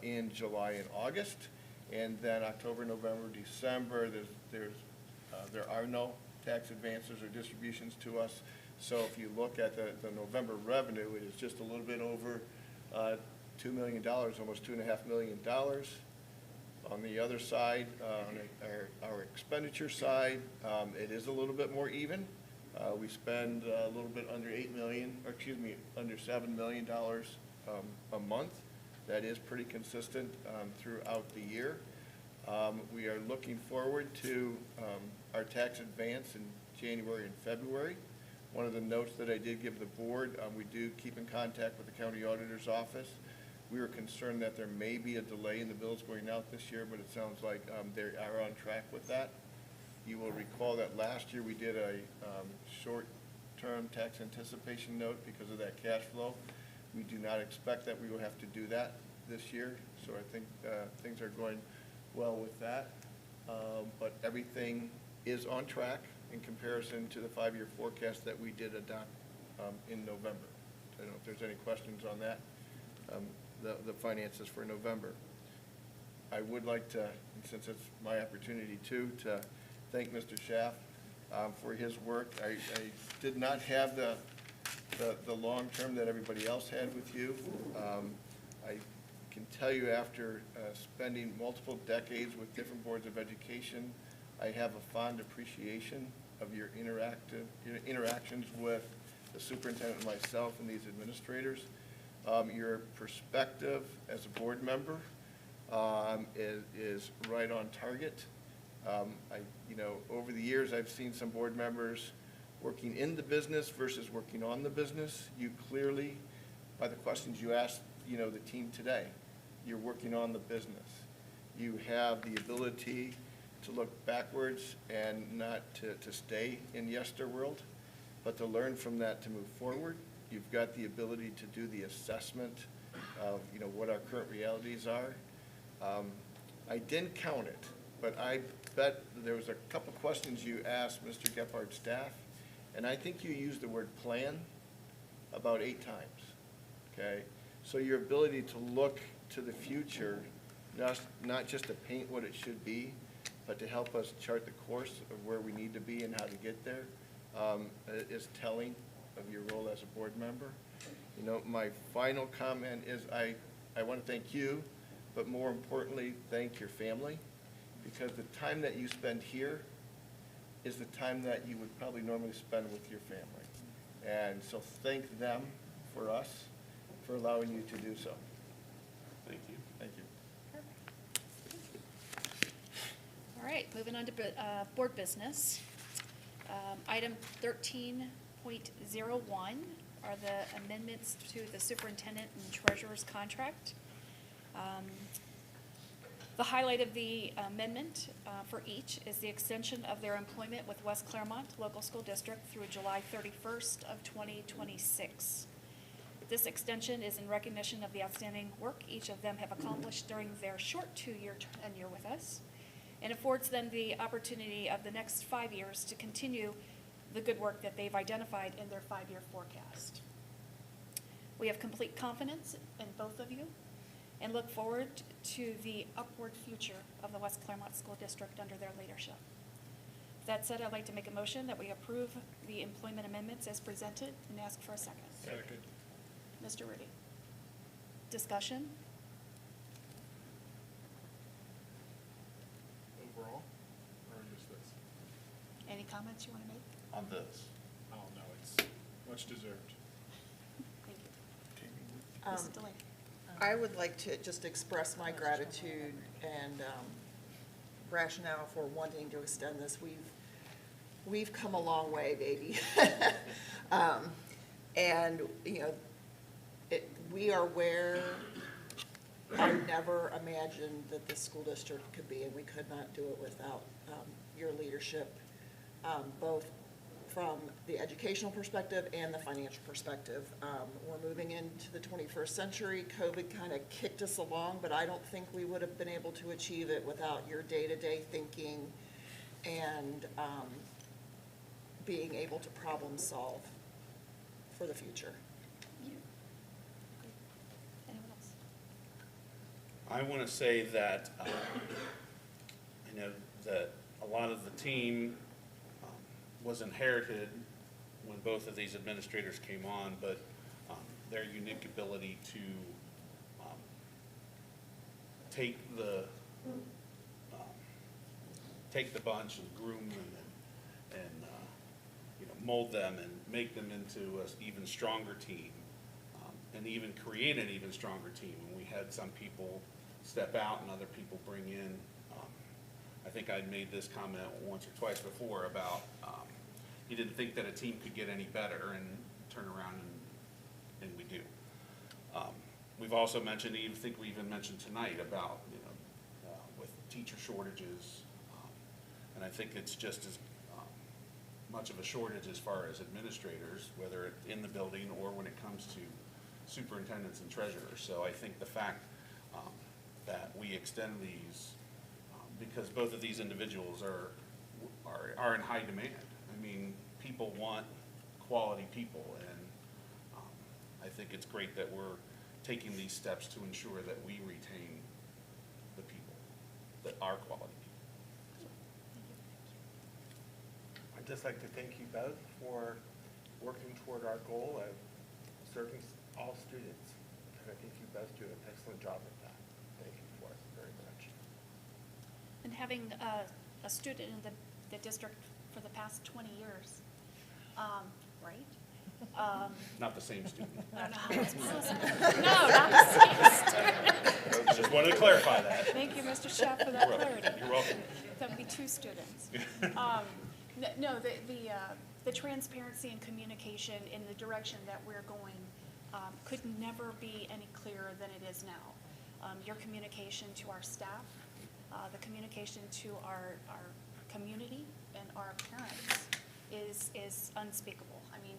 in July and August, and then October, November, December, there are no tax advances or distributions to us. So if you look at the November revenue, it is just a little bit over $2 million, almost $2.5 million. On the other side, on our expenditure side, it is a little bit more even. We spend a little bit under under $7 million a month. That is pretty consistent throughout the year. We are looking forward to our tax advance in January and February. One of the notes that I did give the board, we do keep in contact with the county auditor's office. We were concerned that there may be a delay in the bills going out this year, but it sounds like they are on track with that. You will recall that last year we did a short-term tax anticipation note because of that cash flow. We do not expect that we will have to do that this year, so I think things are going well with that. But everything is on track in comparison to the five-year forecast that we did adopt in November. I don't know if there's any questions on that. The finances for November. I would like to, and since it's my opportunity too, to thank Mr. Schaff for his work. I did not have the long term that everybody else had with you. I can tell you after spending multiple decades with different boards of education, I have a fond appreciation of your interactions with the superintendent and myself and these administrators. Your perspective as a board member is right on target. Over the years, I've seen some board members working in the business versus working on the business. You clearly, by the questions you asked, the team today, you're working on the business. You have the ability to look backwards and not to stay in yesterworld, but to learn from that to move forward. You've got the ability to do the assessment of, what our current realities are. I didn't count it, but I bet there was a couple questions you asked Mr. Gephardt's staff, and I think you used the word plan about 8 times, okay? So your ability to look to the future, not just to paint what it should be, but to help us chart the course of where we need to be and how to get there, is telling of your role as a board member. My final comment is I want to thank you, but more importantly, thank your family, because the time that you spend here is the time that you would probably normally spend with your family. And so thank them for us, for allowing you to do so. Thank you. Thank you. All right, moving on to board business. Item 13.01 are the amendments to the superintendent and treasurer's contract. The highlight of the amendment for each is the extension of their employment with West Clermont Local School District through July 31st of 2026. This extension is in recognition of the outstanding work each of them have accomplished during their short 2-year tenure with us, and affords them the opportunity of the next 5 years to continue the good work that they've identified in their 5-year forecast. We have complete confidence in both of you and look forward to the upward future of the West Clermont School District under their leadership. That said, I'd like to make a motion that we approve the employment amendments as presented and ask for a second. Second. Mr. Rudy. Discussion? Overall, or just this? Any comments you want to make? On this. Oh, no, it's much deserved. Thank you. Mrs. Delaney. I would like to just express my gratitude and rationale for wanting to extend this. We've come a long way, baby. And, we are where I never imagined that this school district could be, and we could not do it without your leadership both from the educational perspective and the financial perspective. We're moving into the 21st century. COVID kind of kicked us along, but I don't think we would have been able to achieve it without your day-to-day thinking and being able to problem solve for the future. Anyone else? I want to say that, I know that a lot of the team was inherited when both of these administrators came on, but their unique ability to take the bunch and groom them and mold them and make them into an even stronger team, and even create an even stronger team. And we had some people step out and other people bring in. I think I'd made this comment once or twice before about he didn't think that a team could get any better, and turn around and we do. We've also mentioned, I think we even mentioned tonight about, with teacher shortages, and I think it's just as much of a shortage as far as administrators, whether it's in the building or when it comes to superintendents and treasurers. So I think the fact that we extend these, because both of these individuals are in high demand. I mean, people want quality people, and I think it's great that we're taking these steps to ensure that we retain the people, that are quality people. I'd just like to thank you both for working toward our goal of serving all students. And I think you both do an excellent job at that. Thank you for it very much. And having a student in the district for the past 20 years, right? Not the same student. I don't know how it's possible. No, not the same student. Just wanted to clarify that. Thank you, Mr. Schaff, for that You're welcome. clarity. You're welcome. That would be 2 students. No, the transparency and communication in the direction that we're going could never be any clearer than it is now. Your communication to our staff, the communication to our community and our parents is unspeakable. I mean,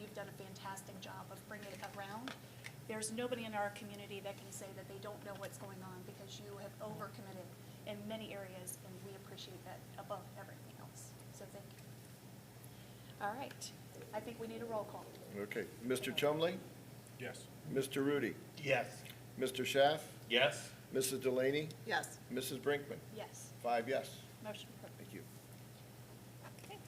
you've done a fantastic job of bringing it around. There's nobody in our community that can say that they don't know what's going on, because you have overcommitted in many areas, and we appreciate that above everything else. So thank you. All right, I think we need a roll call. Okay, Mr. Chumley, Yes. Mr. Rudy, Yes. Mr. Schaff, Yes? Mrs. Delaney, Yes. Mrs. Brinkman. Yes, 5 yes. motion approved. Thank you. Okay.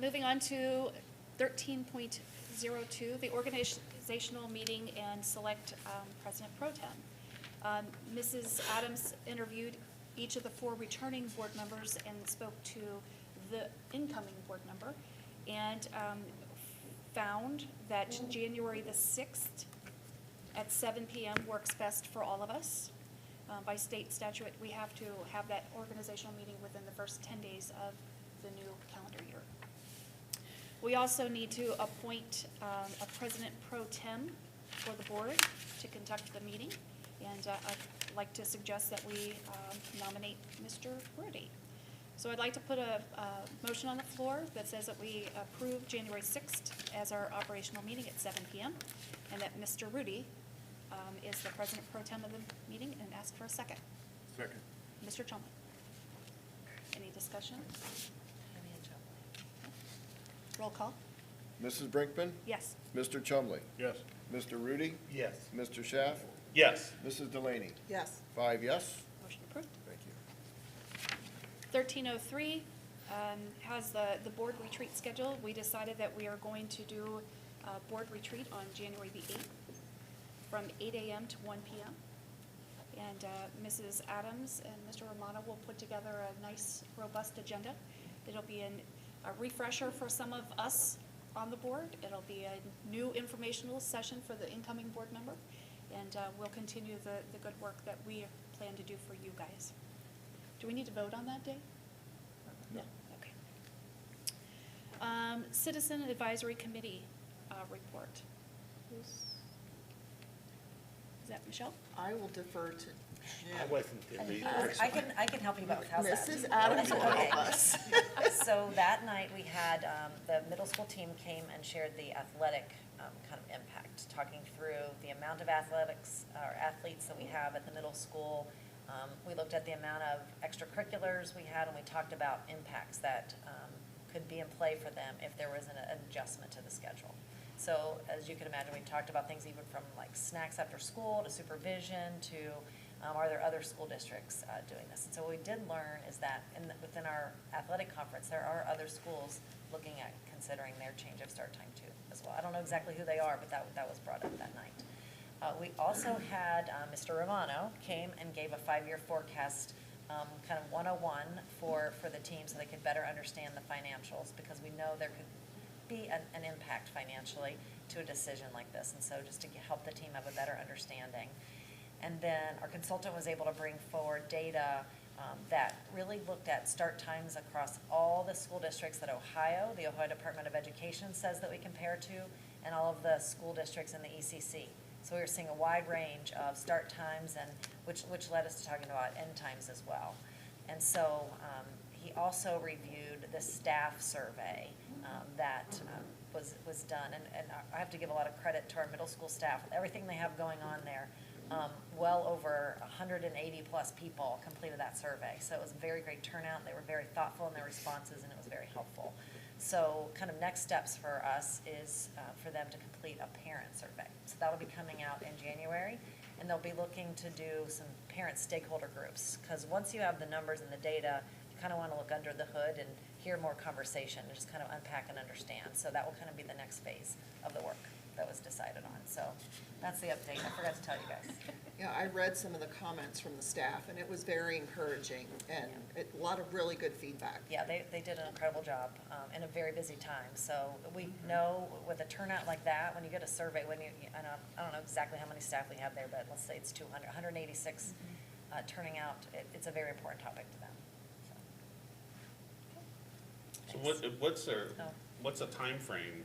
Moving on to 13.02, the organizational meeting and select President Pro Tem. Mrs. Adams interviewed each of the 4 returning board members and spoke to the incoming board member, and found that January the 6th at 7 p.m. works best for all of us. By state statute, we have to have that organizational meeting within the first 10 days of the new calendar year. We also need to appoint a president pro tem for the board to conduct the meeting, and I'd like to suggest that we nominate Mr. Rudy. So I'd like to put a motion on the floor that says that we approve January 6th as our operational meeting at 7 p.m., and that Mr. Rudy is the president pro tem of the meeting, and ask for a second. Second. Mr. Chumley. Any discussion? Roll call? Mrs. Brinkman, Yes. Mr. Chumley, Yes. Mr. Rudy, Yes. Mr. Schaff, Yes. Mrs. Delaney. Yes. 5 yes. Motion approved. Thank you. 1303 has the board retreat schedule. We decided that we are going to do a board retreat on January the 8th from 8 a.m. to 1 p.m. And Mrs. Adams and Mr. Romano will put together a nice, robust agenda. It'll be a refresher for some of us on the board. It'll be a new informational session for the incoming board member. And we'll continue the good work that we plan to do for you guys. Do we need to vote on that day? No. Okay. Citizen Advisory Committee report. Is that Michelle? I will defer I wasn't there either. I can help you both, how's that? Mrs. Adams will Okay. help us. So that night, we had, the middle school team came and shared the athletic kind of impact, talking through the amount of athletics, or athletes that we have at the middle school. We looked at the amount of extracurriculars we had, and we talked about impacts that could be in play for them if there was an adjustment to the schedule. So as you can imagine, we talked about things even from like snacks after school to supervision to are there other school districts doing this? And so what we did learn is that within our athletic conference, there are other schools looking at considering their change of start time too as well. I don't know exactly who they are, but that was brought up that night. We also had Mr. Romano came and gave a 5-year forecast, kind of 101 for the team so they could better understand the financials, because we know there could be an impact financially to a decision like this. And so just to help the team have a better understanding. And then our consultant was able to bring forward data that really looked at start times across all the school districts that the Ohio Department of Education says that we compare to, and all of the school districts in the ECC. So we were seeing a wide range of start times, and which led us to talking about end times as well. And so he also reviewed the staff survey that was done, and I have to give a lot of credit to our middle school staff, everything they have going on there. Well over 180 plus people completed that survey. So it was a very great turnout. They were very thoughtful in their responses, and it was very helpful. So kind of next steps for us is for them to complete a parent survey. So that'll be coming out in January, and they'll be looking to do some parent stakeholder groups, because once you have the numbers and the data, you kind of want to look under the hood and hear more conversation and just kind of unpack and understand. So that will kind of be the next phase of the work that was decided on. So that's the update. I forgot to tell you guys. Yeah, I read some of the comments from the staff, and it was very encouraging, and a lot of really good feedback. Yeah, they did an incredible job in a very busy time. So we know with a turnout like that, when you get a survey, I don't know exactly how many staff we have there, but let's say it's 200, 186 turning out, it's a very important topic to them. So what's a timeframe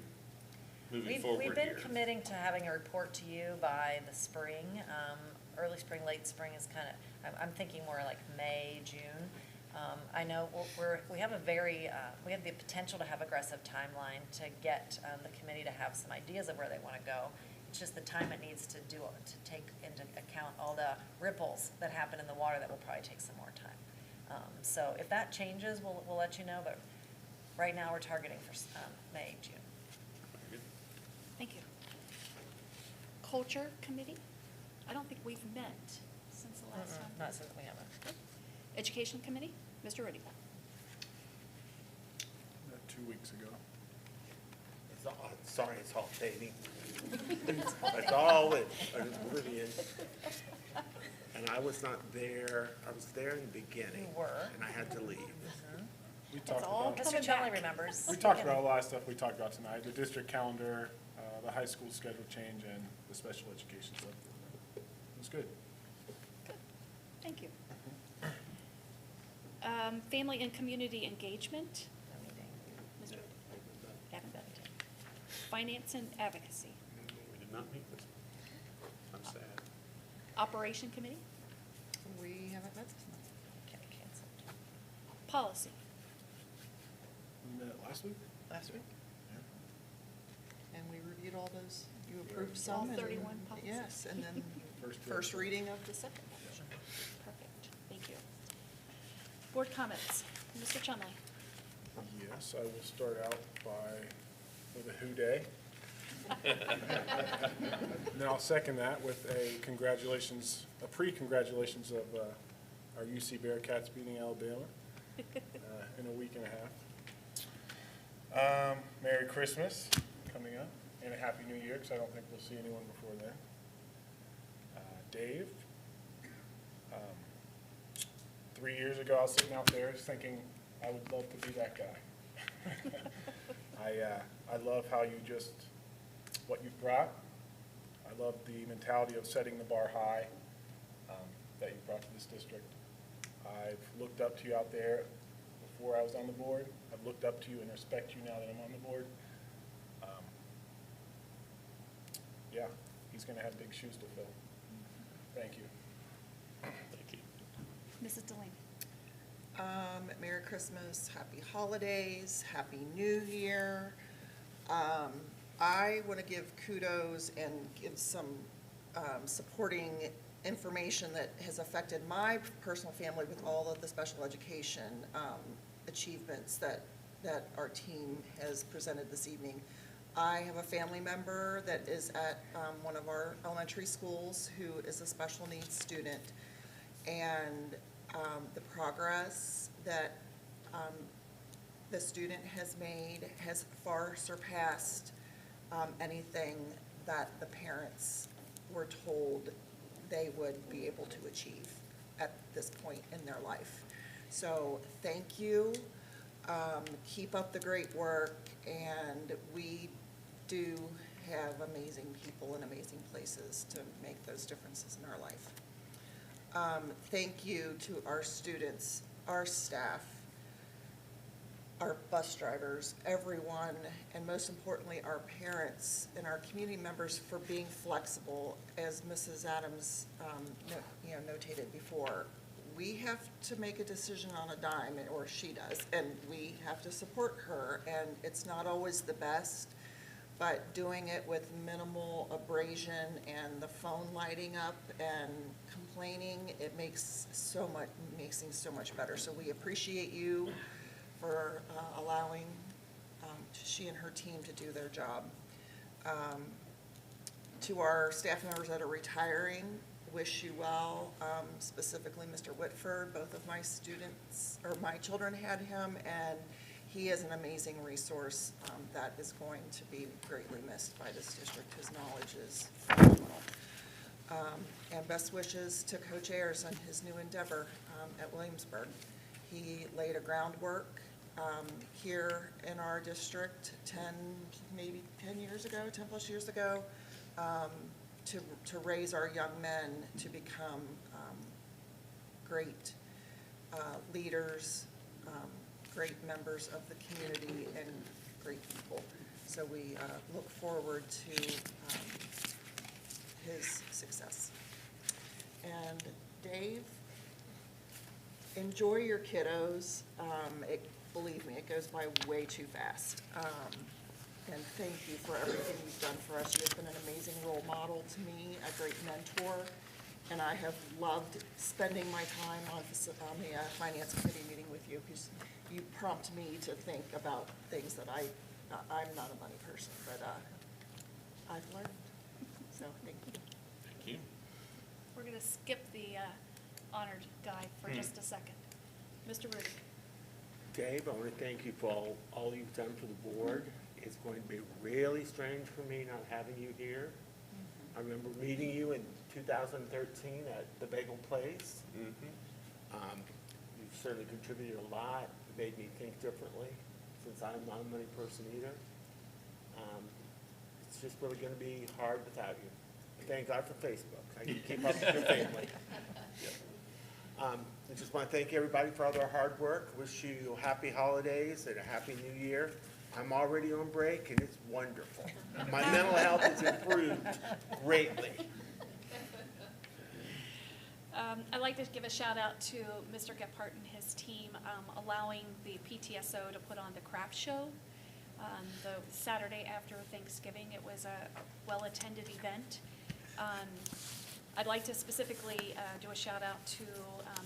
moving forward We've been here? committing to having a report to you by the spring. Early spring, late spring is kind of, I'm thinking more like May, June. I know we have we have the potential to have aggressive timeline to get the committee to have some ideas of where they want to go. It's just the time it needs to take into account all the ripples that happen in the water that will probably take some more time. So if that changes, we'll let you know, but right now we're targeting for May, June. Thank you. Culture Committee? I don't think we've met since the last time. Not since we haven't. Education Committee? Mr. Rudy? 2 weeks ago. Sorry, it's all fading. It's all oblivion. And I was not there, I was there in the beginning. You were. And I had to leave. We talked all about, Mr. Chumley remembers. we talked about a lot of stuff we talked about tonight, the district calendar, the high school schedule change, and the special education stuff. It was good. Thank you. Family and Community Engagement? Mr. Haven't done it. Finance and Advocacy? We did not meet this. I'm sad. Operation Committee? We haven't met this month. Okay, canceled. Policy? We met last week? Last week. And we reviewed all those, you approved some. All and- 31 policies. Yes, and then First first reading of the second. Perfect, thank you. Board comments? Mr. Chumley? Yes, I will start out with a who day. Then I'll second that with a congratulations, a pre-congratulations of our UC Bearcats beating Alabama in a week and a half. Merry Christmas coming up, and a Happy New Year, because I don't think we'll see anyone before then. Dave, 3 years ago, I was sitting out there thinking I would love to be that guy. I love how what you've brought. I love the mentality of setting the bar high that you brought to this district. I've looked up to you out there before I was on the board. I've looked up to you and respect you now that I'm on the board. Yeah, he's going to have big shoes to fill. Thank you. Mrs. Delaney. Merry Christmas, Happy Holidays, Happy New Year. I want to give kudos and give some supporting information that has affected my personal family with all of the special education achievements that our team has presented this evening. I have a family member that is at one of our elementary schools who is a special needs student, and the progress that the student has made has far surpassed anything that the parents were told they would be able to achieve at this point in their life. So thank you. Keep up the great work, and we do have amazing people and amazing places to make those differences in our life. Thank you to our students, our staff, our bus drivers, everyone, and most importantly, our parents and our community members for being flexible. As Mrs. Adams notated before, we have to make a decision on a dime, or she does, and we have to support her, and it's not always the best, but doing it with minimal abrasion and the phone lighting up and complaining, it makes things so much better. So we appreciate you for allowing she and her team to do their job. To our staff members that are retiring, wish you well, specifically Mr. Whitford. Both of my students, or my children had him, and he is an amazing resource that is going to be greatly missed by this district. His knowledge is phenomenal. And best wishes to Coach Ayers on his new endeavor at Williamsburg. He laid a groundwork here in our district 10 plus years ago, to raise our young men to become great leaders, great members of the community, and great people. So we look forward to his success. And Dave, enjoy your kiddos. Believe me, it goes by way too fast. And thank you for everything you've done for us. You've been an amazing role model to me, a great mentor, and I have loved spending my time on the finance committee meeting with you, because you prompt me to think about things that I'm not a money person, but I've learned. So thank you. Thank you. We're going to skip the honored guy for just a second. Mr. Rudy. Dave, I want to thank you for all you've done for the board. It's going to be really strange for me not having you here. I remember meeting you in 2013 at the Bagel Place. You've certainly contributed a lot. It made me think differently, since I'm not a money person either. It's just really going to be hard without you. Thank God for Facebook. I can keep up with your family. I just want to thank everybody for all their hard work. Wish you happy holidays and a happy new year. I'm already on break, and it's wonderful. My mental health has improved greatly. I'd like to give a shout out to Mr. Gephardt and his team, allowing the PTSO to put on the craft show the Saturday after Thanksgiving. It was a well-attended event. I'd like to specifically do a shout out to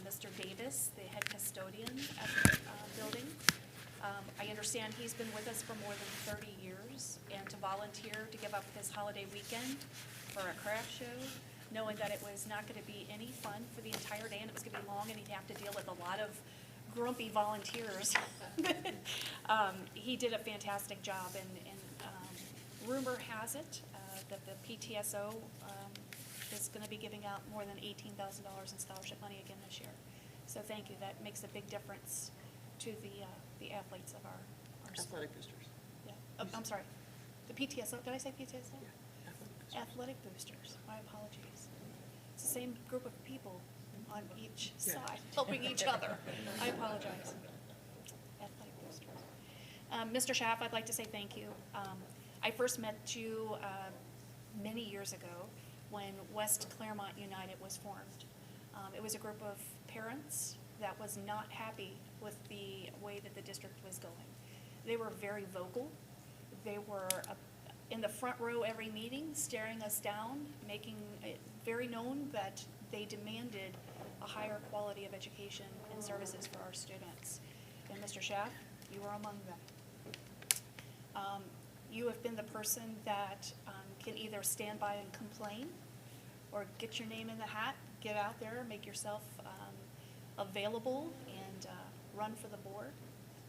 Mr. Davis, the head custodian at the building. I understand he's been with us for more than 30 years, and to volunteer to give up his holiday weekend for a craft show, knowing that it was not going to be any fun for the entire day, and it was going to be long, and he'd have to deal with a lot of grumpy volunteers. He did a fantastic job, and rumor has it that the PTSO is going to be giving out more than $18,000 in scholarship money again this year. So thank you. That makes a big difference to the athletes of our Athletic boosters. Yeah. Oh, I'm sorry. The PTSO, did I say PTSO? Yeah, Athletic boosters. My apologies. It's the same group of people on each side, helping each other. I apologize. Athletic boosters. Mr. Schaff, I'd like to say thank you. I first met you many years ago when West Clermont United was formed. It was a group of parents that was not happy with the way that the district was going. They were very vocal. They were in the front row every meeting, staring us down, making it very known that they demanded a higher quality of education and services for our students. And Mr. Schaff, you are among them. You have been the person that can either stand by and complain or get your name in the hat, get out there, make yourself available, and run for the board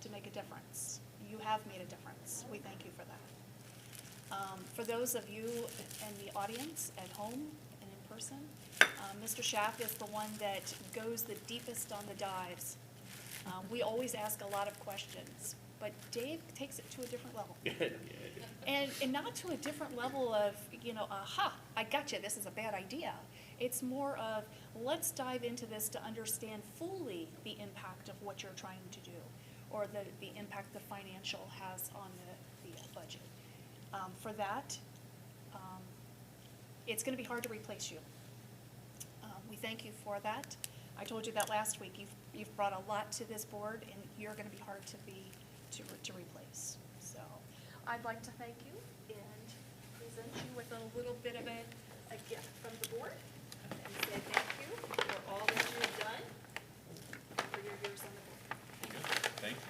to make a difference. You have made a difference. We thank you for that. For those of you in the audience, at home and in person, Mr. Schaff is the one that goes the deepest on the dives. We always ask a lot of questions, but Dave takes it to a different level. And not to a different level of, aha, I got you, this is a bad idea. It's more of, let's dive into this to understand fully the impact of what you're trying to do, or the impact the financial has on the budget. For that, it's going to be hard to replace you. We thank you for that. I told you that last week. You've brought a lot to this board, and you're going to be hard to replace. So I'd like to thank you and present you with a little bit of a gift from the board, and say thank you for all that you've done for your years on the board. Thank you.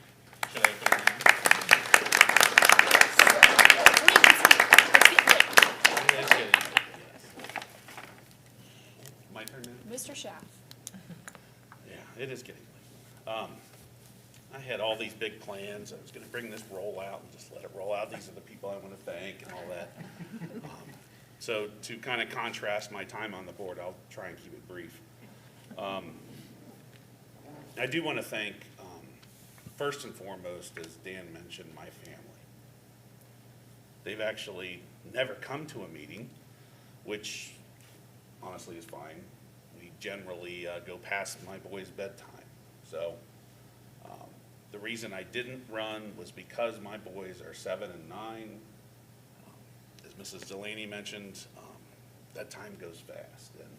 Should I open it now? It's getting late, yes. My turn now? Mr. Schaff. Yeah, it is getting late. I had all these big plans. I was gonna bring this roll out and just let it roll out. These are the people I wanna thank and all that. So to kind of contrast my time on the board, I'll try and keep it brief. I do wanna thank, first and foremost, as Dan mentioned, my family. They've actually never come to a meeting, which honestly is fine. We generally go past my boys' bedtime. So the reason I didn't run was because my boys are 7 and 9. As Mrs. Delaney mentioned, that time goes fast. And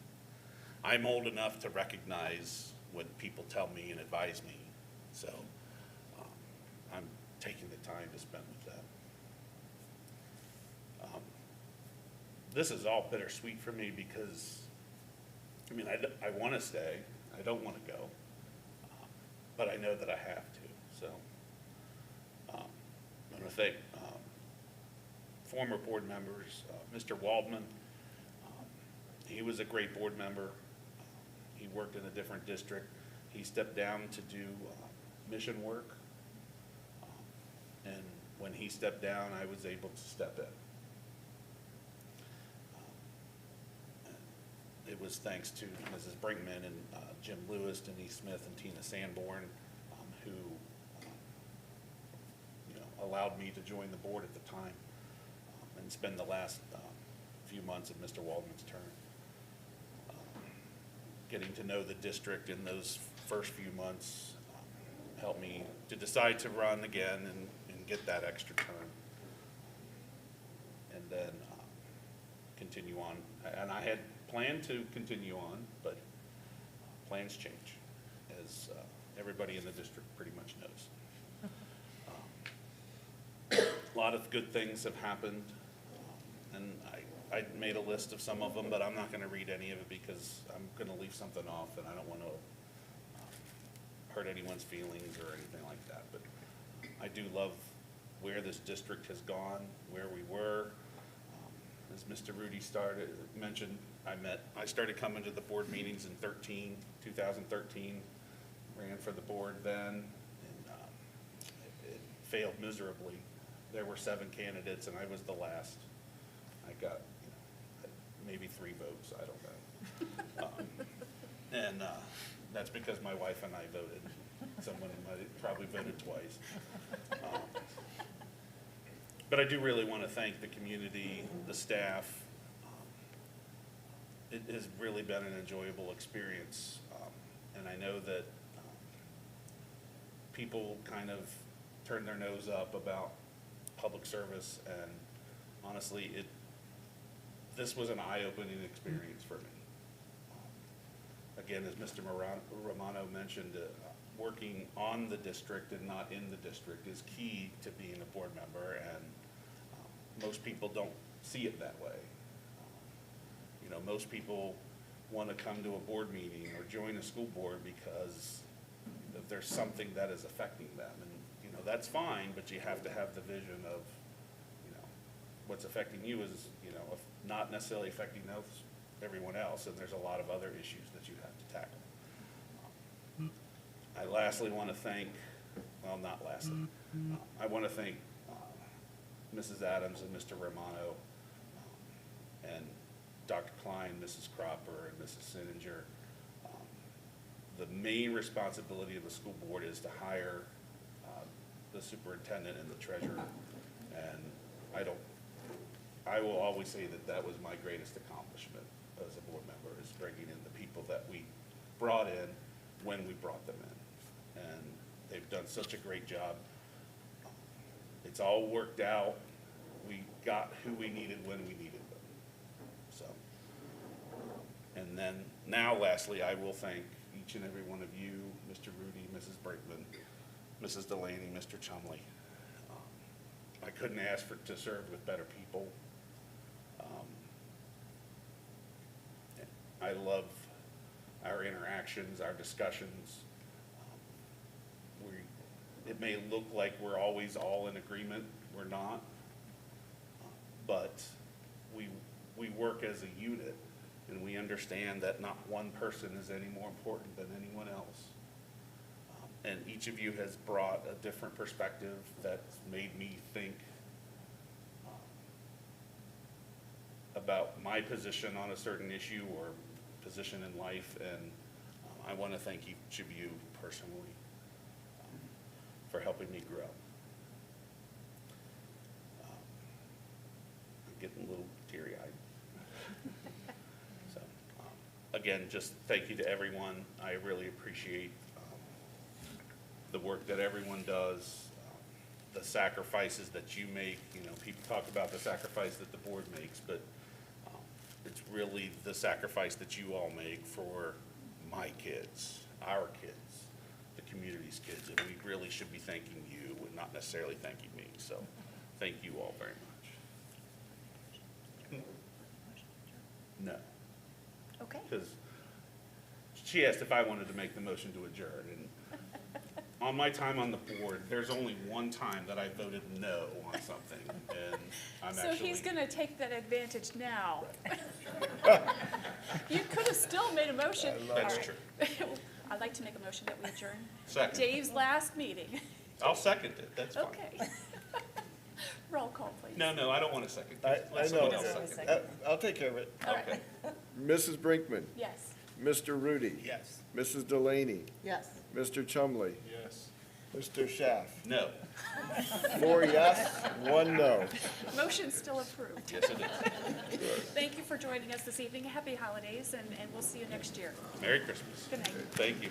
I'm old enough to recognize when people tell me and advise me. So I'm taking the time to spend with them. This is all bittersweet for me because, I mean, I want to stay. I don't want to go. But I know that I have to. So I'm going to thank former board members, Mr. Waldman. He was a great board member. He worked in a different district. He stepped down to do mission work. And when he stepped down, I was able to step in. It was thanks to Mrs. Brinkman and Jim Lewis, Denise Smith, and Tina Sanborn, who allowed me to join the board at the time and spend the last few months of Mr. Waldman's term. Getting to know the district in those first few months helped me to decide to run again and get that extra term. And then continue on. And I had planned to continue on, but plans change, as everybody in the district pretty much knows. A lot of good things have happened, and I made a list of some of them, but I'm not going to read any of it because I'm going to leave something off, and I don't want to hurt anyone's feelings or anything like that. But I do love where this district has gone, where we were. As Mr. Rudy mentioned, I started coming to the board meetings in 2013, ran for the board then, and it failed miserably. There were 7 candidates, and I was the last. I got maybe 3 votes, I don't know. And that's because my wife and I voted. Someone might probably voted twice. But I do really want to thank the community, the staff. It has really been an enjoyable experience. And I know that people kind of turn their nose up about public service, and honestly, this was an eye-opening experience for me. I again, as Mr. Romano mentioned, working on the district and not in the district is key to being a board member, and most people don't see it that way. You know, most people want to come to a board meeting or join a school board because there's something that is affecting them. And, you know, that's fine, but you have to have the vision of, you know, what's affecting you is, you know, not necessarily affecting everyone else, and there's a lot of other issues that you have to tackle. I lastly want to thank, well, not lastly, I want to thank Mrs. Adams and Mr. Romano, and Dr. Klein, Mrs. Cropper, and Mrs. Sininger. The main responsibility of the school board is to hire the superintendent and the treasurer, and I will always say that that was my greatest accomplishment as a board member, is bringing in the people that we brought in when we brought them in. And they've done such a great job. It's all worked out. We got who we needed when we needed them. So, and then now lastly, I will thank each and every one of you, Mr. Rudy, Mrs. Brinkman, Mrs. Delaney, Mr. Chumley. I couldn't ask to serve with better people. I love our interactions, our discussions. It may look like we're always all in agreement. We're not. But we work as a unit, and we understand that not one person is any more important than anyone else. And each of you has brought a different perspective that's made me think about my position on a certain issue or position in life, and I want to thank each of you personally for helping me grow. I'm getting a little teary-eyed. So, again, just thank you to everyone. I really appreciate the work that everyone does, the sacrifices that you make. You know, people talk about the sacrifice that the board makes, but it's really the sacrifice that you all make for my kids, our kids, the community's kids, and we really should be thanking you and not necessarily thanking me. So thank you all very much. No. Okay. Because she asked if I wanted to make the motion to adjourn, and on my time on the board, there's only one time that I voted no on something, and I'm So actually. he's gonna take that advantage now. You could have still made a motion. That's All true. right. I'd like to make a motion that we adjourn. Second. Dave's last meeting. I'll second it, that's fine. Okay. Roll call, please. No, I don't want a second. I Let know. someone else second it. I'll take care of it. All right. Okay. Mrs. Brinkman, Yes. Mr. Rudy. Yes. Mrs. Delaney, Yes. Mr. Chumley, Yes. Mr. Schaff. No. 4 yes, 1 no. Motion still approved. Yes, it is. Thank you for joining us this evening. Happy holidays, and we'll see you next year. Merry Christmas. Good night. Thank you.